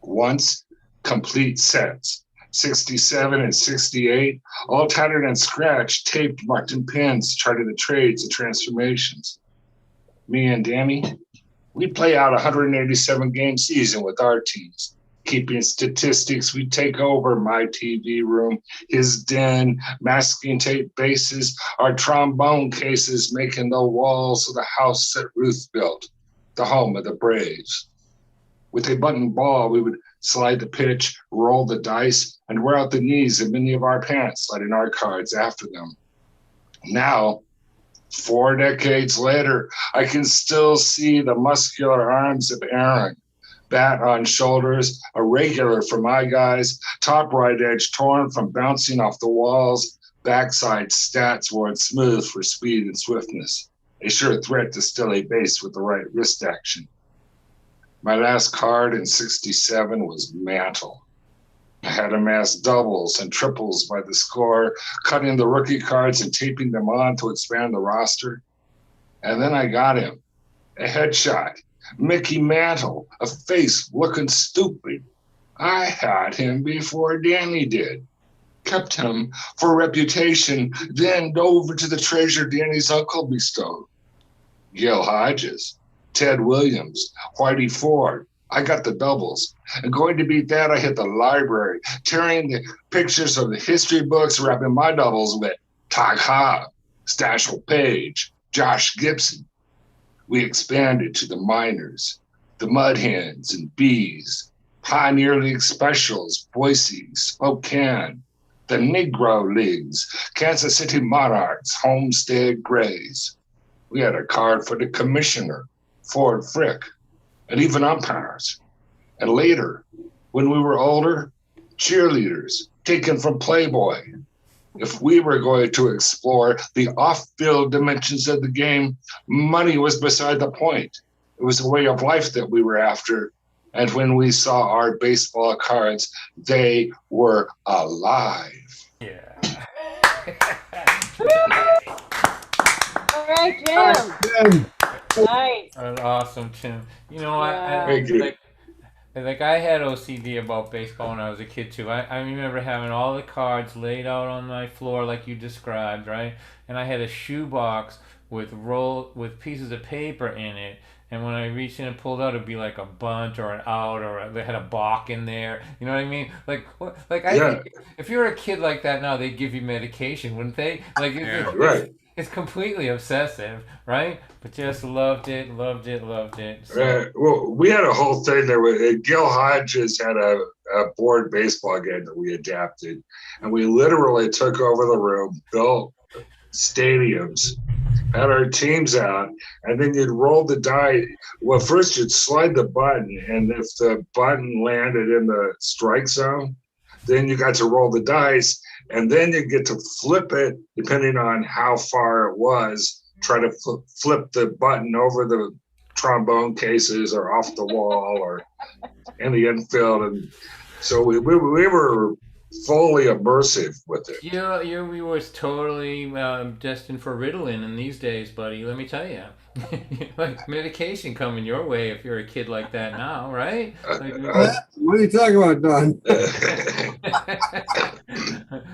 Once complete sets, 67 and 68, all tattered and scratched, taped, marked in pens, charted the trades and transformations. Me and Danny, we play out a 187 game season with our teams. Keeping statistics, we take over my TV room, his den, masking tape bases, our trombone cases making the walls of the house that Ruth built, the home of the Braves. With a button ball, we would slide the pitch, roll the dice, and wear out the knees of many of our parents, sliding our cards after them. Now, 4 decades later, I can still see the muscular arms of Aaron, bat on shoulders, a regular for my guys, top right edge torn from bouncing off the walls, backside stats worn smooth for speed and swiftness, a sure threat to steal a base with the right wrist action. My last card in 67 was Mantle. I had amassed doubles and triples by the score, cutting the rookie cards and taping them on to expand the roster. And then I got him, a headshot, Mickey Mantle, a face looking stupid. I had him before Danny did. Kept him for reputation, then dove into the treasure Danny's uncle bestowed. Gil Hodges, Ted Williams, Whitey Ford, I got the doubles. And going to beat that, I hit the library, tearing the pictures of the history books, wrapping my doubles with Todd Hobb, Stashel Page, Josh Gibson. We expanded to the minors, the Mud Hens and Bees, Pioneer League Specials, Boise, Spokane, the Negro Leagues, Kansas City Monarchs, Homestead Grays. We had a card for the commissioner, Ford Frick, and even umpires. And later, when we were older, cheerleaders taken from Playboy. If we were going to explore the off-field dimensions of the game, money was beside the point. It was a way of life that we were after. And when we saw our baseball cards, they were alive. Yeah. All right, Jim. Nice. That's awesome, Tim. You know, Yeah. Thank you. like I had OCD about baseball when I was a kid too. I remember having all the cards laid out on my floor like you described, right? And I had a shoebox with pieces of paper in it. And when I reached in and pulled out, it'd be like a bunt or an out, or they had a balk in there. You know what I mean? Like, what? Like I think if you're a kid like that now, they'd give you medication, wouldn't they? Like, Right. It's completely obsessive, right? But just loved it. So, Well, we had a whole thing there. Gil Hodges had a board baseball game that we adapted, and we literally took over the room, built stadiums, had our teams out, and then you'd roll the die. Well, first you'd slide the button, and if the button landed in the strike zone, then you got to roll the dice, and then you get to flip it depending on how far it was. Try to flip the button over the trombone cases or off the wall or in the infield, and so we were fully immersive with it. we was totally destined for Ritalin in these days, buddy. Let me tell you, like medication coming your way if you're a kid like that now, right? Like, What are you talking about, Don?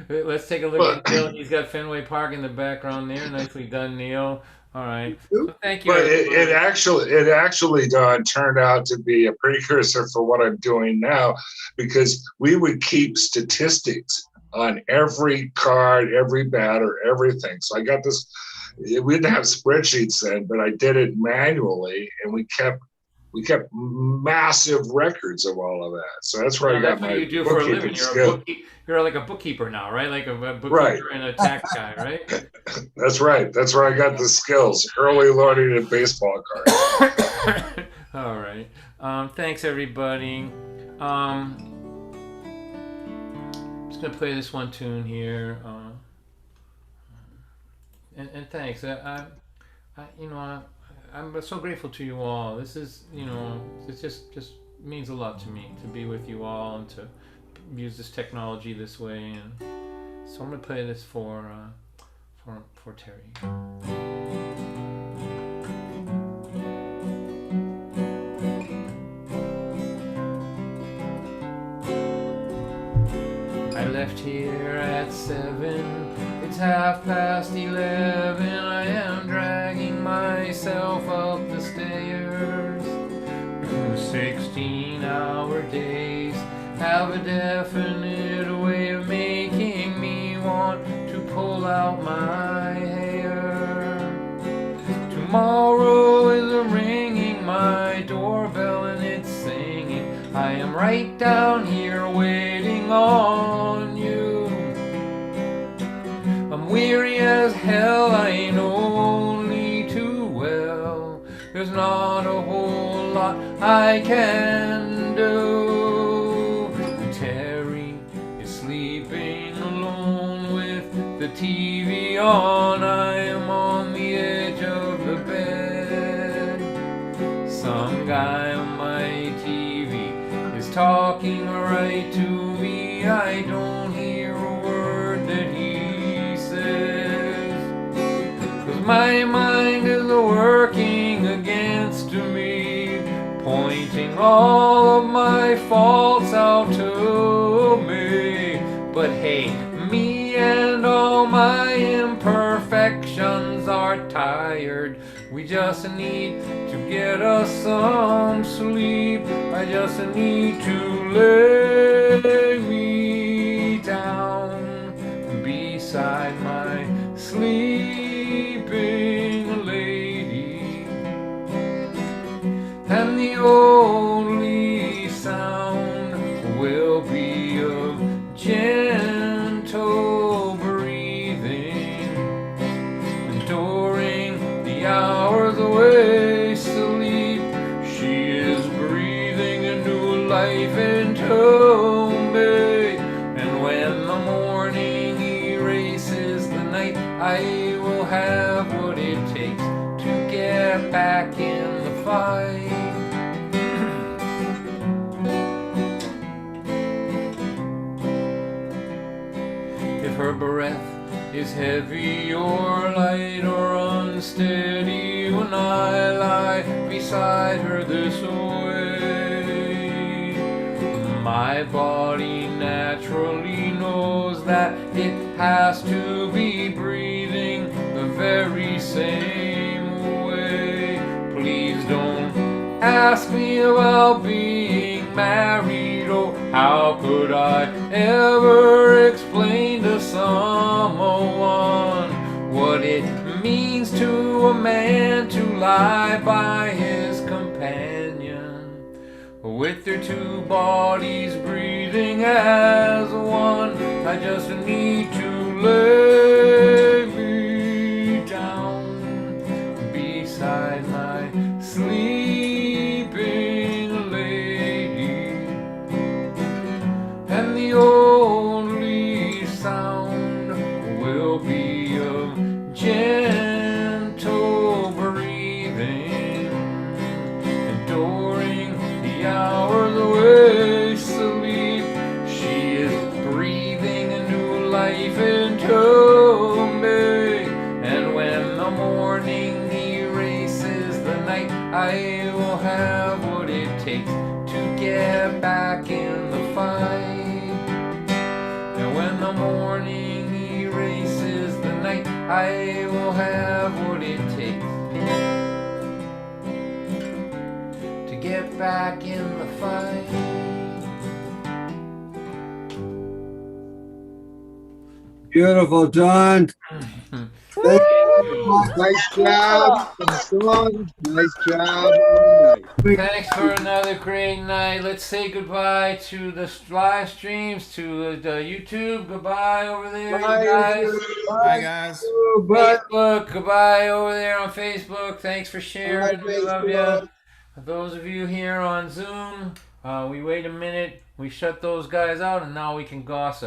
let's take a look at Neil. He's got Fenway Park in the background there. Nicely done, Neil. All right. So thank you. But it actually turned out to be a precursor for what I'm doing now, because we would keep statistics on every card, every batter, everything. So I got this. We didn't have spreadsheets then, but I did it manually, and we kept massive records of all of that. So that's where I got my what you do for a living. skill. You're like a bookkeeper now, right? Like a bookkeeper Right. and a tax guy, right? That's right. That's where I got the skills. Early learning in baseball cards. All right. Thanks, everybody. Just gonna play this one tune here. And thanks. I'm so grateful to you all. This is, it just means a lot to me to be with you all and to use this technology this way. And so I'm gonna play this for Terry. I left here at 7. It's 11:30. I am dragging myself up the stairs. 16-hour days have a definite way of making me want to pull out my hair. Tomorrow is ringing my doorbell and it's singing, I am right down here waiting on you. I'm weary as hell, I know only too well. There's not a whole lot I can do. Terry is sleeping alone with the TV on. I am on the edge of the bed. Some guy on my TV is talking right to me. I don't hear a word that he says, 'cause my mind is working against me, pointing all of my faults out to me. But hey, me and all my imperfections are tired We just need to get us some sleep. I just need to lay me down beside my sleeping lady, and the only sound will be of gentle breathing during the hours away sleep. She is breathing a new life into me, and when the morning erases the night, I will have what it takes to get back in the fight. If her breath is heavy or light or unsteady when I lie beside her this way, my body naturally knows that it has to be breathing the very same way. Please don't ask me about being married. Oh, how could I ever explain to someone what it means to a man to lie by his companion, with their two bodies breathing as one? I just need to lay me down beside my sleeping lady, and the only sound will be of gentle breathing during the hours away sleep. She is breathing a new life into me, and when the morning erases the night, I will have what it takes to get back in the fight. And when the morning erases the night, I will have what it takes to get back in the fight. Beautiful, Don. Thank you. Nice job. Nice job. Thanks for another great night. Let's say goodbye to the live streams, to the YouTube. Goodbye over there, Bye, you guys. YouTube. Bye, guys. Bye. Facebook, goodbye over there on Facebook. Thanks for sharing. Bye, We love Facebook. you. Those of you here on Zoom, we wait a minute. We shut those guys out, and now we can gossip.